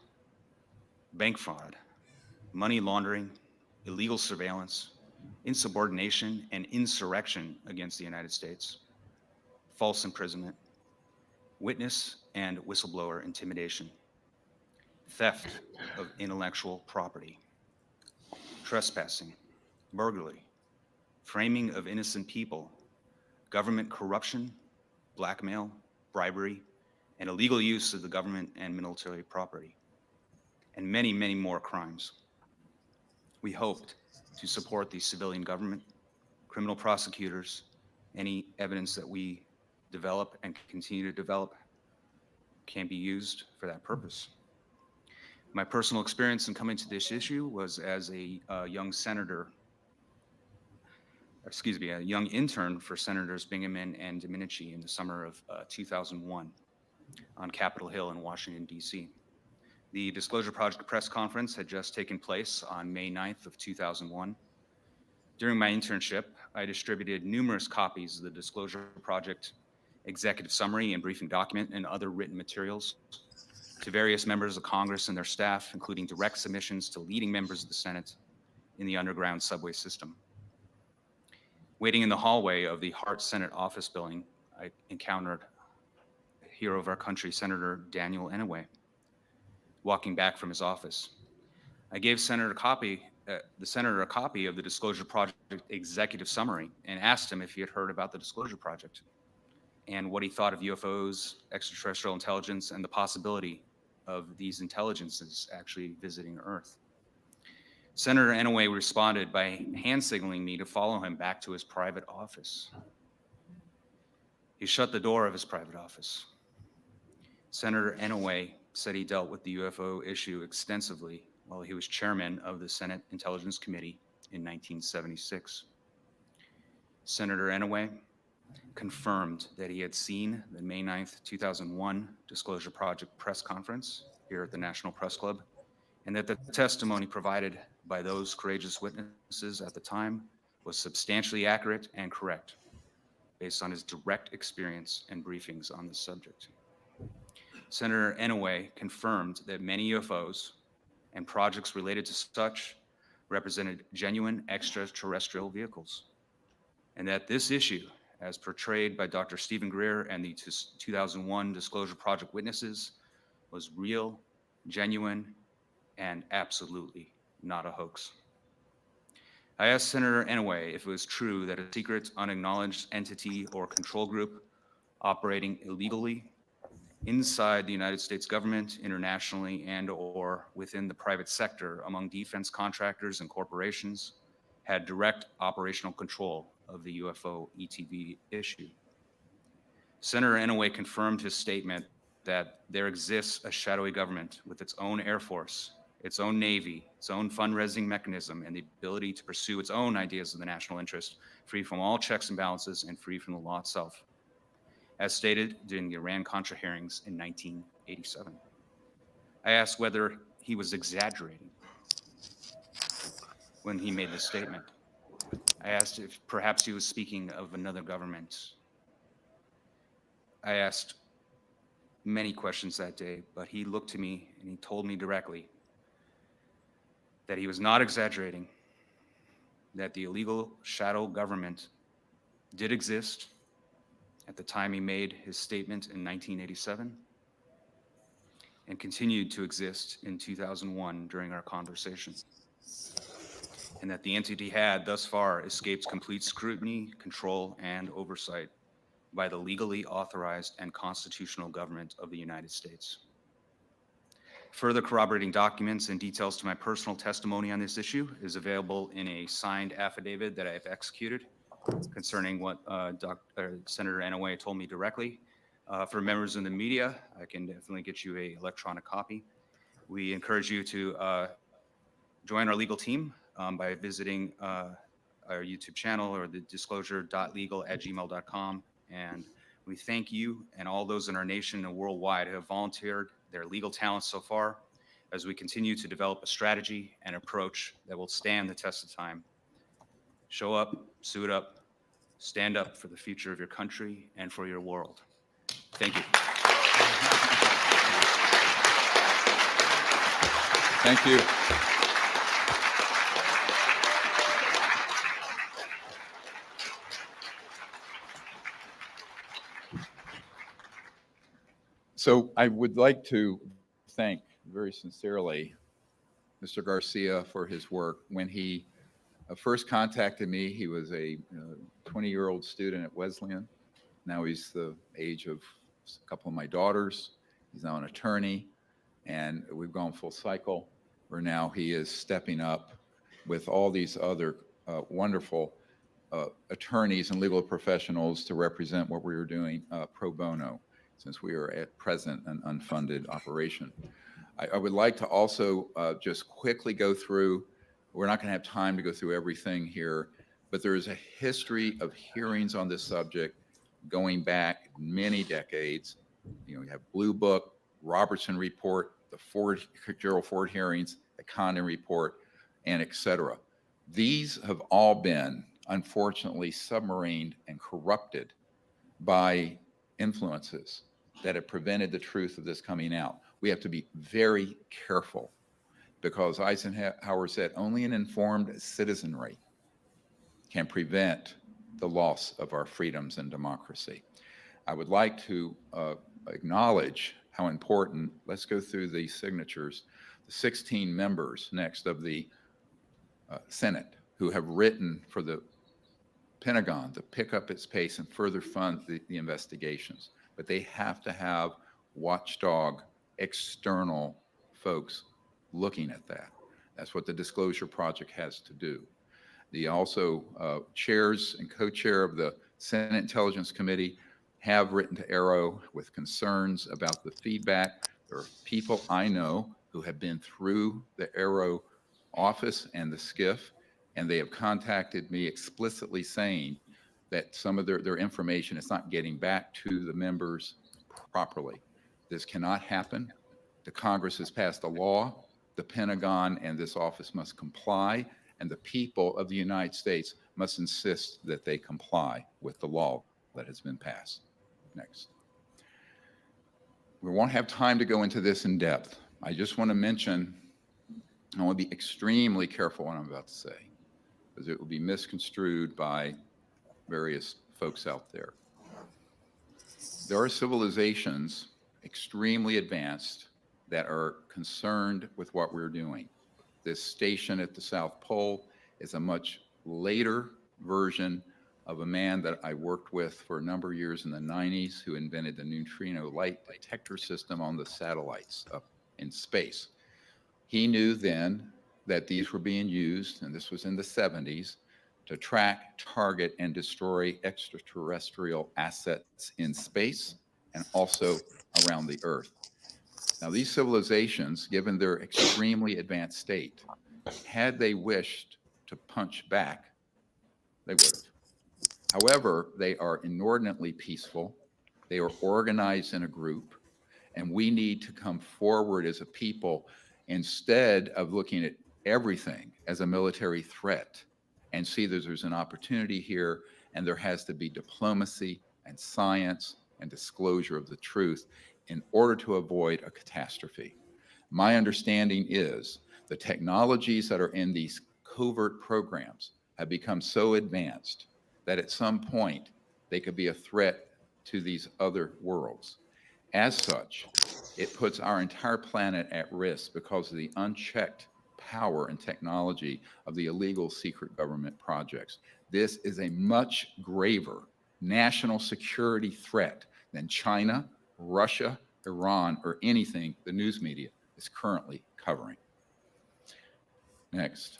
Speaker 11: bank fraud, money laundering, illegal surveillance, insubordination and insurrection against the United States, false imprisonment, witness and whistleblower intimidation, theft of intellectual property, trespassing, burglary, framing of innocent people, government corruption, blackmail, bribery, and illegal use of the government and military property, and many, many more crimes. We hoped to support the civilian government, criminal prosecutors. Any evidence that we develop and continue to develop can be used for that purpose. My personal experience in coming to this issue was as a young intern for Senators Bingaman and Domenici in the summer of 2001 on Capitol Hill in Washington, D.C. The Disclosure Project press conference had just taken place on May 9th of 2001. During my internship, I distributed numerous copies of the Disclosure Project executive summary and briefing document and other written materials to various members of Congress and their staff, including direct submissions to leading members of the Senate in the underground subway system. Waiting in the hallway of the Hart Senate office building, I encountered a hero of our country, Senator Daniel Inouye, walking back from his office. I gave the senator a copy of the Disclosure Project executive summary and asked him if he had heard about the Disclosure Project and what he thought of UFOs, extraterrestrial intelligence, and the possibility of these intelligences actually visiting Earth. Senator Inouye responded by hand signaling me to follow him back to his private office. He shut the door of his private office. Senator Inouye said he dealt with the UFO issue extensively while he was chairman of the Senate Intelligence Committee in 1976. Senator Inouye confirmed that he had seen the May 9th, 2001 Disclosure Project press conference here at the National Press Club, and that the testimony provided by those courageous witnesses at the time was substantially accurate and correct, based on his direct experience and briefings on this subject. Senator Inouye confirmed that many UFOs and projects related to such represented genuine extraterrestrial vehicles, and that this issue, as portrayed by Dr. Stephen Greer and the 2001 Disclosure Project witnesses, was real, genuine, and absolutely not a hoax. I asked Senator Inouye if it was true that a secret, unacknowledged entity or control group operating illegally inside the United States government, internationally, and/or within the private sector among defense contractors and corporations had direct operational control of the UFO ETV issue. Senator Inouye confirmed his statement that there exists a shadowy government with its own Air Force, its own Navy, its own fundraising mechanism, and the ability to pursue its own ideas of the national interest, free from all checks and balances and free from the law itself, as stated during the Iran-Contra hearings in 1987. I asked whether he was exaggerating when he made this statement. I asked if perhaps he was speaking of another government. I asked many questions that day, but he looked to me and he told me directly that he was not exaggerating, that the illegal shadow government did exist at the time he made his statement in 1987 and continued to exist in 2001 during our conversation, and that the entity had thus far escaped complete scrutiny, control, and oversight by the legally authorized and constitutional government of the United States. Further corroborating documents and details to my personal testimony on this issue is available in a signed affidavit that I have executed concerning what Senator Inouye told me directly. For members in the media, I can definitely get you an electronic copy. We encourage you to join our legal team by visiting our YouTube channel or the disclosure.legal@gmail.com. And we thank you and all those in our nation and worldwide who have volunteered their legal talents so far as we continue to develop a strategy and approach that will stand the test of time. Show up, suit up, stand up for the future of your country and for your world. Thank you.
Speaker 1: Thank you. So I would like to thank very sincerely Mr. Garcia for his work. When he first contacted me, he was a 20-year-old student at Wesleyan. Now he's the age of a couple of my daughters. He's now an attorney, and we've gone full cycle where now he is stepping up with all these other wonderful attorneys and legal professionals to represent what we were doing pro bono, since we are at present an unfunded operation. I would like to also just quickly go through, we're not going to have time to go through everything here, but there is a history of hearings on this subject going back many decades. You know, we have Blue Book, Robertson Report, the Gerald Ford hearings, the Condon Report, and et cetera. These have all been, unfortunately, submarined and corrupted by influences that have prevented the truth of this coming out. We have to be very careful because Eisenhower said only an informed citizenry can prevent the loss of our freedoms and democracy. I would like to acknowledge how important, let's go through the signatures, the 16 members next of the Senate who have written for the Pentagon to pick up its pace and further fund the investigations. But they have to have watchdog external folks looking at that. That's what the Disclosure Project has to do. The also chairs and co-chair of the Senate Intelligence Committee have written to Arrow with concerns about the feedback. There are people I know who have been through the Arrow office and the SCIF, and they have contacted me explicitly saying that some of their information is not getting back to the members properly. This cannot happen. The Congress has passed a law. The Pentagon and this office must comply, and the people of the United States must insist that they comply with the law that has been passed. Next. We won't have time to go into this in depth. I just want to mention, I want to be extremely careful what I'm about to say, because it will be misconstrued by various folks out there. There are civilizations extremely advanced that are concerned with what we're doing. This station at the South Pole is a much later version of a man that I worked with for a number of years in the 90s who invented the neutrino light detector system on the satellites up in space. He knew then that these were being used, and this was in the 70s, to track, target, and destroy extraterrestrial assets in space and also around the Earth. Now, these civilizations, given their extremely advanced state, had they wished to punch back, they would have. However, they are inordinately peaceful. They are organized in a group, and we need to come forward as a people instead of looking at everything as a military threat and see that there's an opportunity here, and there has to be diplomacy and science and disclosure of the truth in order to avoid a catastrophe. My understanding is the technologies that are in these covert programs have become so advanced that at some point they could be a threat to these other worlds. As such, it puts our entire planet at risk because of the unchecked power and technology of the illegal secret government projects. This is a much graver national security threat than China, Russia, Iran, or anything the news media is currently covering. Next.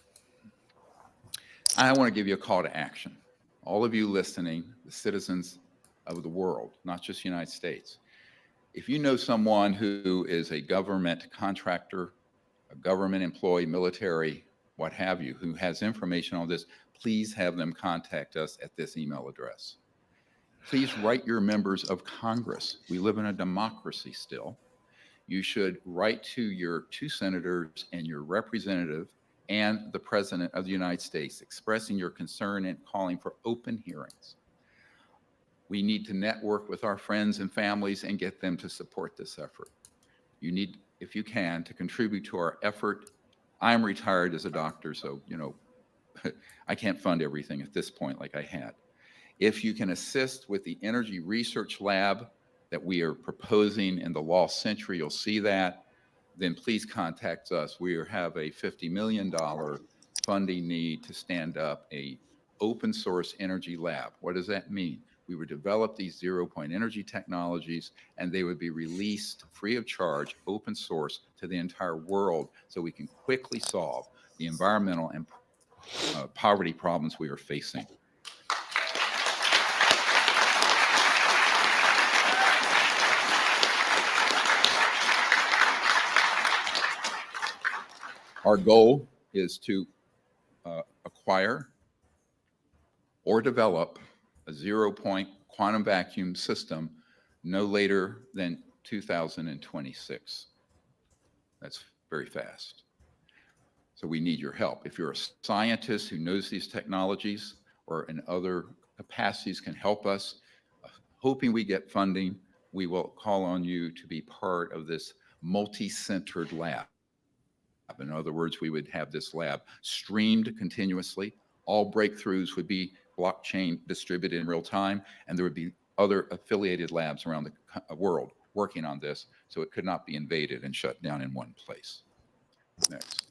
Speaker 1: I want to give you a call to action. All of you listening, the citizens of the world, not just the United States. If you know someone who is a government contractor, a government employee, military, what have you, who has information on this, please have them contact us at this email address. Please write your members of Congress. We live in a democracy still. You should write to your 2 senators and your representative and the President of the United States, expressing your concern and calling for open hearings. We need to network with our friends and families and get them to support this effort. You need, if you can, to contribute to our effort. I'm retired as a doctor, so, you know, I can't fund everything at this point like I had. If you can assist with the Energy Research Lab that we are proposing in the Lost Century, you'll see that, then please contact us. We have a $50 million funding need to stand up a open source energy lab. What does that mean? We would develop these zero-point energy technologies, and they would be released free of charge, open source to the entire world, so we can quickly solve the environmental and poverty problems we are facing. Our goal is to acquire or develop a zero-point quantum vacuum system no later than 2026. That's very fast. So we need your help. If you're a scientist who knows these technologies or in other capacities can help us, hoping we get funding, we will call on you to be part of this multi-centered lab. In other words, we would have this lab streamed continuously. All breakthroughs would be blockchain distributed in real time, and there would be other affiliated labs around the world working on this, so it could not be invaded and shut down in one place. Next.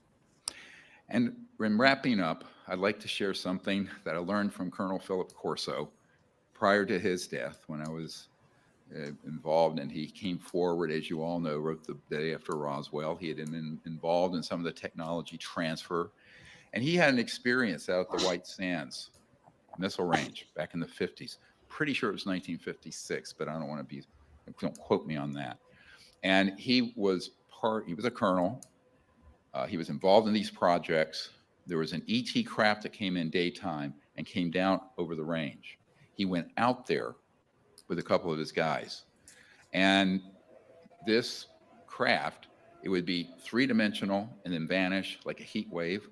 Speaker 1: And in wrapping up, I'd like to share something that I learned from Colonel Philip Corso prior to his death when I was involved, and he came forward, as you all know, wrote the day after Roswell. He had been involved in some of the technology transfer, and he had an experience out at the White Sands missile range back in the 50s. Pretty sure it was 1956, but I don't want to be, don't quote me on that. And he was a colonel. He was involved in these projects. There was an ET craft that came in daytime and came down over the range. He went out there with a couple of his guys. And this craft, it would be 3-dimensional and then vanish like a heat wave,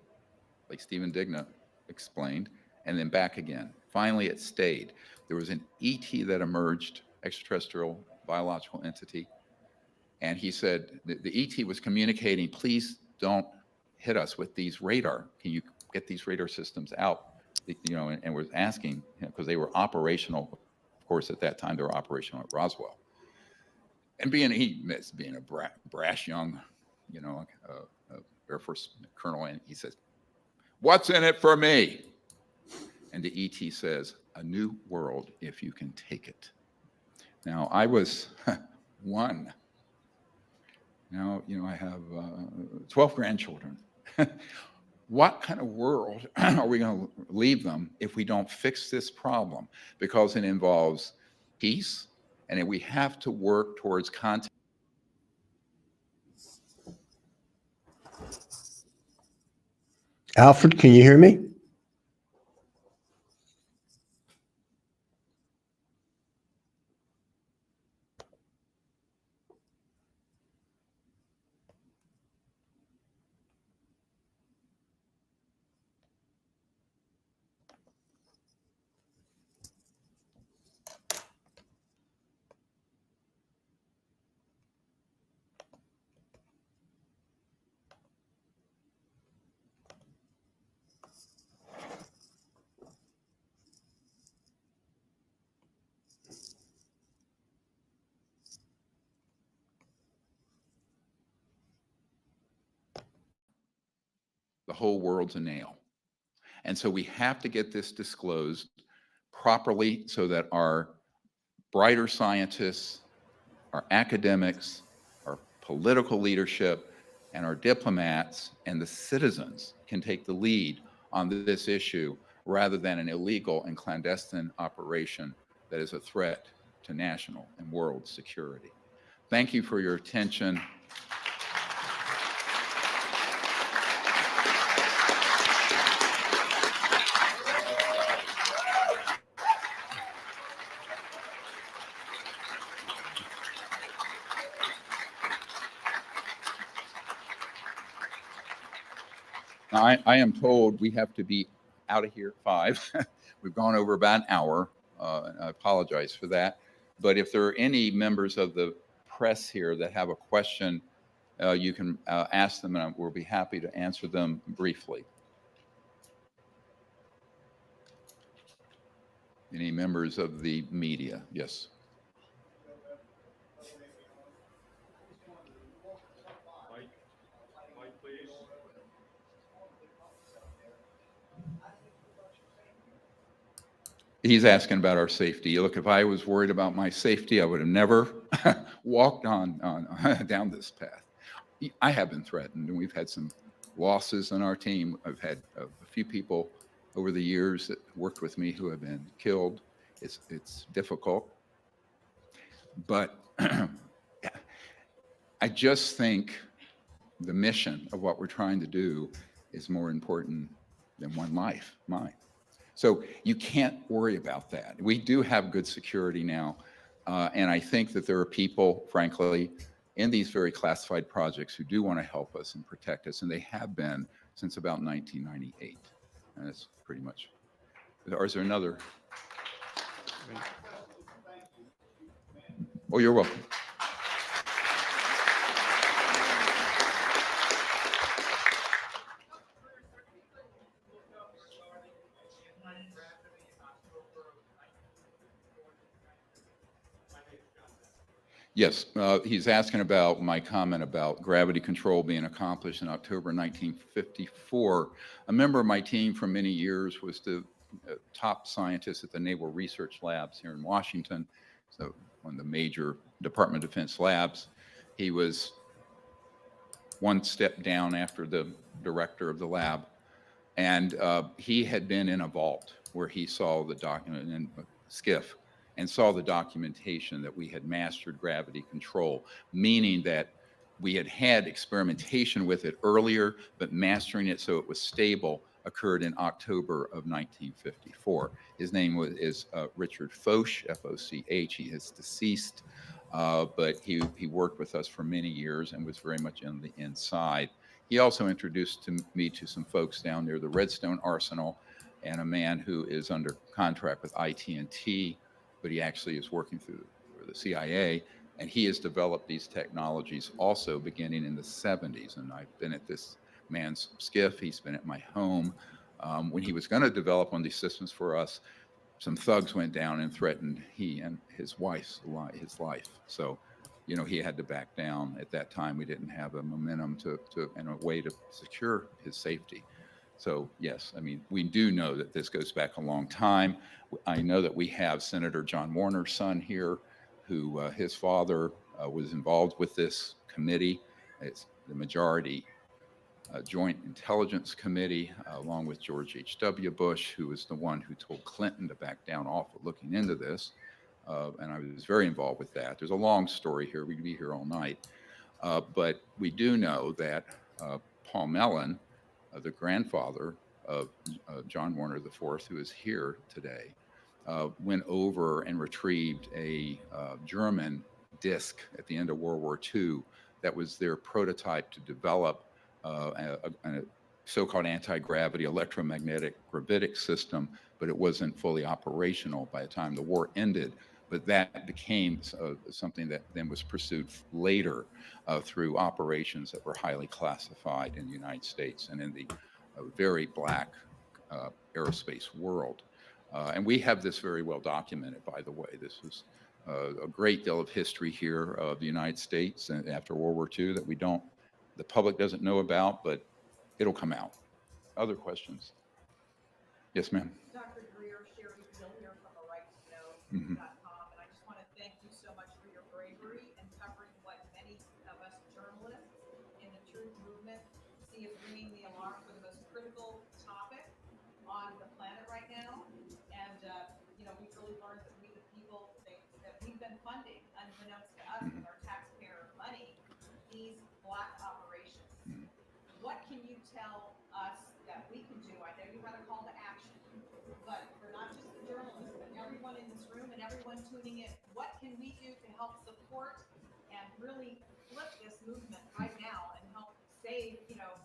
Speaker 1: like Stephen Digna explained, and then back again. Finally, it stayed. There was an ET that emerged, extraterrestrial biological entity, And he said the ET was communicating, please don't hit us with these radar. Can you get these radar systems out? You know, and was asking, because they were operational. Of course, at that time, they were operational at Roswell. And being a brash young, you know, Air Force colonel, and he says, "What's in it for me?" And the ET says, "A new world if you can take it." Now, I was one. Now, you know, I have 12 grandchildren. What kind of world are we going to leave them if we don't fix this problem? Because it involves peace, and we have to work towards contact.
Speaker 4: Alfred, can you hear me?
Speaker 1: The whole world's a nail. And so we have to get this disclosed properly so that our brighter scientists, our academics, our political leadership, and our diplomats and the citizens can take the lead on this issue rather than an illegal and clandestine operation that is a threat to national and world security. Thank you for your attention. Now, I am told we have to be out of here at 5. We've gone over about an hour. And I apologize for that. But if there are any members of the press here that have a question, you can ask them, and we'll be happy to answer them briefly. Any members of the media? Yes. He's asking about our safety. Look, if I was worried about my safety, I would have never walked on down this path. I have been threatened, and we've had some losses on our team. I've had a few people over the years that worked with me who have been killed. It's difficult, but I just think the mission of what we're trying to do is more important than one life, mine. So you can't worry about that. We do have good security now. And I think that there are people, frankly, in these very classified projects who do want to help us and protect us. And they have been since about 1998. And that's pretty much. Or is there another? Oh, you're welcome. Yes, he's asking about my comment about gravity control being accomplished in October 1954. A member of my team for many years was the top scientist at the Naval Research Labs here in Washington, so one of the major Department of Defense labs. He was one step down after the director of the lab, and he had been in a vault where he saw the document in a skiff and saw the documentation that we had mastered gravity control, meaning that we had had experimentation with it earlier, but mastering it so it was stable occurred in October of 1954. His name is Richard Foch, F-O-C-H. He is deceased, but he worked with us for many years and was very much in the inside. He also introduced me to some folks down near the Redstone Arsenal and a man who is under contract with IT&T, but he actually is working through the CIA, And he has developed these technologies also beginning in the 70s. And I've been at this man's skiff. He's been at my home. When he was going to develop one of these systems for us, some thugs went down and threatened he and his wife's his life. So, you know, he had to back down. At that time, we didn't have a momentum and a way to secure his safety. So yes, I mean, we do know that this goes back a long time. I know that we have Senator John Warner's son here, who his father was involved with this committee. It's the majority Joint Intelligence Committee, along with George H.W. Bush, who was the one who told Clinton to back down off of looking into this. And I was very involved with that. There's a long story here. We could be here all night. But we do know that Paul Mellon, the grandfather of John Warner IV, who is here today, went over and retrieved a German disc at the end of World War II that was their prototype to develop a so-called anti-gravity electromagnetic gravitic system, but it wasn't fully operational by the time the war ended. But that became something that then was pursued later through operations that were highly classified in the United States and in the very black aerospace world. And we have this very well documented, by the way. This was a great deal of history here of the United States and after World War II that the public doesn't know about, but it'll come out. Other questions? Yes, ma'am.
Speaker 12: Dr. Greer, Sherry Hill here from
Speaker 1: Mhm.
Speaker 12: rightoknow.com, and I just want to thank you so much for your bravery in covering what many of us journalists in the truth movement see as ringing the alarm for the most critical topic on the planet right now. And you know, we've really learned that we, the people, that we've been funding, unbeknownst to us, with our taxpayer money, these black operations. What can you tell us that we can do? I know you had a call to action, but for not just the journalists, but everyone in this room and everyone tuning in, what can we do to help support and really flip this movement right now and help save, you know,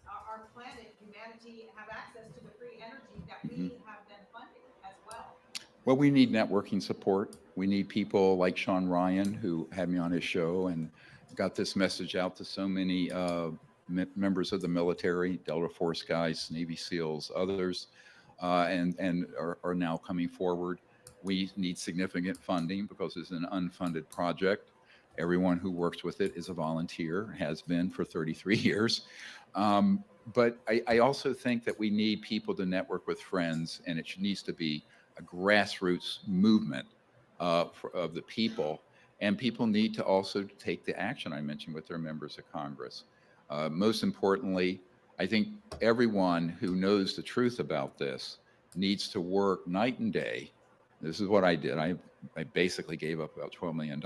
Speaker 12: our planet, humanity, have access to the free energy that we have been funding as well?
Speaker 1: Well, we need networking support. We need people like Sean Ryan, who had me on his show and got this message out to so many members of the military, Delta Force guys, Navy SEALs, others, and are now coming forward. We need significant funding because it's an unfunded project. Everyone who works with it is a volunteer, has been for 33 years. But I also think that we need people to network with friends, and it needs to be a grassroots movement of the people. And people need to also take the action I mentioned with their members of Congress. Most importantly, I think everyone who knows the truth about this needs to work night and day. This is what I did. I basically gave up about $12 million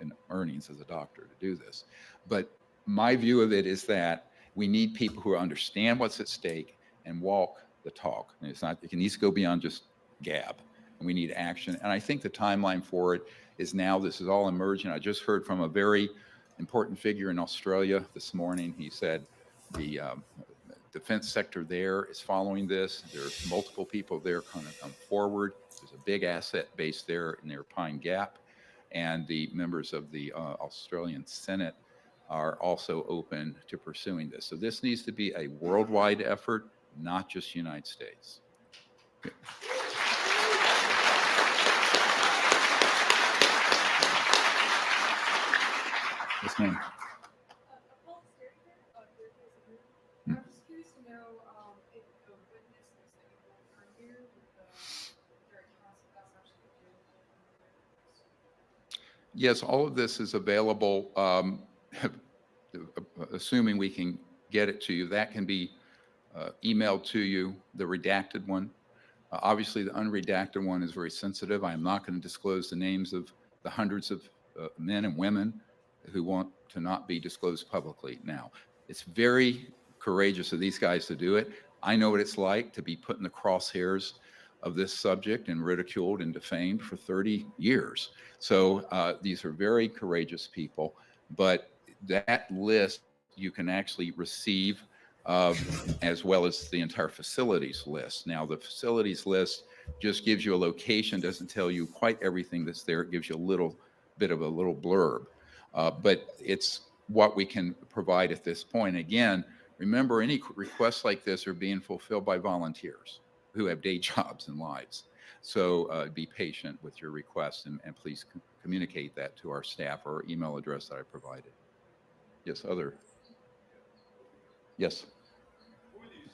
Speaker 1: in earnings as a doctor to do this. But my view of it is that we need people who understand what's at stake and walk the talk. And it needs to go beyond just gab. And we need action. And I think the timeline for it is now. This is all emerging. I just heard from a very important figure in Australia this morning. He said the defense sector there is following this. There's multiple people there kind of come forward. There's a big asset base there near Pine Gap. And the members of the Australian Senate are also open to pursuing this. So this needs to be a worldwide effort, not just United States. Yeah. Yes, ma'am.
Speaker 12: I'm just curious to know if the witnesses that you heard earlier with the very council that's actually
Speaker 1: Yes, all of this is available, assuming we can get it to you. That can be emailed to you, the redacted one. Obviously, the unredacted one is very sensitive. I am not going to disclose the names of the hundreds of men and women who want to not be disclosed publicly. Now, it's very courageous of these guys to do it. I know what it's like to be put in the crosshairs of this subject and ridiculed and defamed for 30 years. So these are very courageous people, but that list you can actually receive as well as the entire facilities list. Now, the facilities list just gives you a location, doesn't tell you quite everything that's there. It gives you a little bit of a little blurb. But it's what we can provide at this point. Again, remember, any requests like this are being fulfilled by volunteers who have day jobs and lives. So be patient with your requests, and please communicate that to our staff or email address that I provided. Yes, other. Yes.
Speaker 13: Who are these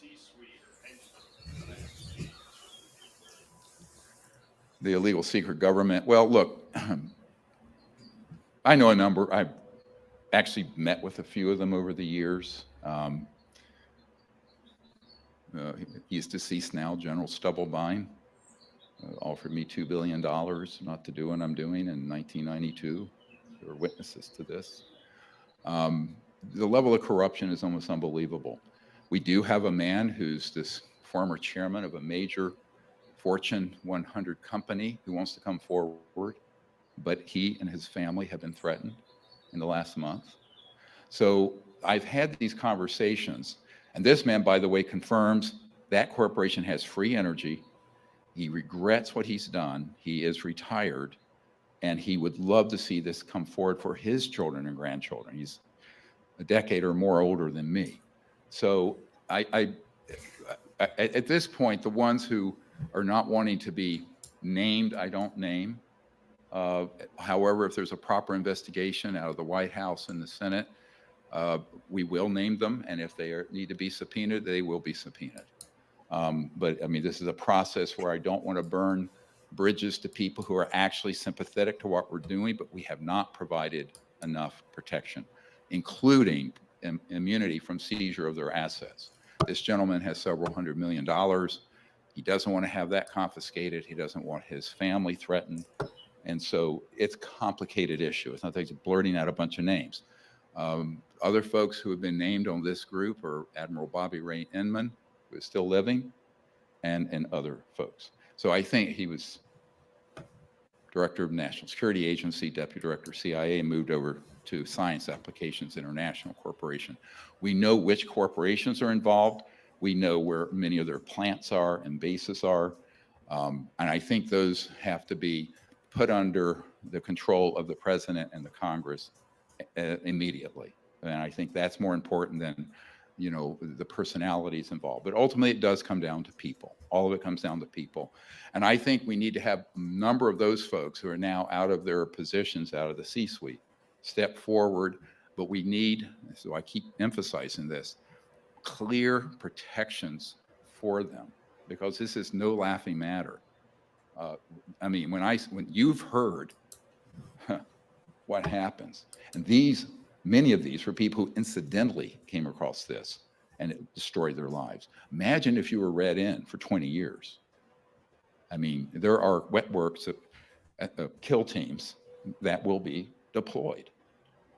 Speaker 13: C-suite or pension?
Speaker 1: The illegal secret government. Well, look, I know a number. I've actually met with a few of them over the years. He's deceased now, General Stubblebine, offered me $2 billion not to do what I'm doing in 1992. There were witnesses to this. The level of corruption is almost unbelievable. We do have a man who's this former chairman of a major Fortune 100 company who wants to come forward, but he and his family have been threatened in the last month. So I've had these conversations, and this man, by the way, confirms that corporation has free energy. He regrets what he's done. He is retired, and he would love to see this come forward for his children and grandchildren. He's a decade or more older than me. So at this point, the ones who are not wanting to be named, I don't name. However, if there's a proper investigation out of the White House and the Senate, we will name them, and if they need to be subpoenaed, they will be subpoenaed. But I mean, this is a process where I don't want to burn bridges to people who are actually sympathetic to what we're doing, but we have not provided enough protection, including immunity from seizure of their assets. This gentleman has several $100 million. He doesn't want to have that confiscated. He doesn't want his family threatened. And so it's a complicated issue. It's not like blurting out a bunch of names. Other folks who have been named on this group are Admiral Bobby Ray Inman, who is still living, and other folks. So I think he was director of National Security Agency, deputy director of CIA, moved over to Science Applications International Corporation. We know which corporations are involved. We know where many of their plants are and bases are. And I think those have to be put under the control of the president and the Congress immediately. And I think that's more important than, you know, the personalities involved. But ultimately, it does come down to people. All of it comes down to people. And I think we need to have a number of those folks who are now out of their positions, out of the C-suite, step forward. But we need, so I keep emphasizing this, clear protections for them, because this is no laughing matter. I mean, when you've heard what happens, and many of these were people who incidentally came across this and it destroyed their lives. Imagine if you were read in for 20 years. I mean, there are wet works of kill teams that will be deployed.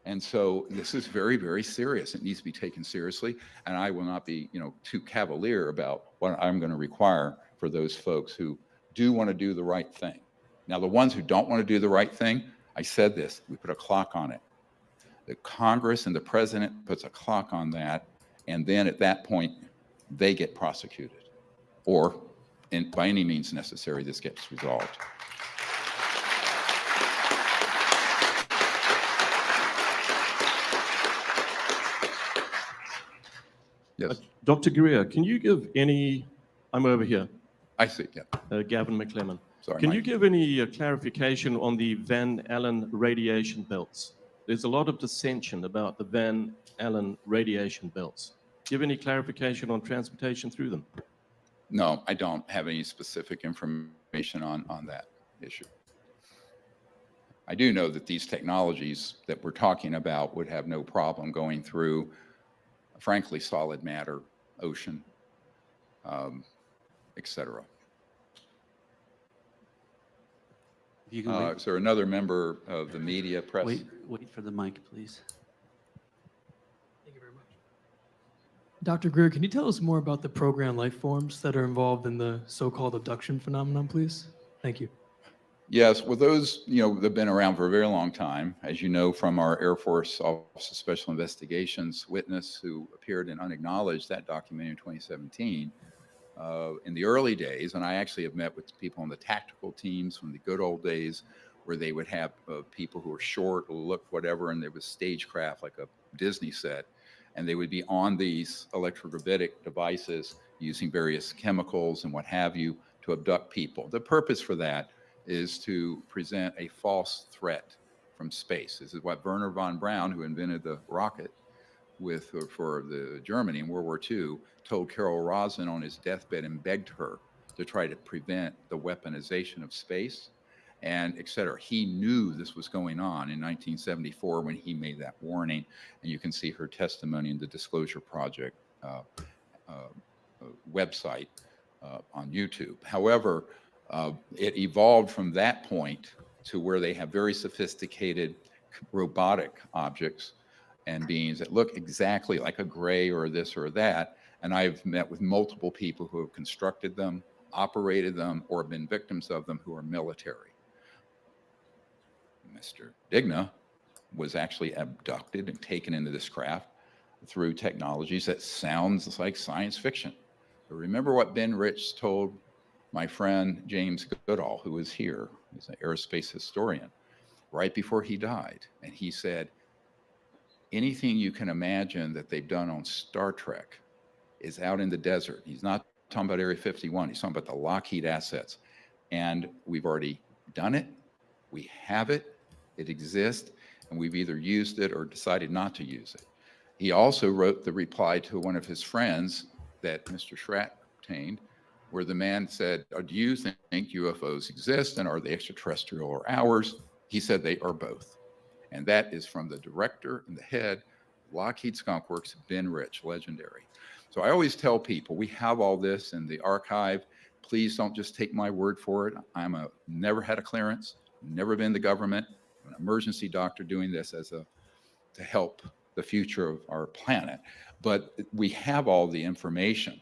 Speaker 1: And so this is very, very serious. It needs to be taken seriously. And I will not be, too cavalier about what I'm going to require for those folks who do want to do the right thing. Now, the ones who don't want to do the right thing, I said this, we put a clock on it. The Congress and the president puts a clock on that. And then at that point, they get prosecuted. Or by any means necessary, this gets resolved. Yes.
Speaker 13: Dr. Greer, can you give any, I'm over here.
Speaker 1: I see, yeah.
Speaker 13: Gavin McClellan.
Speaker 1: Sorry,
Speaker 13: can
Speaker 1: Mike.
Speaker 13: you give any clarification on the Van Allen radiation belts? There's a lot of dissension about the Van Allen radiation belts. Give any clarification on transportation through them?
Speaker 1: No, I don't have any specific information on that issue. I do know that these technologies that we're talking about would have no problem going through, frankly, solid matter, ocean, et cetera. Is there another member of the media press?
Speaker 14: Wait for the mic, please.
Speaker 15: Thank you very much. Dr. Greer, can you tell us more about the program life forms that are involved in the so-called abduction phenomenon, please? Thank you.
Speaker 1: Yes, well, those, they've been around for a very long time. As you know from our Air Force Office of Special Investigations witness who appeared in Unacknowledged, that documentary in 2017. In the early days, and I actually have met with people on the tactical teams from the good old days where they would have people who were short, looked whatever, and there was stagecraft like a Disney set, and they would be on these electrogravitic devices using various chemicals and what have you to abduct people. The purpose for that is to present a false threat from space. This is what Werner von Braun, who invented the rocket for the Germany in World War II, told Carol Rosin on his deathbed and begged her to try to prevent the weaponization of space and et cetera. He knew this was going on in 1974 when he made that warning, and you can see her testimony in the Disclosure Project website on YouTube. However, it evolved from that point to where they have very sophisticated robotic objects and beings that look exactly like a gray or this or that. And I've met with multiple people who have constructed them, operated them, or been victims of them who are military. Mr. Digna was actually abducted and taken into this craft through technologies that sounds like science fiction. But remember what Ben Rich told my friend James Goodall, who was here. He's an aerospace historian, right before he died. And he said, anything you can imagine that they've done on Star Trek is out in the desert. He's not talking about Area 51. He's talking about the Lockheed assets. And we've already done it. We have it. It exists. And we've either used it or decided not to use it. He also wrote the reply to one of his friends that Mr. Schratt obtained, where the man said, do you think UFOs exist, and are they extraterrestrial or ours? He said they are both. And that is from the director and the head of Lockheed Skunk Works, Ben Rich, legendary. So I always tell people, we have all this in the archive. Please don't just take my word for it. Never had a clearance, never been in the government. I'm an emergency doctor doing this to help the future of our planet. But we have all the information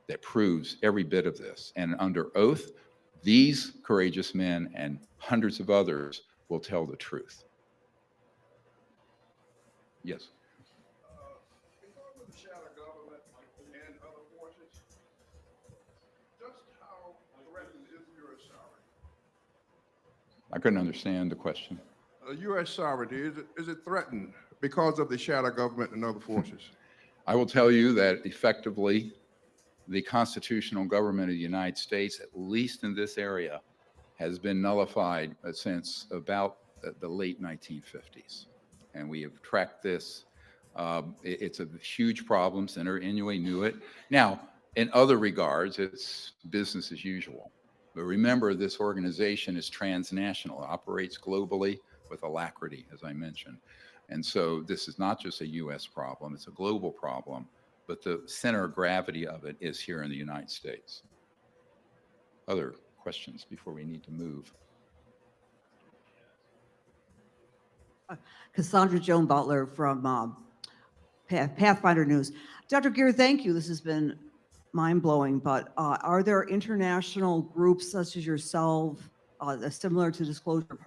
Speaker 1: that proves every bit of this. And under oath, these courageous men and hundreds of others will tell the truth. Yes.
Speaker 16: Because of the shadow government and other forces, just how threatened is U.S. sovereignty?
Speaker 1: I couldn't understand the question.
Speaker 16: U.S. sovereignty, is it threatened because of the shadow government and other forces?
Speaker 1: I will tell you that effectively, the constitutional government of the United States, at least in this area, has been nullified since about the late 1950s. And we have tracked this. It's a huge problem. Senator Inouye knew it. Now, in other regards, it's business as usual. But remember, this organization is transnational. It operates globally with alacrity, as I mentioned. And so this is not just a U.S. problem. It's a global problem. But the center of gravity of it is here in the United States. Other questions before we need to move?
Speaker 17: Cassandra Joan Butler from Pathfinder News. Dr. Gear, thank you. This has been mind-blowing, but are there international groups such as yourself, similar to Disclosure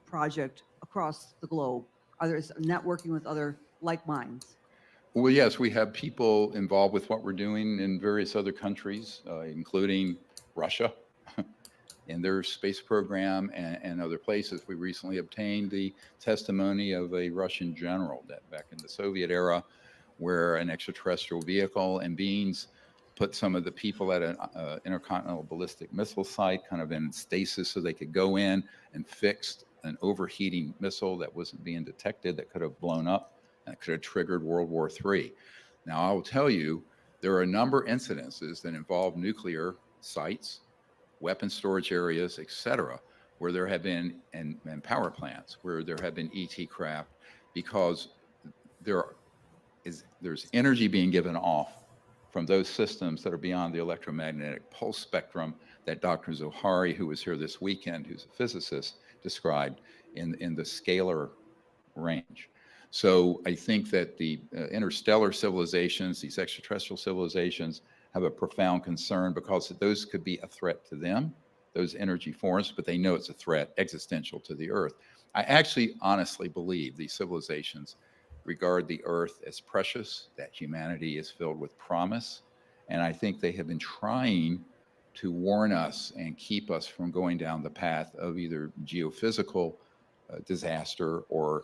Speaker 17: Project across the globe? Are there networking with other like minds?
Speaker 1: Well, yes, we have people involved with what we're doing in various other countries, including Russia in their space program and other places. We recently obtained the testimony of a Russian general that back in the Soviet era, where an extraterrestrial vehicle and beings put some of the people at an intercontinental ballistic missile site kind of in stasis so they could go in and fix an overheating missile that wasn't being detected that could have blown up and could have triggered World War III. Now, I will tell you, there are a number of incidences that involve nuclear sites, weapon storage areas, et cetera, where there have been, and power plants, where there have been ET craft, because there's energy being given off from those systems that are beyond the electromagnetic pulse spectrum that Dr. Zohari, who was here this weekend, who's a physicist, described in the scalar range. So I think that the interstellar civilizations, these extraterrestrial civilizations, have a profound concern because those could be a threat to them, those energy forms, but they know it's a threat existential to the Earth. I actually honestly believe these civilizations regard the Earth as precious, that humanity is filled with promise, and I think they have been trying to warn us and keep us from going down the path of either geophysical disaster or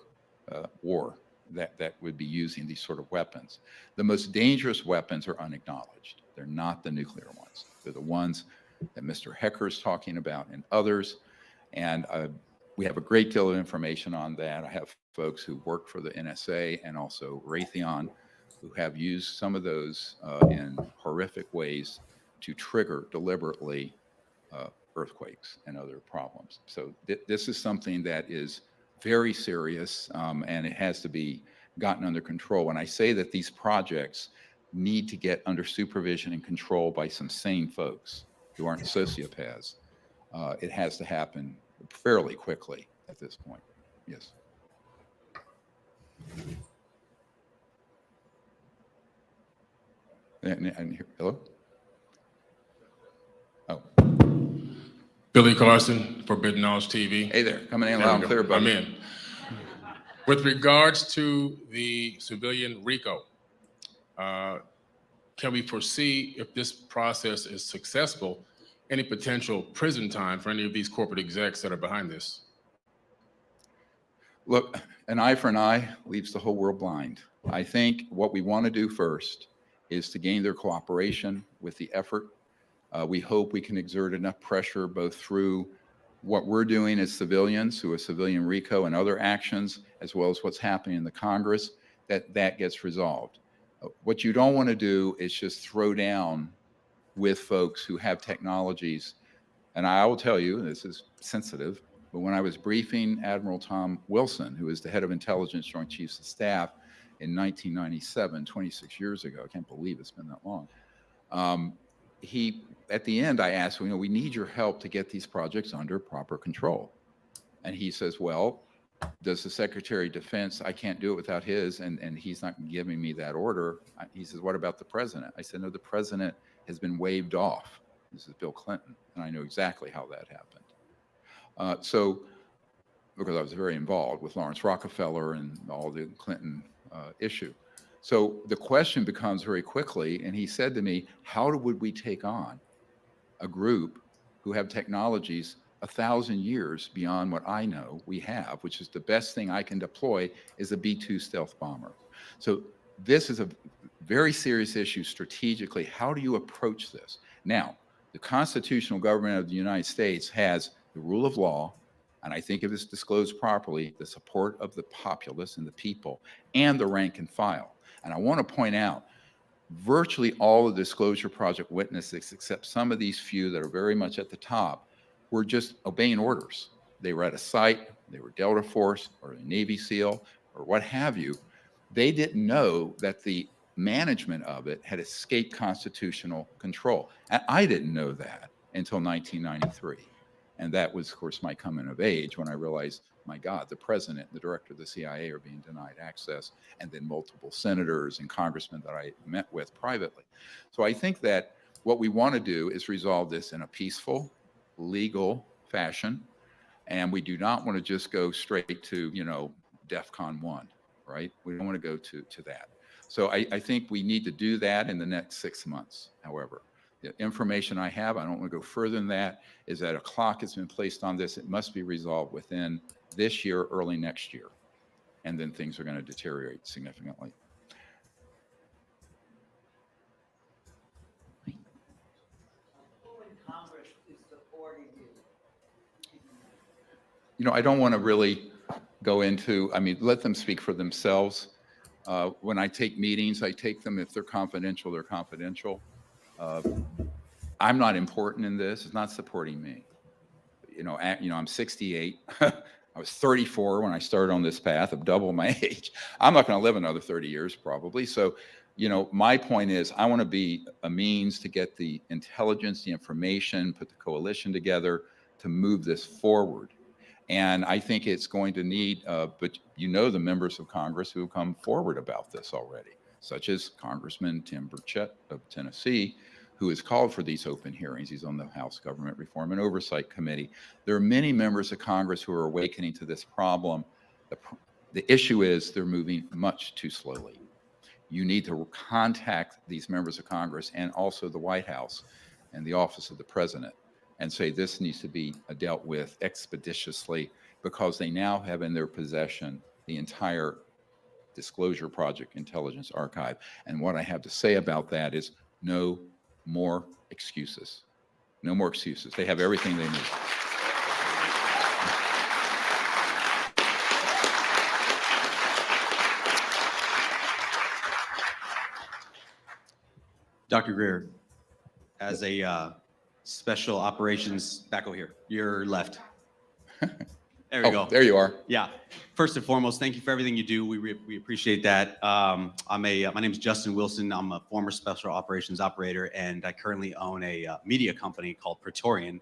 Speaker 1: war that would be using these sort of weapons. The most dangerous weapons are unacknowledged. They're not the nuclear ones. They're the ones that Mr. Hecker is talking about and others. And we have a great deal of information on that. I have folks who work for the NSA and also Raytheon who have used some of those in horrific ways to trigger deliberately earthquakes and other problems. So this is something that is very serious, and it has to be gotten under control. When I say that these projects need to get under supervision and control by some sane folks who aren't sociopaths, it has to happen fairly quickly at this point. Yes. And hello? Oh.
Speaker 18: Billy Carson, Forbidden Knowledge TV.
Speaker 1: Hey there, coming in loud and clear, buddy.
Speaker 18: I'm in. With regards to the civilian RICO, can we foresee, if this process is successful, any potential prison time for any of these corporate execs that are behind this?
Speaker 1: Look, an eye for an eye leaves the whole world blind. I think what we want to do first is to gain their cooperation with the effort. We hope we can exert enough pressure both through what we're doing as civilians, who are civilian RICO and other actions, as well as what's happening in the Congress, that gets resolved. What you don't want to do is just throw down with folks who have technologies. And I will tell you, this is sensitive, but when I was briefing Admiral Tom Wilson, who is the head of Intelligence Joint Chiefs of Staff in 1997, 26 years ago, I can't believe it's been that long. At the end, I asked, well, we need your help to get these projects under proper control. And he says, well, does the Secretary of Defense, I can't do it without his, and he's not giving me that order. He says, what about the president? I said, no, the president has been waived off. This is Bill Clinton, and I know exactly how that happened. Because I was very involved with Lawrence Rockefeller and all the Clinton issue. So the question becomes very quickly, and he said to me, how would we take on a group who have technologies 1,000 years beyond what I know we have, which is the best thing I can deploy is a B-2 stealth bomber. So this is a very serious issue strategically. How do you approach this? Now, the constitutional government of the United States has the rule of law, and I think if it's disclosed properly, the support of the populace and the people, and the rank and file. And I want to point out, virtually all of the Disclosure Project witnesses, except some of these few that are very much at the top, were just obeying orders. They were at a site, they were Delta Force or a Navy SEAL or what have you. They didn't know that the management of it had escaped constitutional control. And I didn't know that until 1993. And that was, of course, my coming of age when I realized, my God, the president and the director of the CIA are being denied access, and then multiple senators and congressmen that I met with privately. So I think that what we want to do is resolve this in a peaceful, legal fashion. And we do not want to just go straight to, DEFCON 1, right? We don't want to go to that. So I think we need to do that in the next 6 months, however. The information I have, I don't want to go further than that, is that a clock has been placed on this. It must be resolved within this year, early next year. And then things are going to deteriorate significantly.
Speaker 19: Who in Congress is supporting you?
Speaker 1: I don't want to really go into, let them speak for themselves. When I take meetings, I take them, if they're confidential, they're confidential. I'm not important in this. It's not supporting me. I'm 68. I was 34 when I started on this path of double my age. I'm not going to live another 30 years probably. So, my point is I want to be a means to get the intelligence, the information, put the coalition together to move this forward. And I think it's going to need, but the members of Congress who have come forward about this already, such as Congressman Tim Burchett of Tennessee, who has called for these open hearings. He's on the House Government Reform and Oversight Committee. There are many members of Congress who are awakening to this problem. The issue is they're moving much too slowly. You need to contact these members of Congress and also the White House and the office of the president and say this needs to be dealt with expeditiously, because they now have in their possession the entire Disclosure Project Intelligence Archive. And what I have to say about that is no more excuses. No more excuses. They have everything they need.
Speaker 20: Dr. Greer, as a special operations, back over here, your left. There we go.
Speaker 1: There you are.
Speaker 20: Yeah. First and foremost, thank you for everything you do. We appreciate that. My name is Justin Wilson. I'm a former special operations operator, and I currently own a media company called Praetorian.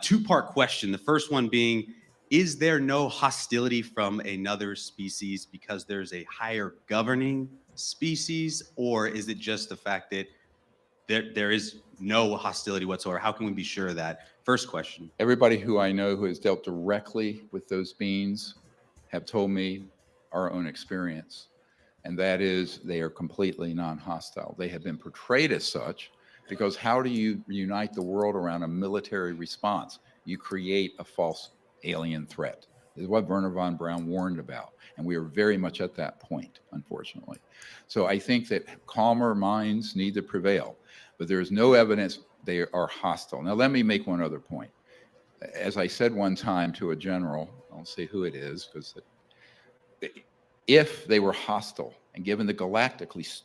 Speaker 20: Two-part question. The first one being, is there no hostility from another species because there's a higher governing species, or is it just the fact that there is no hostility whatsoever? How can we be sure of that? First question.
Speaker 1: Everybody who I know who has dealt directly with those beings have told me our own experience, and that is they are completely non-hostile. They have been portrayed as such because how do you unite the world around a military response? You create a false alien threat. This is what Wernher von Braun warned about, and we are very much at that point, unfortunately. So I think that calmer minds need to prevail, but there is no evidence they are hostile. Now, let me make one other point. As I said one time to a general, I won't say who it is, because if they were hostile, and given the galactically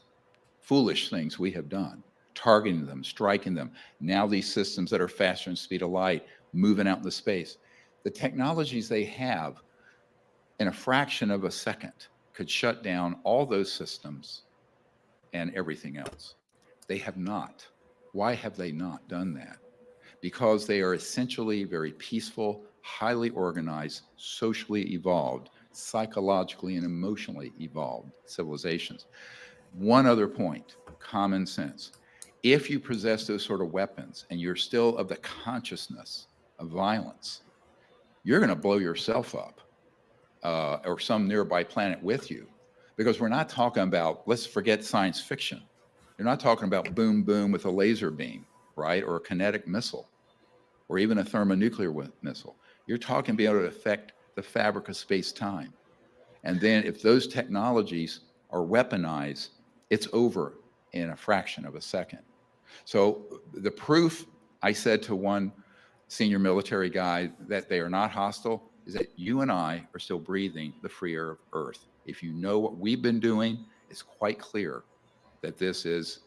Speaker 1: foolish things we have done, targeting them, striking them, now these systems that are faster than speed of light, moving out into space, the technologies they have in a fraction of a second could shut down all those systems and everything else. They have not. Why have they not done that? Because they are essentially very peaceful, highly organized, socially evolved, psychologically and emotionally evolved civilizations. One other point, common sense. If you possess those sort of weapons and you're still of the consciousness of violence, you're going to blow yourself up or some nearby planet with you, because we're not talking about, let's forget science fiction. You're not talking about boom, boom with a laser beam, right? Or a kinetic missile, or even a thermonuclear missile. You're talking being able to affect the fabric of space-time. And then if those technologies are weaponized, it's over in a fraction of a second. So the proof, I said to one senior military guy, that they are not hostile is that you and I are still breathing the free air of Earth. If you know what we've been doing, it's quite clear that this is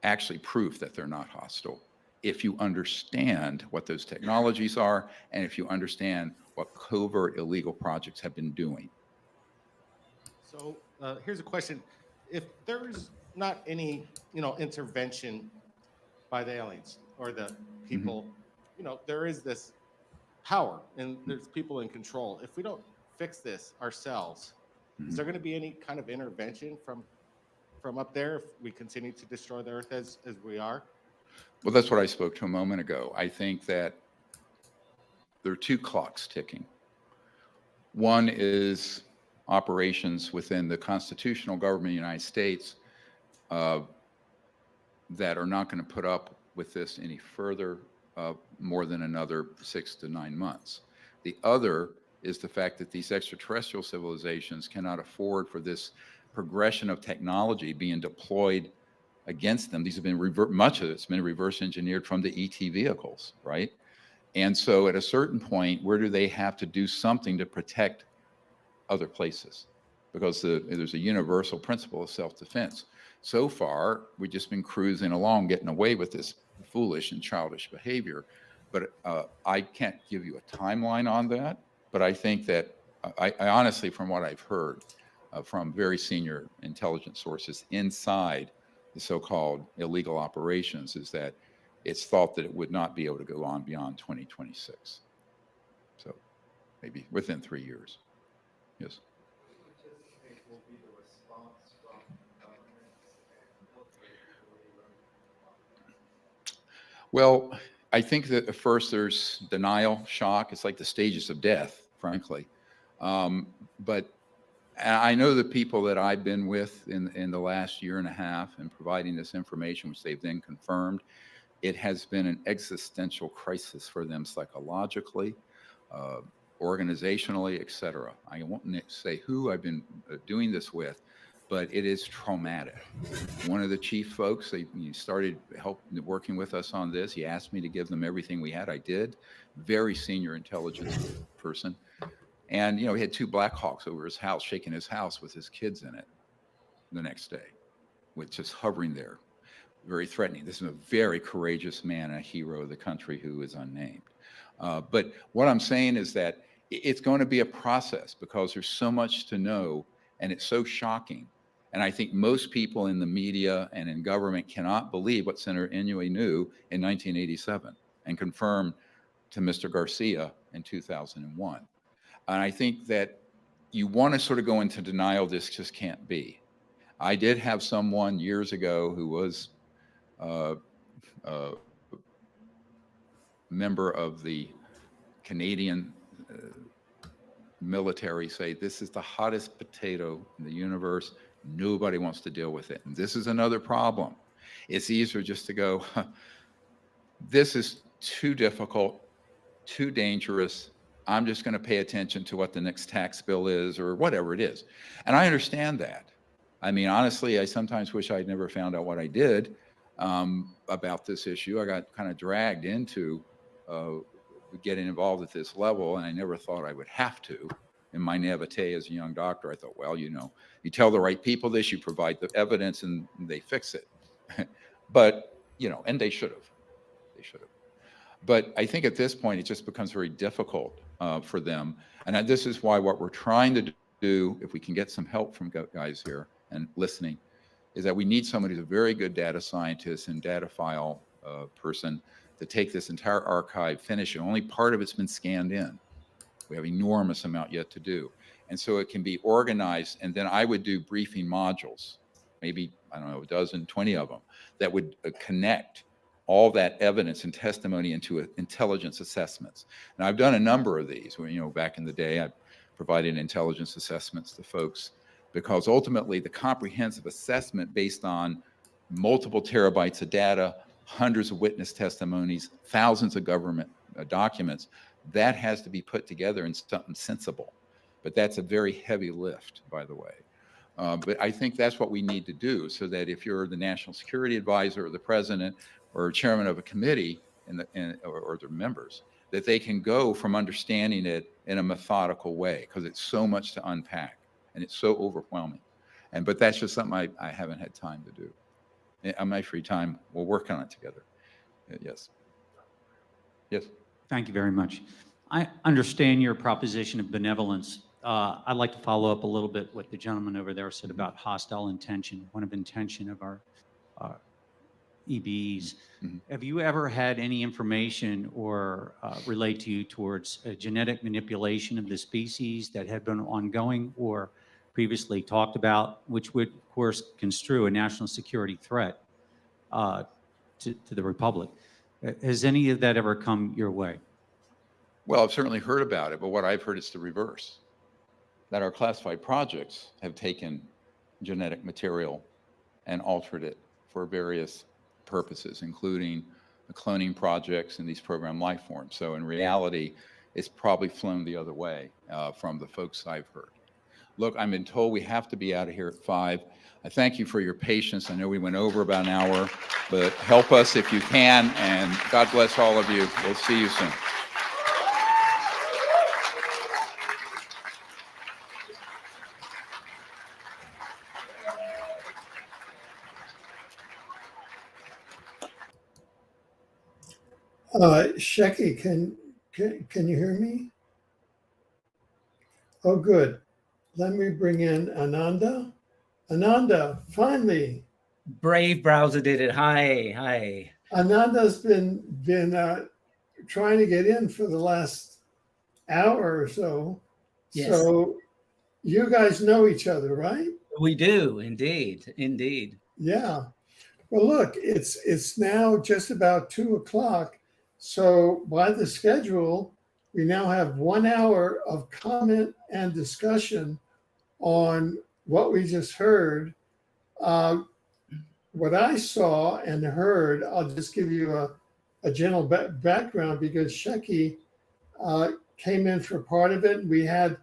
Speaker 1: actually proof that they're not hostile. If you understand what those technologies are, and if you understand what covert illegal projects have been doing.
Speaker 21: So here's a question. If there's not any, intervention by the aliens or the people, there is this power and there's people in control. If we don't fix this ourselves, is there going to be any kind of intervention from up there if we continue to destroy the Earth as we are?
Speaker 1: Well, that's what I spoke to a moment ago. I think that there are two clocks ticking. One is operations within the constitutional government of the United States that are not going to put up with this any further, more than another 6 to 9 months. The other is the fact that these extraterrestrial civilizations cannot afford for this progression of technology being deployed against them. These have been much of it's been reverse engineered from the ET vehicles, right? And so at a certain point, where do they have to do something to protect other places? Because there's a universal principle of self-defense. So far, we've just been cruising along, getting away with this foolish and childish behavior. But I can't give you a timeline on that. But I think that I honestly, from what I've heard from very senior intelligence sources inside the so-called illegal operations, is that it's thought that it would not be able to go on beyond 2026. So maybe within 3 years. Yes. Well, I think that at first there's denial, shock. It's like the stages of death, frankly. But I know the people that I've been with in the last year and a half and providing this information, which they've then confirmed, it has been an existential crisis for them psychologically, organizationally, et cetera. I won't say who I've been doing this with, but it is traumatic. One of the chief folks, he started working with us on this. He asked me to give them everything we had. I did. Very senior intelligence person. And, he had 2 Black Hawks over his house, shaking his house with his kids in it the next day, with just hovering there, very threatening. This is a very courageous man, a hero of the country who is unnamed. But what I'm saying is that it's going to be a process because there's so much to know, and it's so shocking. And I think most people in the media and in government cannot believe what Senator Inouye knew in 1987 and confirmed to Mr. Garcia in 2001. And I think that you want to sort of go into denial, this just can't be. I did have someone years ago who was a member of the Canadian military say, this is the hottest potato in the universe. Nobody wants to deal with it. And this is another problem. It's easier just to go, this is too difficult, too dangerous. I'm just going to pay attention to what the next tax bill is or whatever it is. And I understand that. I mean, honestly, I sometimes wish I'd never found out what I did about this issue. I got kind of dragged into getting involved at this level, and I never thought I would have to. In my naivete as a young doctor, I thought, well, you tell the right people this, you provide the evidence, and they fix it. But, and they should have. They should have. But I think at this point, it just becomes very difficult for them. And this is why what we're trying to do, if we can get some help from guys here and listening, is that we need somebody who's a very good data scientist and data file person to take this entire archive, finish it. Only part of it's been scanned in. We have enormous amount yet to do. And so it can be organized. And then I would do briefing modules, maybe, I don't know, a dozen, 20 of them, that would connect all that evidence and testimony into intelligence assessments. And I've done a number of these where, back in the day, I provided intelligence assessments to folks, because ultimately the comprehensive assessment based on multiple terabytes of data, hundreds of witness testimonies, thousands of government documents, that has to be put together in something sensible. But that's a very heavy lift, by the way. But I think that's what we need to do, so that if you're the national security advisor or the president or chairman of a committee or their members, that they can go from understanding it in a methodical way, because it's so much to unpack and it's so overwhelming. But that's just something I haven't had time to do. On my free time, we'll work on it together. Yes. Yes.
Speaker 2: Thank you very much. I understand your proposition of benevolence. I'd like to follow up a little bit what the gentleman over there said about hostile intention, one of intention of our EBs.
Speaker 1: Mm-hmm.
Speaker 2: Have you ever had any information or relate to you towards genetic manipulation of the species that had been ongoing or previously talked about, which would, of course, construe a national security threat to the Republic? Has any of that ever come your way?
Speaker 1: Well, I've certainly heard about it, but what I've heard is the reverse, that our classified projects have taken genetic material and altered it for various purposes, including the cloning projects and these program life forms. So in reality, it's probably flown the other way from the folks I've heard. Look, I've been told we have to be out of here at 5. I thank you for your patience. I know we went over about an hour, but help us if you can, and God bless all of you. We'll see you soon.
Speaker 3: Shecky, can you hear me? Oh, good. Let me bring in Ananda. Ananda, finally.
Speaker 22: Brave browser did it. Hi.
Speaker 3: Ananda's been trying to get in for the last hour or so.
Speaker 22: Yes.
Speaker 3: So you guys know each other, right?
Speaker 22: We do, indeed.
Speaker 3: Yeah. Well, look, it's now just about 2 o'clock. So by the schedule, we now have 1 hour of comment and discussion on what we just heard. what I saw and heard, I'll just give you a general background because Shecky came in for part of it. We had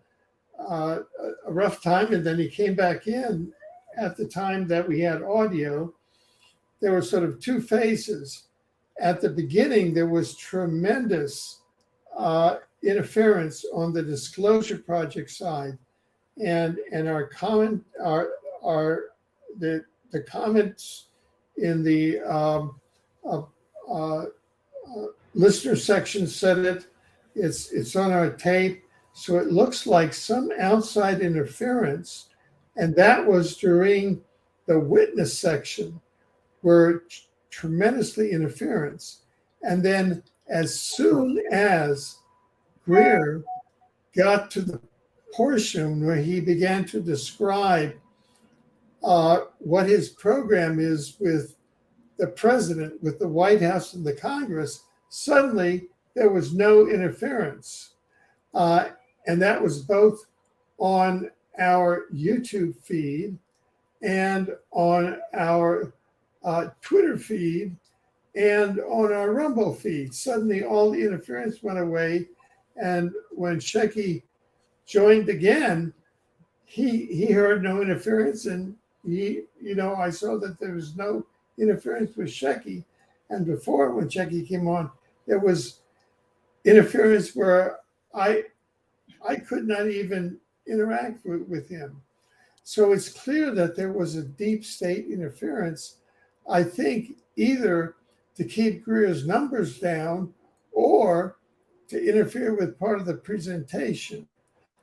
Speaker 3: a rough time, and then he came back in at the time that we had audio. There were sort of two phases. At the beginning, there was tremendous interference on the disclosure project side, and our comment, the comments in the listener section said it. It's on our tape, so it looks like some outside interference, and that was during the witness section, where tremendously interference. And then as soon as Greer got to the portion where he began to describe what his program is with the president, with the White House and the Congress, suddenly there was no interference. And that was both on our YouTube feed and on our Twitter feed and on our Rumble feed. Suddenly all the interference went away. And when Shecky joined again, he heard no interference, and I saw that there was no interference with Shecky. And before, when Shecky came on, there was interference where I could not even interact with him. So it's clear that there was a deep state interference, I think, either to keep Greer's numbers down or to interfere with part of the presentation.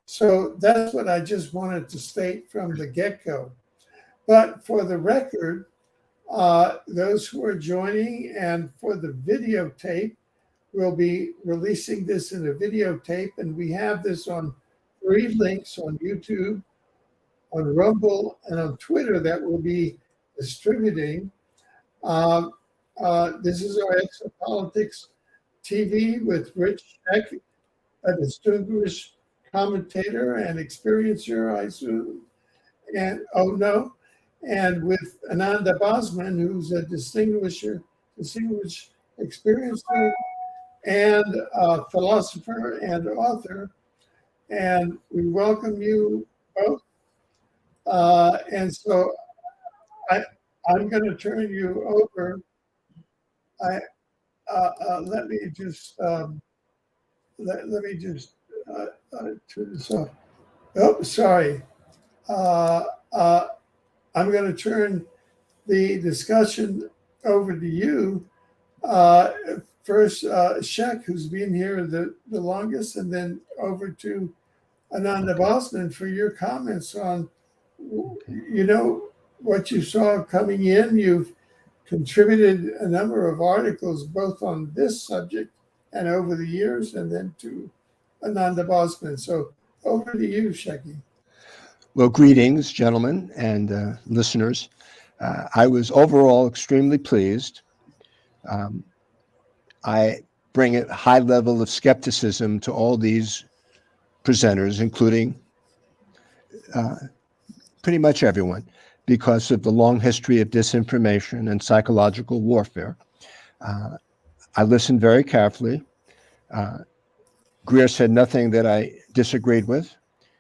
Speaker 3: So that's what I just wanted to state from the get-go. But for the record, those who are joining and for the videotape, we'll be releasing this in a videotape, and we have this on 3 links on YouTube, on Rumble, and on Twitter that we'll be distributing. This is our Exopolitics TV with Rich Sheck, a distinguished commentator and experiencer, I assume. And and with Ananda Bosman, who's a distinguished experiencer and a philosopher and author. And we welcome you both. And so I'm going to turn you over. Let me just turn this off. Oh, sorry. I'm going to turn the discussion over to you. First, Sheck, who's been here the longest, and then over to Ananda Bosman for your comments on, what you saw coming in. You've contributed a number of articles both on this subject and over the years, and then to Ananda Bosman. So over to you, Shecky.
Speaker 4: Well, greetings, gentlemen and listeners. I was overall extremely pleased. I bring a high level of skepticism to all these presenters, including pretty much everyone, because of the long history of disinformation and psychological warfare. I listened very carefully. Greer said nothing that I disagreed with.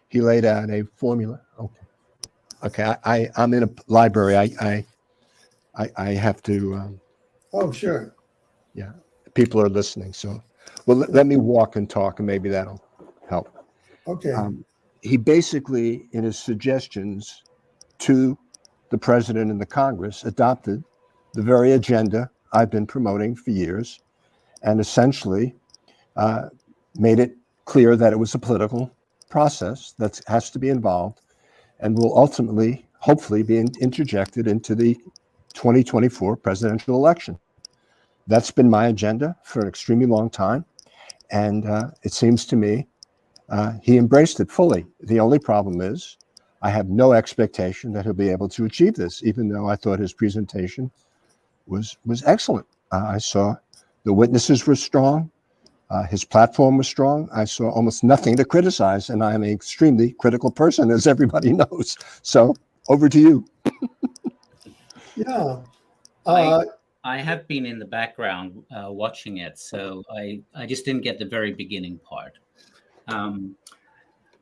Speaker 4: He laid out a formula. Okay. I'm in a library. I have to.
Speaker 3: Oh, sure.
Speaker 4: Yeah. People are listening. So, well, let me walk and talk, and maybe that'll help.
Speaker 3: Okay.
Speaker 4: He basically, in his suggestions to the president and the Congress, adopted the very agenda I've been promoting for years, and essentially made it clear that it was a political process that has to be involved and will ultimately, hopefully, be interjected into the 2024 presidential election. That's been my agenda for an extremely long time, and it seems to me he embraced it fully. The only problem is I have no expectation that he'll be able to achieve this, even though I thought his presentation was excellent. I saw the witnesses were strong. His platform was strong. I saw almost nothing to criticize, and I'm an extremely critical person, as everybody knows. So over to you.
Speaker 3: Yeah.
Speaker 22: I have been in the background watching it, so I just didn't get the very beginning part.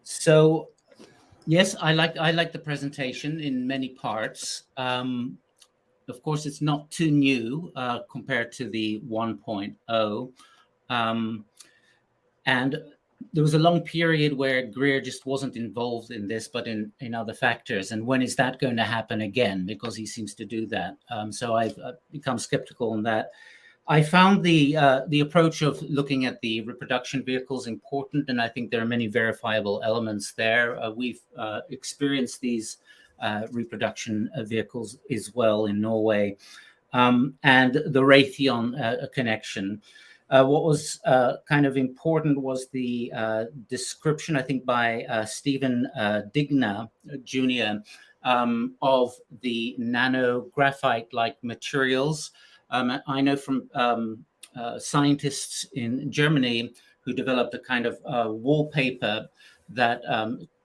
Speaker 22: So yes, I like the presentation in many parts. Of course, it's not too new compared to the 1.0. And there was a long period where Greer just wasn't involved in this, but in other factors. And when is that going to happen again? Because he seems to do that. So I've become skeptical on that. I found the approach of looking at the reproduction vehicles important, and I think there are many verifiable elements there. We've experienced these reproduction vehicles as well in Norway, and the Raytheon connection. What was kind of important was the description, I think, by Stephen Digna Jr. Of the nanographite-like materials. I know from scientists in Germany who developed a kind of wallpaper that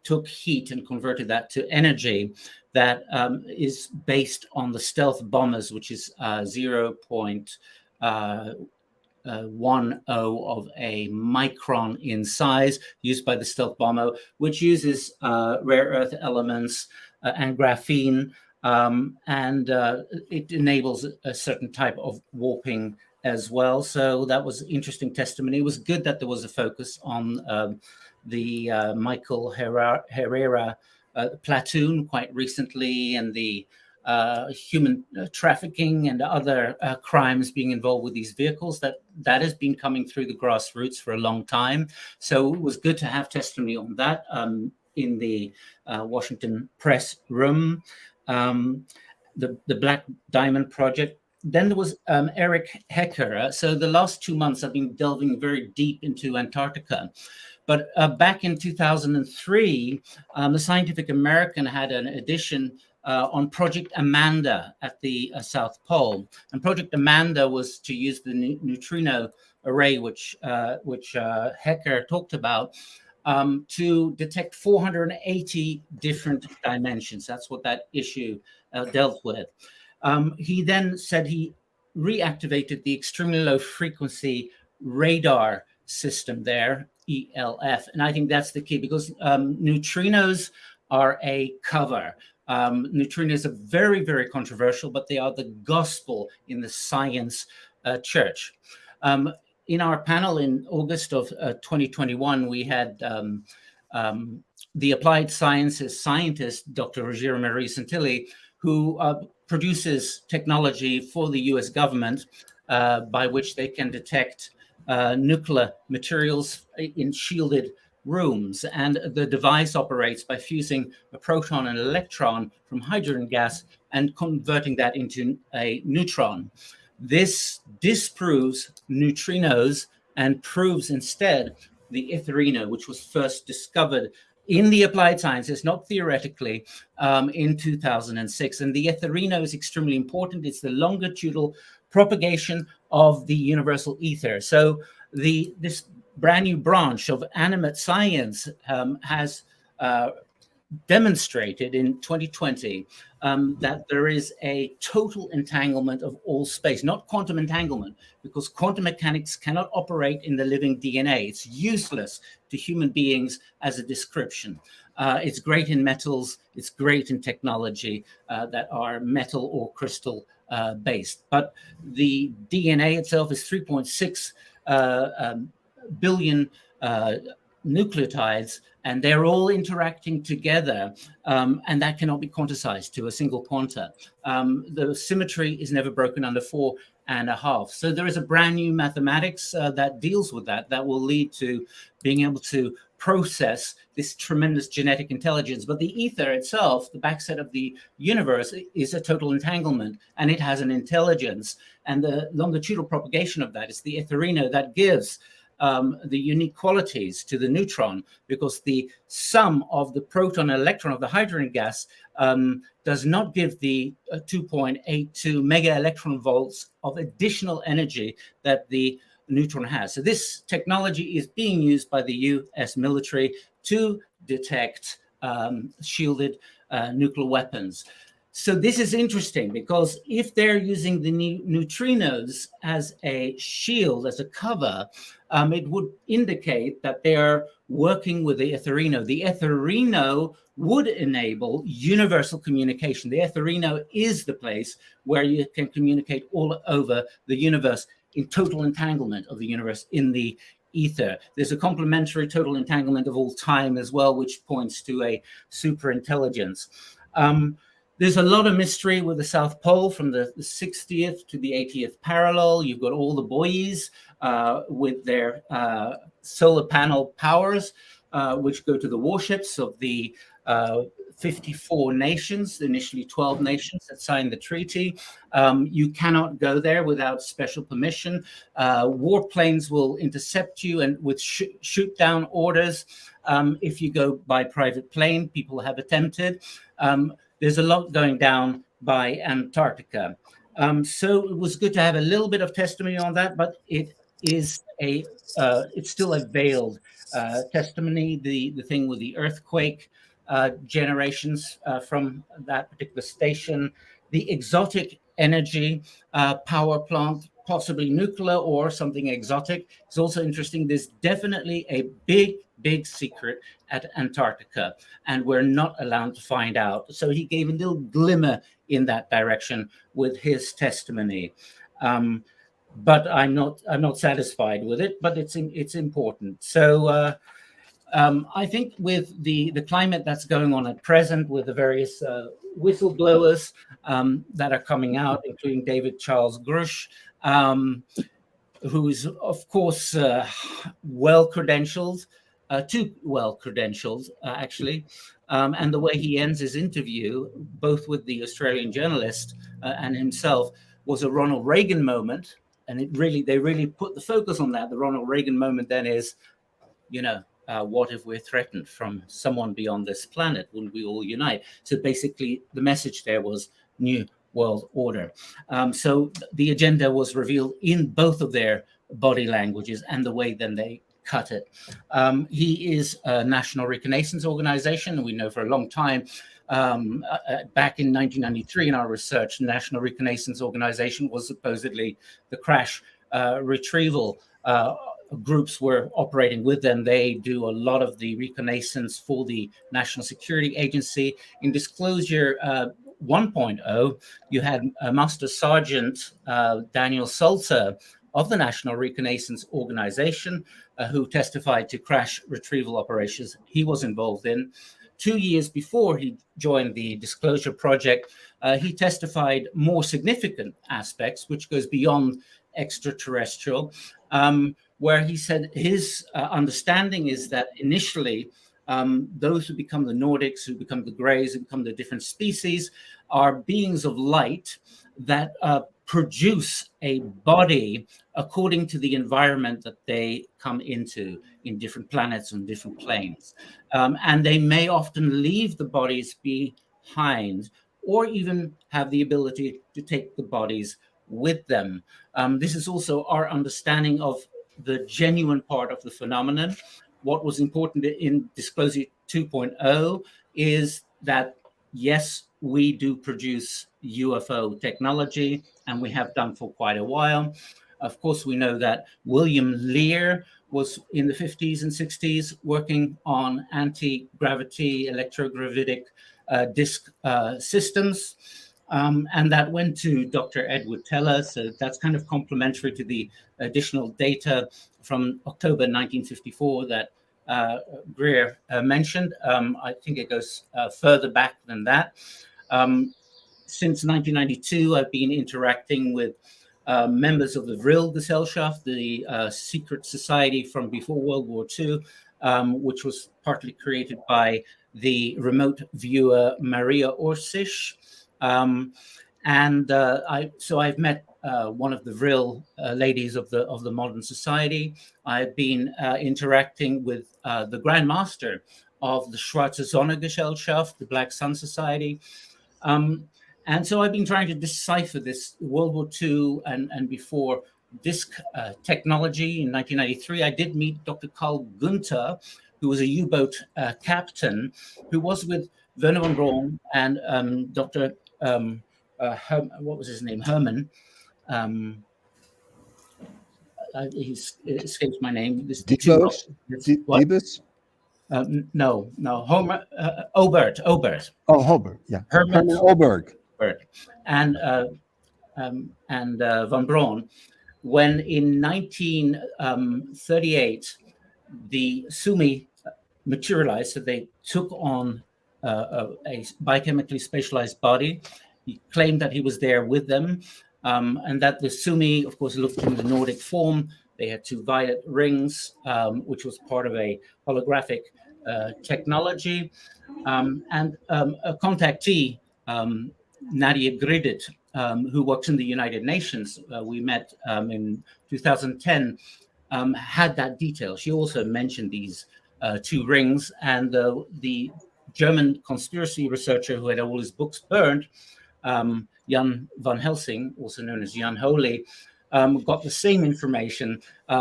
Speaker 22: took heat and converted that to energy that is based on the stealth bombers, which is 0.10 of a micron in size, used by the stealth bomber, which uses rare earth elements and graphene, and it enables a certain type of warping as well. So that was interesting testimony. It was good that there was a focus on the Michael Herrera platoon quite recently, and the human trafficking and other crimes being involved with these vehicles. That has been coming through the grassroots for a long time. So it was good to have testimony on that in the Washington press room. The Black Diamond Project. Then there was Eric Herrera. So the last 2 months I've been delving very deep into Antarctica. But back in 2003, the Scientific American had an edition on Project Amanda at the South Pole. And Project Amanda was to use the neutrino array, which Hecker talked about, to detect 480 different dimensions. That's what that issue dealt with. He then said he reactivated the extremely low frequency radar system there, ELF. And I think that's the key, because neutrinos are a cover. Neutrinos are very, very controversial, but they are the gospel in the science church. In our panel in August of 2021, we had the applied sciences scientist, Dr. Ruggiero Marie Santilli, who produces technology for the US government by which they can detect nuclear materials in shielded rooms. And the device operates by fusing a proton and electron from hydrogen gas and converting that into a neutron. This disproves neutrinos and proves instead the itherino, which was first discovered in the applied sciences, not theoretically, in 2006. And the itherino is extremely important. It's the longitudinal propagation of the universal ether. So this brand new branch of animate science has demonstrated in 2020 that there is a total entanglement of all space, not quantum entanglement, because quantum mechanics cannot operate in the living DNA. It's useless to human beings as a description. It's great in metals, it's great in technology that are metal or crystal based. But the DNA itself is 3.6 billion nucleotides, and they're all interacting together, and that cannot be quantized to a single quanta. The symmetry is never broken under 4.5. So there is a brand new mathematics that deals with that will lead to being able to process this tremendous genetic intelligence. But the ether itself, the backset of the universe, is a total entanglement, and it has an intelligence. And the longitudinal propagation of that is the itherino that gives the unique qualities to the neutron, because the sum of the proton and electron of the hydrogen gas does not give the 2.82 mega electron volts of additional energy that the neutron has. So this technology is being used by the US military to detect shielded nuclear weapons. So this is interesting because if they're using the neutrinos as a shield, as a cover, it would indicate that they are working with the Etherino. The Etherino would enable universal communication. The Etherino is the place where you can communicate all over the universe in total entanglement of the universe in the ether. There's a complementary total entanglement of all time as well, which points to a super intelligence. There's a lot of mystery with the South Pole from the 60th to the 80th parallel. You've got all the buoys with their solar panel powers, which go to the warships of the 54 nations, initially 12 nations that signed the treaty. You cannot go there without special permission. Warplanes will intercept you and with shoot down orders. If you go by private plane, people have attempted. There's a lot going down by Antarctica. So it was good to have a little bit of testimony on that, but it is it's still a veiled testimony. The thing with the earthquake generations from that particular station, the exotic energy power plant, possibly nuclear or something exotic. It's also interesting. There's definitely a big secret at Antarctica, and we're not allowed to find out. So he gave a little glimmer in that direction with his testimony. But I'm not satisfied with it, but it's important. So I think with the climate that's going on at present, with the various whistleblowers that are coming out, including David Charles Grush, who is, of course, well-credentialed, too well-credentialed, actually. And the way he ends his interview, both with the Australian journalist and himself, was a Ronald Reagan moment. And they really put the focus on that. The Ronald Reagan moment then is, what if we're threatened from someone beyond this planet? Wouldn't we all unite? So basically, the message there was New World Order. So the agenda was revealed in both of their body languages and the way then they cut it. He is a National Reconnaissance Organization, and we know for a long time, back in 1993 in our research, National Reconnaissance Organization was supposedly the crash retrieval groups were operating with them. They do a lot of the reconnaissance for the National Security Agency. In Disclosure 1.0, you had Master Sergeant Daniel Salter of the National Reconnaissance Organization, who testified to crash retrieval operations he was involved in. 2 years before he joined the Disclosure Project, he testified more significant aspects, which goes beyond extraterrestrial, where he said his understanding is that initially those who become the Nordics, who become the Greys, who become the different species, are beings of light that produce a body according to the environment that they come into in different planets and different planes. And they may often leave the bodies behind or even have the ability to take the bodies with them. This is also our understanding of the genuine part of the phenomenon. What was important in Disclosure 2.0 is that, yes, we do produce UFO technology, and we have done for quite a while. Of course, we know that William Lear was in the 50s and 60s working on anti-gravity electrogravitic disk systems. And that went to Dr. Edward Teller. So that's kind of complementary to the additional data from October 1954 that Greer mentioned. I think it goes further back than that. Since 1992, I've been interacting with members of the Vril Gesellschaft, the secret society from before World War II, which was partly created by the remote viewer Maria Orsic. So I've met one of the Vril ladies of the modern society. I've been interacting with the Grand Master of the Schwarze Sonne Gesellschaft, the Black Sun Society. And so I've been trying to decipher this World War II and before disk technology. In 1993, I did meet Dr. Carl Gunther, who was a U-boat captain, who was with Werner von Braun and Dr. what was his name? Herman. He's it escapes my name. There's two
Speaker 4: Debus?
Speaker 22: what?
Speaker 4: Debus?
Speaker 22: No, Homer, Obert.
Speaker 4: Oh, Hobart, yeah.
Speaker 22: Herman
Speaker 4: Oberg.
Speaker 22: And von Braun, when in 1938 the Sumi materialized, so they took on a biochemically spatialized body. He claimed that he was there with them, and that the Sumi, of course, looked in the Nordic form. They had two violet rings, which was part of a holographic technology. And a contactee, Nadia Gridit, who works in the United Nations, we met in 2010, had that detail. She also mentioned these two rings, and the German conspiracy researcher who had all his books burned, Jan van Helsing, also known as Jan Holy, got the same information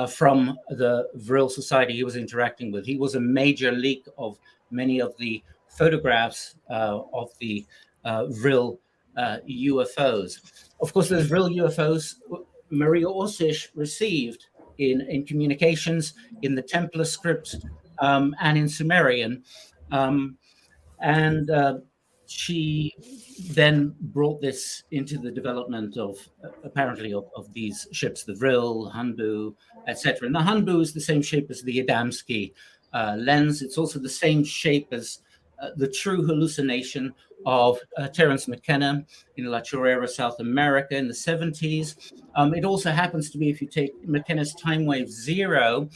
Speaker 22: from the Vril Society he was interacting with. He was a major leak of many of the photographs of the Vril UFOs. Of course, those Vril UFOs, Maria Orsic received in communications in the Templar script and in Sumerian. She then brought this into the development of apparently of these ships, the Vril, Hanbu, etc. And the Hanbu is the same shape as the Adamski lens. It's also the same shape as the true hallucination of Terence McKenna in La Chorrera, South America in the 70s. It also happens to be, if you take McKenna's time wave 0,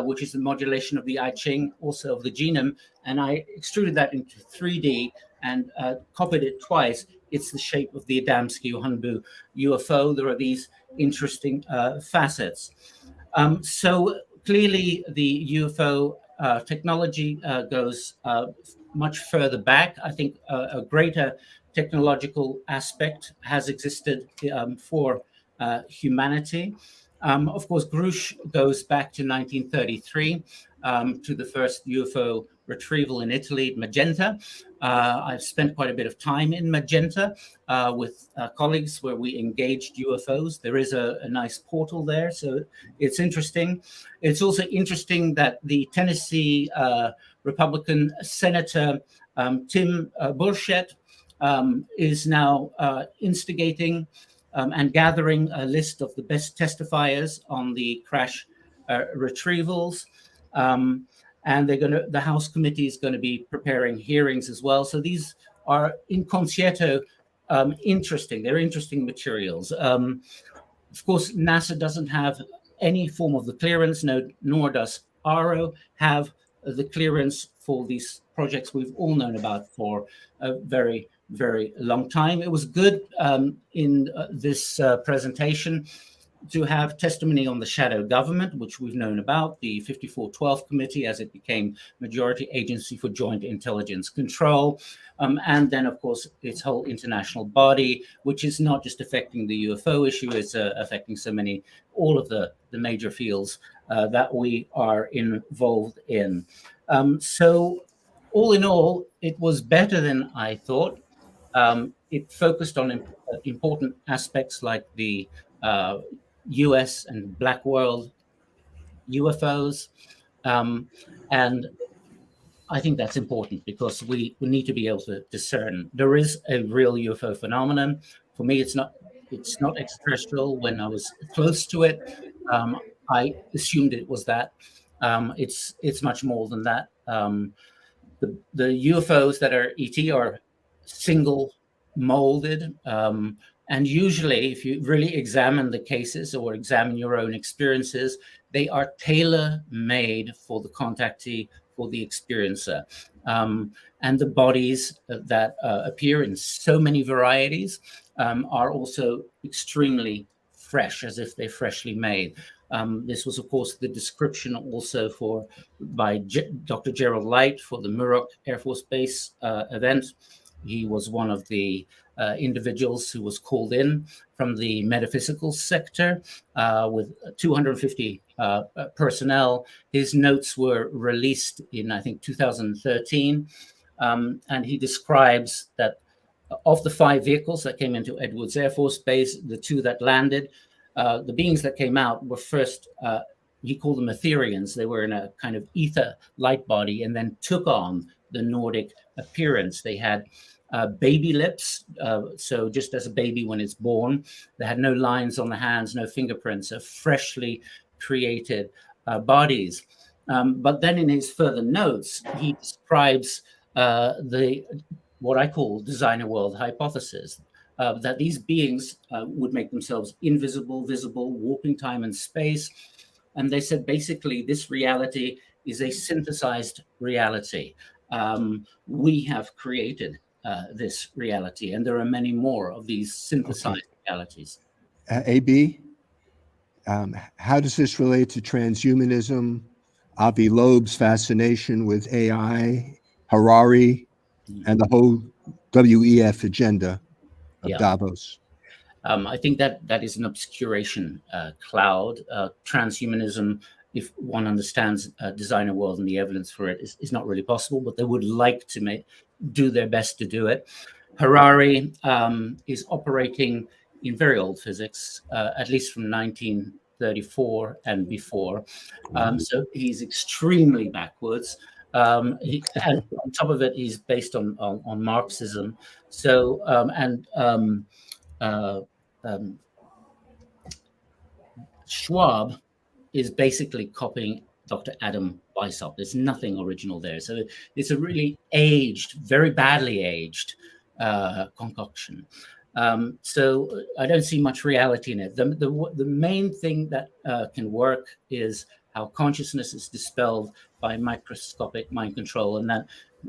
Speaker 22: which is the modulation of the I Ching, also of the genome, and I extruded that into 3D and copied it twice, it's the shape of the Adamski or Hanbu UFO. There are these interesting facets. So clearly the UFO technology goes much further back. I think a greater technological aspect has existed for humanity. Of course, Grusch goes back to 1933 to the first UFO retrieval in Italy, Magenta. I've spent quite a bit of time in Magenta with colleagues where we engaged UFOs. There is a nice portal there, so it's interesting. It's also interesting that the Tennessee Republican Senator Tim Burchett is now instigating and gathering a list of the best testifiers on the crash retrievals. And the House committee is going to be preparing hearings as well. So these are in concierto interesting. They're interesting materials. Of course, NASA doesn't have any form of the clearance, nor does ARO have the clearance for these projects we've all known about for a very, very long time. It was good in this presentation to have testimony on the shadow government, which we've known about, the 5412 committee as it became majority agency for joint intelligence control. And then, of course, its whole international body, which is not just affecting the UFO issue, it's affecting all of the major fields that we are involved in. So all in all, it was better than I thought. It focused on important aspects like the US and Black World UFOs. And I think that's important because we need to be able to discern. There is a real UFO phenomenon. For me, it's not extraterrestrial. When I was close to it, I assumed it was that. It's much more than that. The UFOs that are ET are single molded. And usually, if you really examine the cases or examine your own experiences, they are tailor-made for the contactee, for the experiencer. And the bodies that appear in so many varieties are also extremely fresh, as if they're freshly made. This was, of course, the description also by Dr. Gerald Light for the Muroc Air Force Base event. He was one of the individuals who was called in from the metaphysical sector with 250 personnel. His notes were released in, I think, 2013. And he describes that of the 5 vehicles that came into Edwards Air Force Base, the 2 that landed, the beings that came out were first, he called them Etherians. They were in a kind of ether light body and then took on the Nordic appearance. They had baby lips, so just as a baby when it's born. They had no lines on the hands, no fingerprints, so freshly created bodies. But then in his further notes, he describes what I call designer world hypothesis, that these beings would make themselves invisible, visible, warping time and space. And they said, basically, this reality is a synthesized reality. We have created this reality, and there are many more of these synthesized realities.
Speaker 4: AB, how does this relate to transhumanism, Avi Loeb's fascination with AI, Harari, and the whole WEF agenda of Davos?
Speaker 22: I think that is an obscuration cloud. Transhumanism, if one understands designer world and the evidence for it, is not really possible, but they would like to do their best to do it. Harari is operating in very old physics, at least from 1934 and before. So he's extremely backwards. And on top of it, he's based on Marxism. So, Schwab is basically copying Dr. Adam Weishaupt. There's nothing original there. So it's a really aged, very badly aged concoction. So I don't see much reality in it. The main thing that can work is how consciousness is dispelled by microscopic mind control, and that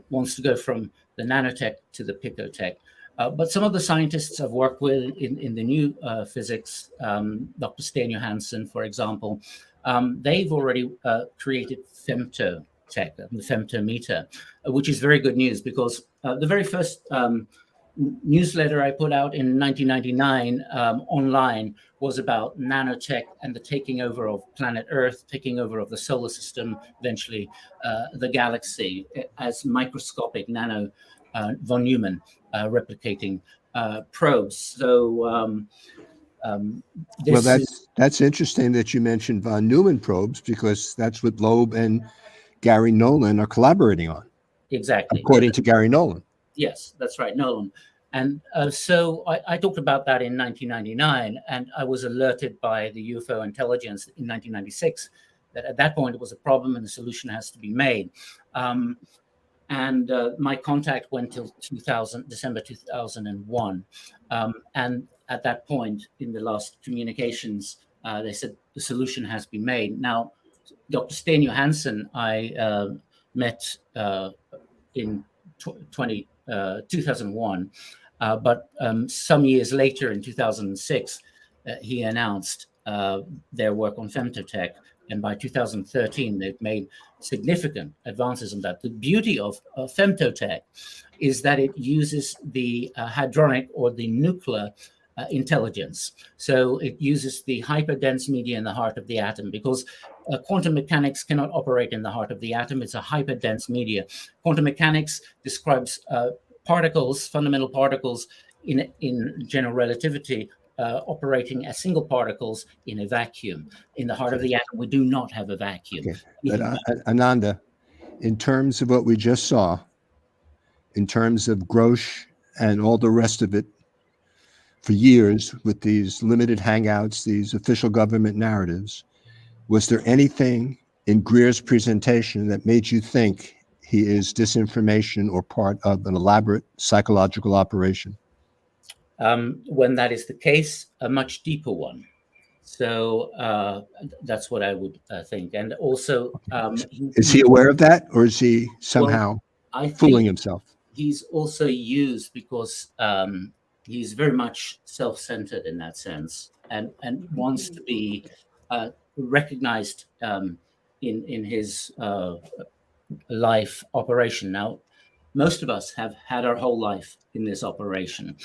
Speaker 22: wants to go from the nanotech to the picotech. But some of the scientists I've worked with in the new physics, Dr. Sten Johansson, for example, they've already created femtotech, the femtometer, which is very good news because the very first newsletter I put out in 1999 online was about nanotech and the taking over of planet Earth, taking over of the solar system, eventually the galaxy as microscopic nano von Neumann replicating probes. So
Speaker 4: well, that's interesting that you mentioned von Neumann probes, because that's what Loeb and Gary Nolan are collaborating on.
Speaker 22: Exactly.
Speaker 4: According to Gary Nolan.
Speaker 22: Yes, that's right, Nolan. And so I talked about that in 1999, and I was alerted by the UFO intelligence in 1996 that at that point it was a problem and the solution has to be made. And my contact went till December 2001. And at that point, in the last communications, they said the solution has been made. Now, Dr. Sten Johansson, I met in 2001, but some years later, in 2006, he announced their work on femtotech. And by 2013, they've made significant advances in that. The beauty of femtotech is that it uses the hadronic or the nuclear intelligence. So it uses the hyperdense media in the heart of the atom, because quantum mechanics cannot operate in the heart of the atom. It's a hyperdense media. Quantum mechanics describes particles, fundamental particles in general relativity, operating as single particles in a vacuum. In the heart of the atom, we do not have a vacuum.
Speaker 4: Okay. But Ananda, in terms of what we just saw, in terms of Grosch and all the rest of it, for years with these limited hangouts, these official government narratives, was there anything in Greer's presentation that made you think he is disinformation or part of an elaborate psychological operation?
Speaker 22: When that is the case, a much deeper one. So that's what I would think. And also,
Speaker 4: is he aware of that, or is he somehow fooling himself?
Speaker 22: He's also used because he's very much self-centered in that sense, and wants to be recognized in his life operation. Now, most of us have had our whole life in this operation.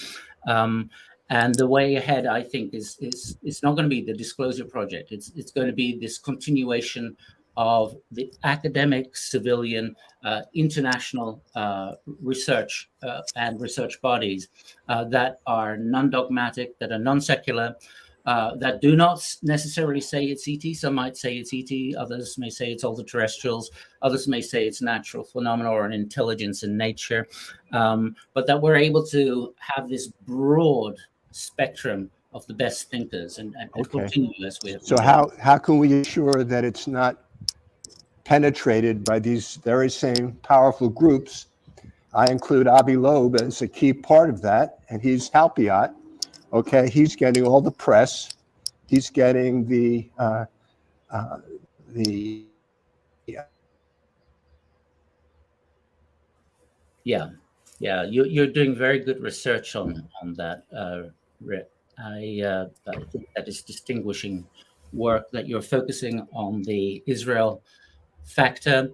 Speaker 22: And the way ahead, I think, is it's not going to be the disclosure project. It's going to be this continuation of the academic, civilian, international research and research bodies that are non-dogmatic, that are non-secular, that do not necessarily say it's ET. Some might say it's ET, others may say it's ultra-terrestrials, others may say it's natural phenomena or an intelligence in nature, but that we're able to have this broad spectrum of the best thinkers and continue as we
Speaker 4: So how can we ensure that it's not penetrated by these very same powerful groups? I include Avi Loeb as a key part of that, and he's Halpiot. Okay, he's getting all the press. He's getting the
Speaker 22: Yeah, you're doing very good research on that, Rick. I think that is distinguishing work that you're focusing on the Israel factor.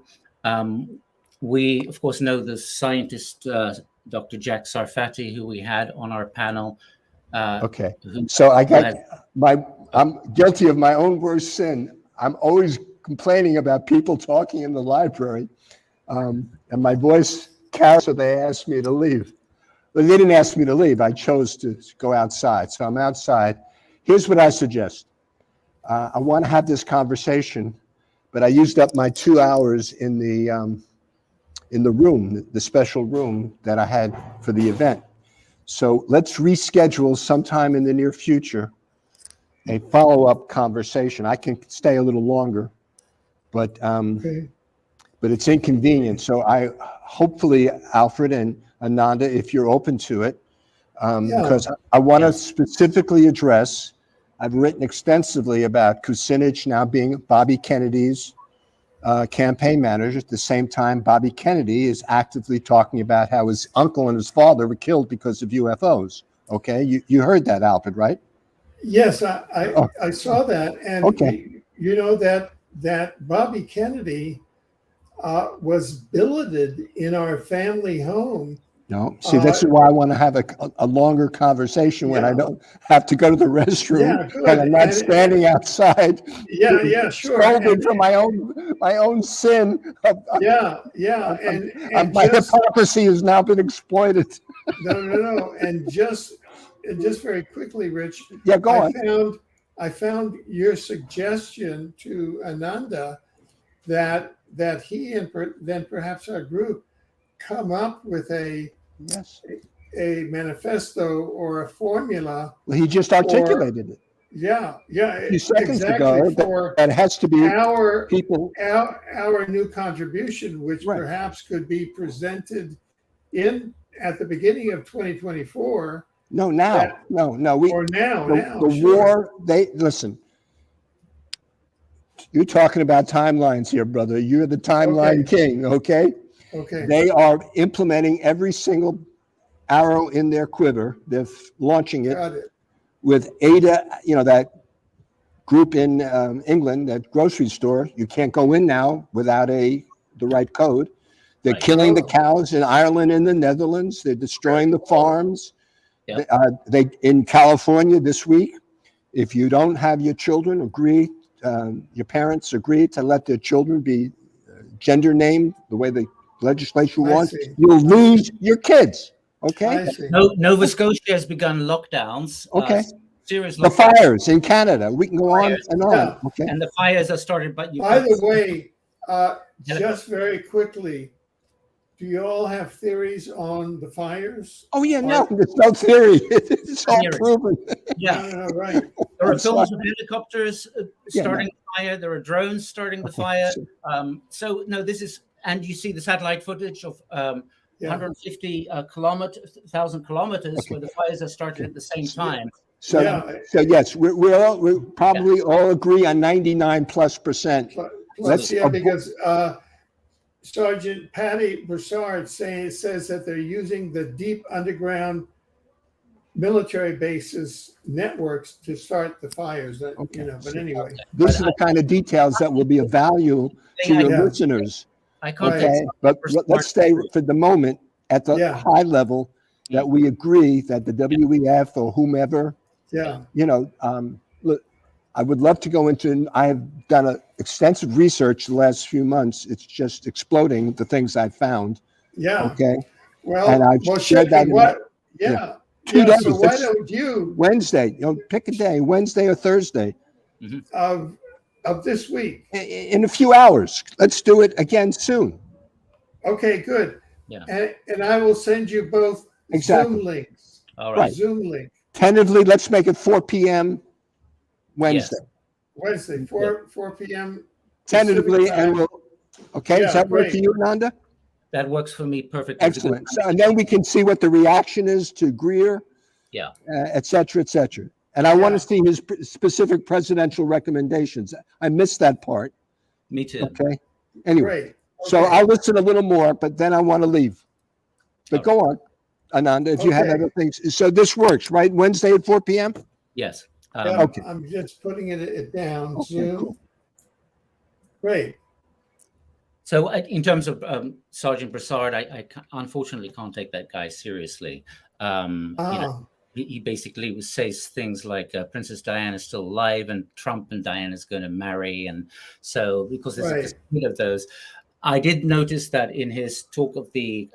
Speaker 22: We, of course, know the scientist, Dr. Jack Sarfati, who we had on our panel.
Speaker 4: Okay, so I'm guilty of my own worst sin. I'm always complaining about people talking in the library, and my voice carries, so they asked me to leave. But they didn't ask me to leave. I chose to go outside, so I'm outside. Here's what I suggest. I want to have this conversation, but I used up my 2 hours in the room, the special room that I had for the event. So let's reschedule sometime in the near future a follow-up conversation. I can stay a little longer, but it's inconvenient. So hopefully, Alfred and Ananda, if you're open to it, because I want to specifically address, I've written extensively about Kucinich now being Bobby Kennedy's campaign manager. At the same time, Bobby Kennedy is actively talking about how his uncle and his father were killed because of UFOs. Okay, you heard that, Alfred, right?
Speaker 3: Yes, I saw that, and you know that Bobby Kennedy was billeted in our family home.
Speaker 4: No, see, that's why I want to have a longer conversation when I don't have to go to the restroom and I'm not standing outside.
Speaker 3: Yeah, sure.
Speaker 4: Scolded for my own sin.
Speaker 3: And
Speaker 4: my hypocrisy has now been exploited.
Speaker 3: No, and just very quickly, Rich.
Speaker 4: Yeah, go on.
Speaker 3: I found your suggestion to Ananda that he and then perhaps our group come up with a manifesto or a formula.
Speaker 4: Well, he just articulated it.
Speaker 3: Yeah,
Speaker 4: A few seconds ago, that has to be
Speaker 3: our
Speaker 4: people.
Speaker 3: Our new contribution, which perhaps could be presented at the beginning of 2024.
Speaker 4: No, now. The war. Listen. You're talking about timelines here, brother. You're the timeline king. Okay.
Speaker 3: Okay.
Speaker 4: They are implementing every single arrow in their quiver. They're launching it with Ada, that group in England, that grocery store. You can't go in now without the right code. They're killing the cows in Ireland and the Netherlands. They're destroying the farms. They in California this week, if you don't have your children agree, your parents agree to let their children be gender named the way the legislation wants, you'll lose your kids. Okay.
Speaker 22: Nova Scotia has begun lockdowns.
Speaker 4: Okay.
Speaker 22: Serious
Speaker 4: the
Speaker 22: lockdowns.
Speaker 4: Fires in Canada. We can go on and on. Okay.
Speaker 22: And the fires are started by you.
Speaker 3: By the way, just very quickly, do you all have theories on the fires?
Speaker 4: Oh yeah, no, there's no theory. It's all proven.
Speaker 22: Yeah,
Speaker 3: no, right.
Speaker 22: There are films of helicopters starting the fire. There are drones starting the fire. So no, this is, and you see the satellite footage of 150,000 kilometers where the fires are started at the same time.
Speaker 4: So yes, we probably all agree on 99+%.
Speaker 3: Because Sergeant Patty Broussard says that they're using the deep underground military bases networks to start the fires. But anyway,
Speaker 4: these are the kind of details that will be of value to your listeners. Okay, but let's stay for the moment at the high level that we agree that the WEF or whomever, look, I would love to go into, I have done extensive research the last few months. It's just exploding, the things I've found.
Speaker 3: Yeah.
Speaker 4: Okay.
Speaker 3: Well,
Speaker 4: And I've shared that.
Speaker 3: Shepard, what? Yeah.
Speaker 4: 2
Speaker 3: Yeah.
Speaker 4: days.
Speaker 3: So why
Speaker 4: That's
Speaker 3: don't you
Speaker 4: Wednesday, pick a day, Wednesday or Thursday.
Speaker 3: of this week?
Speaker 4: In a few hours. Let's do it again soon.
Speaker 3: Okay, good.
Speaker 22: Yeah.
Speaker 3: And I will send you both
Speaker 4: Exactly.
Speaker 3: Zoom links.
Speaker 22: All
Speaker 4: right.
Speaker 3: Zoom link.
Speaker 4: Tentatively, let's make it 4 p.m. Wednesday.
Speaker 3: Wednesday, 4 p.m.
Speaker 4: Tentatively,
Speaker 3: Pacific
Speaker 4: and
Speaker 3: time.
Speaker 4: we'll. Okay, does
Speaker 3: Yeah,
Speaker 4: that work for
Speaker 3: great.
Speaker 4: you, Ananda?
Speaker 22: That works for me perfectly. It's a good
Speaker 4: Excellent. So, and then we can see what the reaction is to Greer,
Speaker 22: Yeah.
Speaker 4: et cetera, et cetera. And I want to see his specific presidential recommendations. I missed that part.
Speaker 22: Me too.
Speaker 4: Okay. Anyway,
Speaker 3: Great.
Speaker 4: so
Speaker 3: Okay.
Speaker 4: I'll listen a little more, but then I want to leave. But go on, Ananda, if you have
Speaker 3: Okay.
Speaker 4: other things. So this works, right? Wednesday at 4 p.m.?
Speaker 22: Yes.
Speaker 3: Yeah,
Speaker 4: Okay.
Speaker 3: I'm just putting it down.
Speaker 4: Okay,
Speaker 3: Zoom.
Speaker 4: cool.
Speaker 3: Great.
Speaker 22: So in terms of Sergeant Broussard, I unfortunately can't take that guy seriously. He basically says things like Princess Diana is still alive and Trump and Diana is going to marry. And so because there's a split of those, I did notice that in his talk of the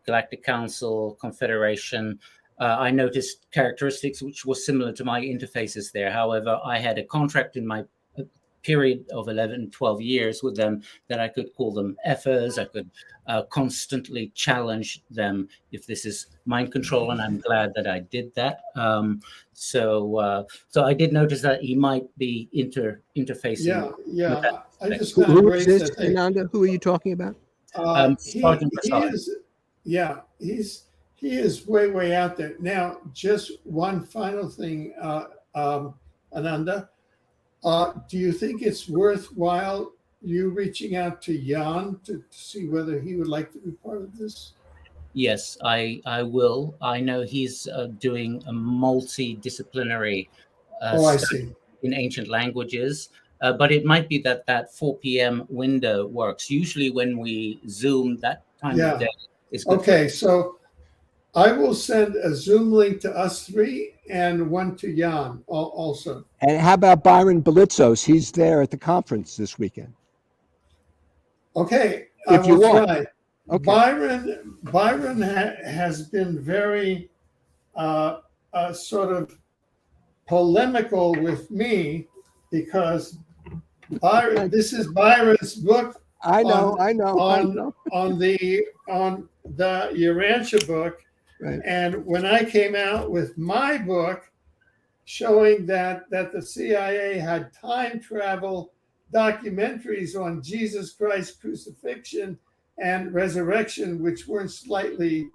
Speaker 22: Galactic Council Confederation, I noticed characteristics which were similar to my interfaces there. However, I had a contract in my period of 11, 12 years with them that I could call them effers. I could constantly challenge them if this is mind control, and I'm glad that I did that. So I did notice that he might be interfacing.
Speaker 3: Yeah. I just
Speaker 4: Who
Speaker 3: kind of
Speaker 4: is
Speaker 3: raised
Speaker 4: this,
Speaker 3: that thing.
Speaker 4: Ananda? Who are you talking about?
Speaker 22: Sergeant
Speaker 3: He
Speaker 22: Broussard.
Speaker 3: is, he is way out there. Now, just one final thing, Ananda. Do you think it's worthwhile you reaching out to Jan to see whether he would like to be part of this?
Speaker 22: Yes, I will. I know he's doing a multidisciplinary
Speaker 3: I
Speaker 22: study
Speaker 3: see.
Speaker 22: in ancient languages, but it might be that 4 p.m. window works. Usually when we Zoom, that time of day is good.
Speaker 3: Okay, so I will send a Zoom link to us three and one to Jan also.
Speaker 4: And how about Byron Belitzos? He's there at the conference this weekend.
Speaker 3: Okay,
Speaker 4: If
Speaker 3: I
Speaker 4: you
Speaker 3: will
Speaker 4: want.
Speaker 3: try.
Speaker 4: Okay.
Speaker 3: Byron has been very sort of polemical with me because this is Byron's book.
Speaker 4: I know.
Speaker 3: On the Urantia book.
Speaker 4: Right.
Speaker 3: And when I came out with my book showing that the CIA had time travel documentaries on Jesus Christ's crucifixion and resurrection, which weren't slightly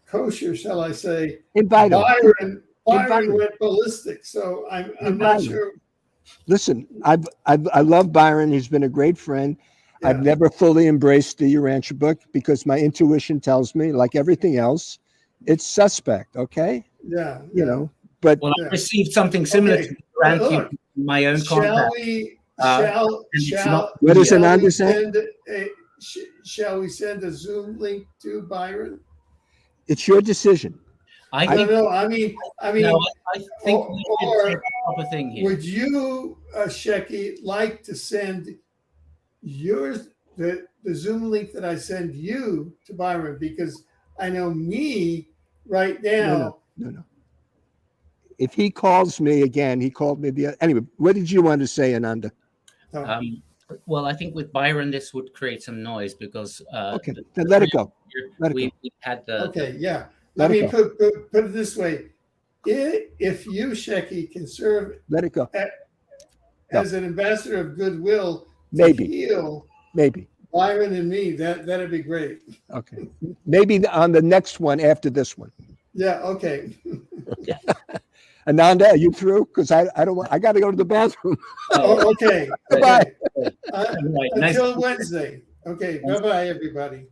Speaker 3: kosher, shall I say, Byron went ballistic. So I'm not sure.
Speaker 4: Listen, I love Byron. He's been a great friend. Yeah. I've never fully embraced the Urantia book because my intuition tells me, like everything else, it's suspect. Okay.
Speaker 3: Yeah.
Speaker 4: You know, but
Speaker 22: I received something similar to Urantia in my own contact.
Speaker 4: What is Ananda saying?
Speaker 3: Shall we send a Zoom link to Byron?
Speaker 4: It's your decision.
Speaker 3: I think we
Speaker 22: should say the proper thing here.
Speaker 3: Would you, Shecky, like to send the Zoom link that I send you to Byron? Because I know me right now.
Speaker 4: No. If he calls me again, he called me anyway. What did you want to say, Ananda?
Speaker 22: Well, I think with Byron, this would create some noise because
Speaker 4: okay, then let it go.
Speaker 22: We had the
Speaker 3: I mean, put it this way: if you, Shecky, can serve,
Speaker 4: let it go
Speaker 3: as an ambassador of goodwill,
Speaker 4: maybe
Speaker 3: Byron and me, that'd be great.
Speaker 4: Okay, maybe on the next one after this one.
Speaker 3: Yeah. Okay.
Speaker 4: Ananda, are you through? Because I don't want. I got to go to the bathroom.
Speaker 3: Oh, okay.
Speaker 4: Goodbye.
Speaker 3: Until Wednesday. Okay. Bye-bye, everybody.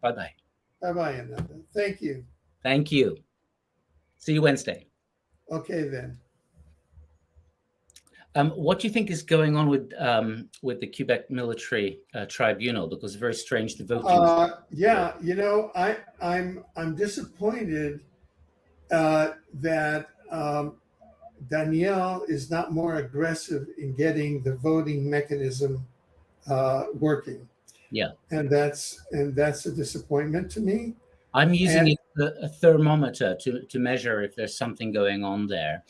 Speaker 22: Bye-bye.
Speaker 3: Bye-bye, Ananda. Thank you.
Speaker 22: Thank you. See you Wednesday.
Speaker 3: Okay, then.
Speaker 22: What do you think is going on with the Quebec Military Tribunal? Because it's very strange the voting.
Speaker 3: Yeah, you know, I'm disappointed that Danielle is not more aggressive in getting the voting mechanism working.
Speaker 22: Yeah.
Speaker 3: And that's a disappointment to me.
Speaker 22: I'm using
Speaker 3: And-
Speaker 22: a thermometer to measure if there's something going on there.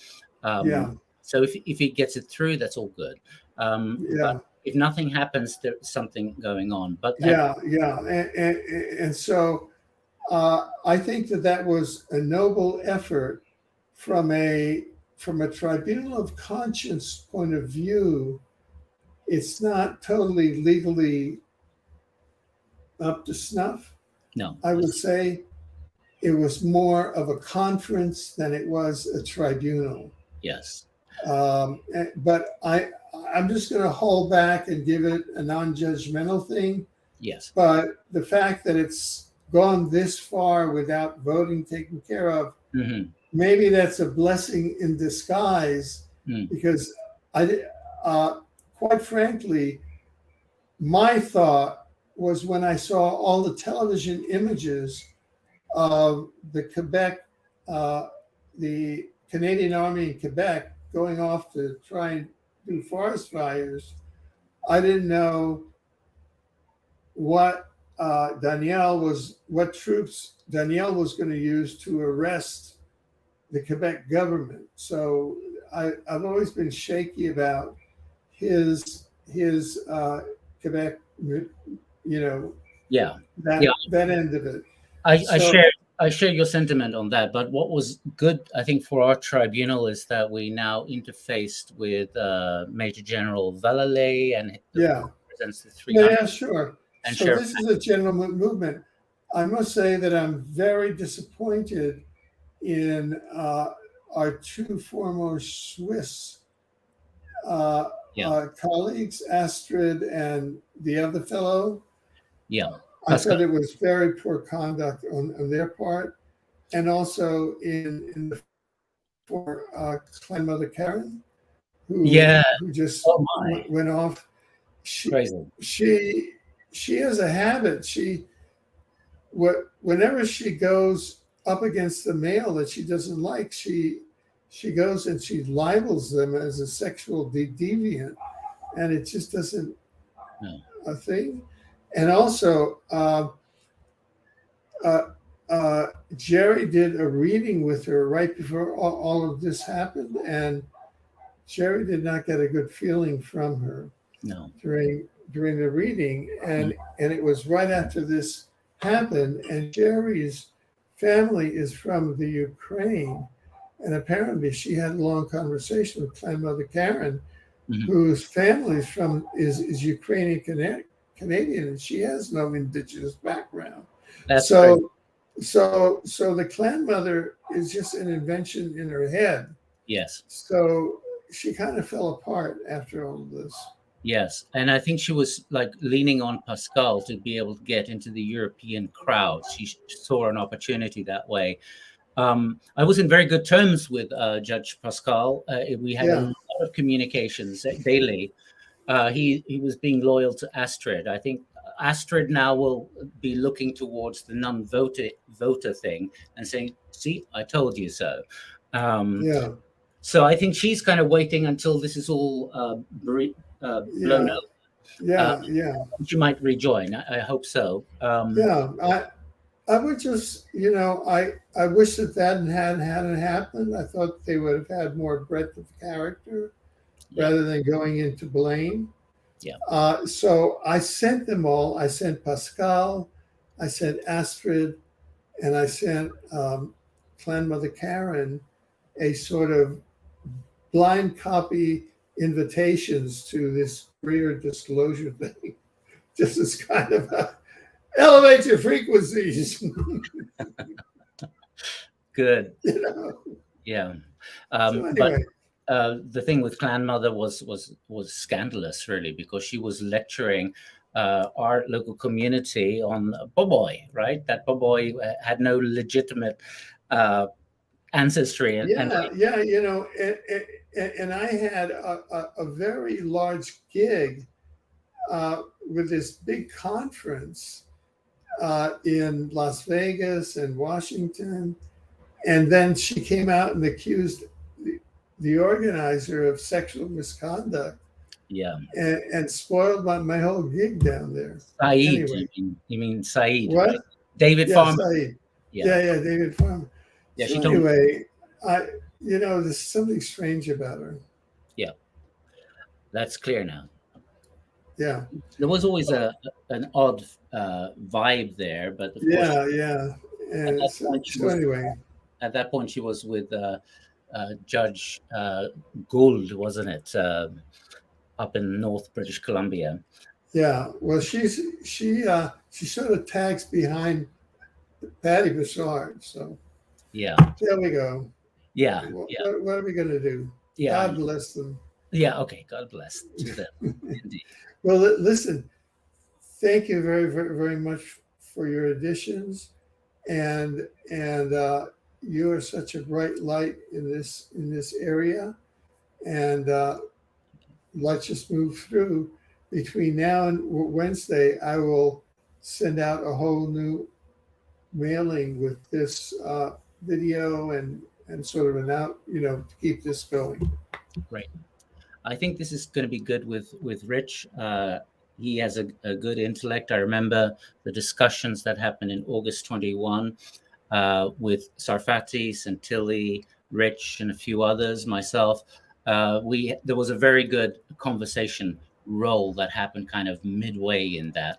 Speaker 3: Yeah.
Speaker 22: So if it gets it through, that's all good.
Speaker 3: Yeah.
Speaker 22: But if nothing happens, there's something going on. But
Speaker 3: Yeah. And so I think that was a noble effort from a tribunal of conscience point of view. It's not totally legally up to snuff.
Speaker 22: No,
Speaker 3: I would say it was more of a conference than it was a tribunal.
Speaker 22: Yes.
Speaker 3: But I'm just going to hold back and give it a non-judgmental thing.
Speaker 22: Yes.
Speaker 3: But the fact that it's gone this far without voting taken care of, maybe that's a blessing in disguise. Because quite frankly, my thought was when I saw all the television images of the Quebec, the Canadian Army in Quebec going off to try and do forest fires, I didn't know what troops Danielle was going to use to arrest the Quebec government. So I've always been shaky about his Quebec, that end of it.
Speaker 22: I share your sentiment on that. But what was good, I think, for our tribunal is that we now interfaced with Major General Valalay and represents the three.
Speaker 3: Yeah, sure.
Speaker 22: And
Speaker 3: so this is a general movement. I must say that I'm very disappointed in our two former Swiss colleagues, Astrid and the other fellow.
Speaker 22: Yeah.
Speaker 3: I thought it was very poor conduct on their part. And also for Clan Mother Karen, who just went off. She has a habit. Whenever she goes up against the male that she doesn't like, she goes and she libels them as a sexual deviant, and it just doesn't a thing. And also, Jerry did a reading with her right before all of this happened, and Jerry did not get a good feeling from her during the reading, and it was right after this happened. And Jerry's family is from the Ukraine, and apparently she had a long conversation with Clan Mother Karen, whose family is Ukrainian Canadian, and she has no indigenous background. So the Clan Mother is just an invention in her head.
Speaker 22: Yes.
Speaker 3: So she kind of fell apart after all of this.
Speaker 22: Yes, and I think she was like leaning on Pascal to be able to get into the European crowd. She saw an opportunity that way. I was in very good terms with Judge Pascal. We had a lot of communications daily. He was being loyal to Astrid. I think Astrid now will be looking towards the non-voter thing and saying, "See, I told you so." So I think she's kind of waiting until this is all blown up. She might rejoin. I hope so.
Speaker 3: I would just, I wish that hadn't happened. I thought they would have had more breadth of character rather than going into blame. So I sent them all. I sent Pascal, I sent Astrid, and I sent Clan Mother Karen a sort of blind copy invitations to this career disclosure thing. Just as kind of elevate your frequencies.
Speaker 22: Good.
Speaker 3: So
Speaker 22: anyway. But the thing with Clan Mother was scandalous, really, because she was lecturing our local community on Boboy, right? That Boboy had no legitimate ancestry.
Speaker 3: And I had a very large gig with this big conference in Las Vegas and Washington. And then she came out and accused the organizer of sexual misconduct
Speaker 22: Yeah.
Speaker 3: and spoiled my whole gig down there.
Speaker 22: Saeed,
Speaker 3: Anyway.
Speaker 22: you mean Saeed,
Speaker 3: What?
Speaker 22: right? David
Speaker 3: Yeah,
Speaker 22: Farmer.
Speaker 3: Saeed.
Speaker 22: Yeah.
Speaker 3: Yeah, David Farmer.
Speaker 22: Yeah,
Speaker 3: So
Speaker 22: she told me.
Speaker 3: anyway, there's something strange about her.
Speaker 22: Yeah. That's clear now.
Speaker 3: Yeah.
Speaker 22: There was always an odd vibe there, but of course,
Speaker 3: Yeah.
Speaker 22: at
Speaker 3: And
Speaker 22: that
Speaker 3: so,
Speaker 22: point she
Speaker 3: so
Speaker 22: was,
Speaker 3: anyway,
Speaker 22: at that point she was with Judge Gould, wasn't it? Up in North British Columbia.
Speaker 3: yeah. Well, she sort of tags behind Patty Bouchard. So
Speaker 22: Yeah.
Speaker 3: there we go.
Speaker 22: Yeah.
Speaker 3: What,
Speaker 22: Yeah.
Speaker 3: what are we going to do?
Speaker 22: Yeah.
Speaker 3: God bless them.
Speaker 22: Yeah. Okay. God bless to them. Indeed.
Speaker 3: Well, listen, thank you very, very, very much for your additions, and you are such a bright light in this area, and let's just move through. Between now and Wednesday, I will send out a whole new mailing with this video and sort of to keep this going.
Speaker 22: Right. I think this is going to be good with Rich. He has a good intellect. I remember the discussions that happened in August 21 with Sarfati, Santilli, Rich, and a few others, myself. There was a very good conversation role that happened kind of midway in that,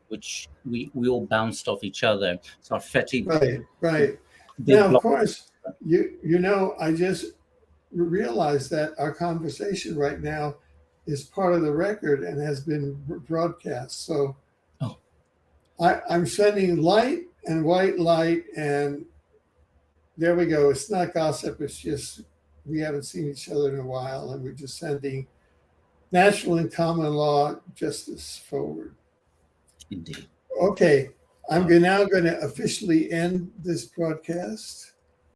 Speaker 22: which we all bounced off each other. Sarfati.
Speaker 3: Right. Now, of course, I just realize that our conversation right now is part of the record and has been broadcast. So I'm sending light and white light, and there we go. It's not gossip. It's just we haven't seen each other in a while, and we're just sending natural and common law justice forward.
Speaker 22: Indeed.
Speaker 3: Okay. I'm now going to officially end this broadcast.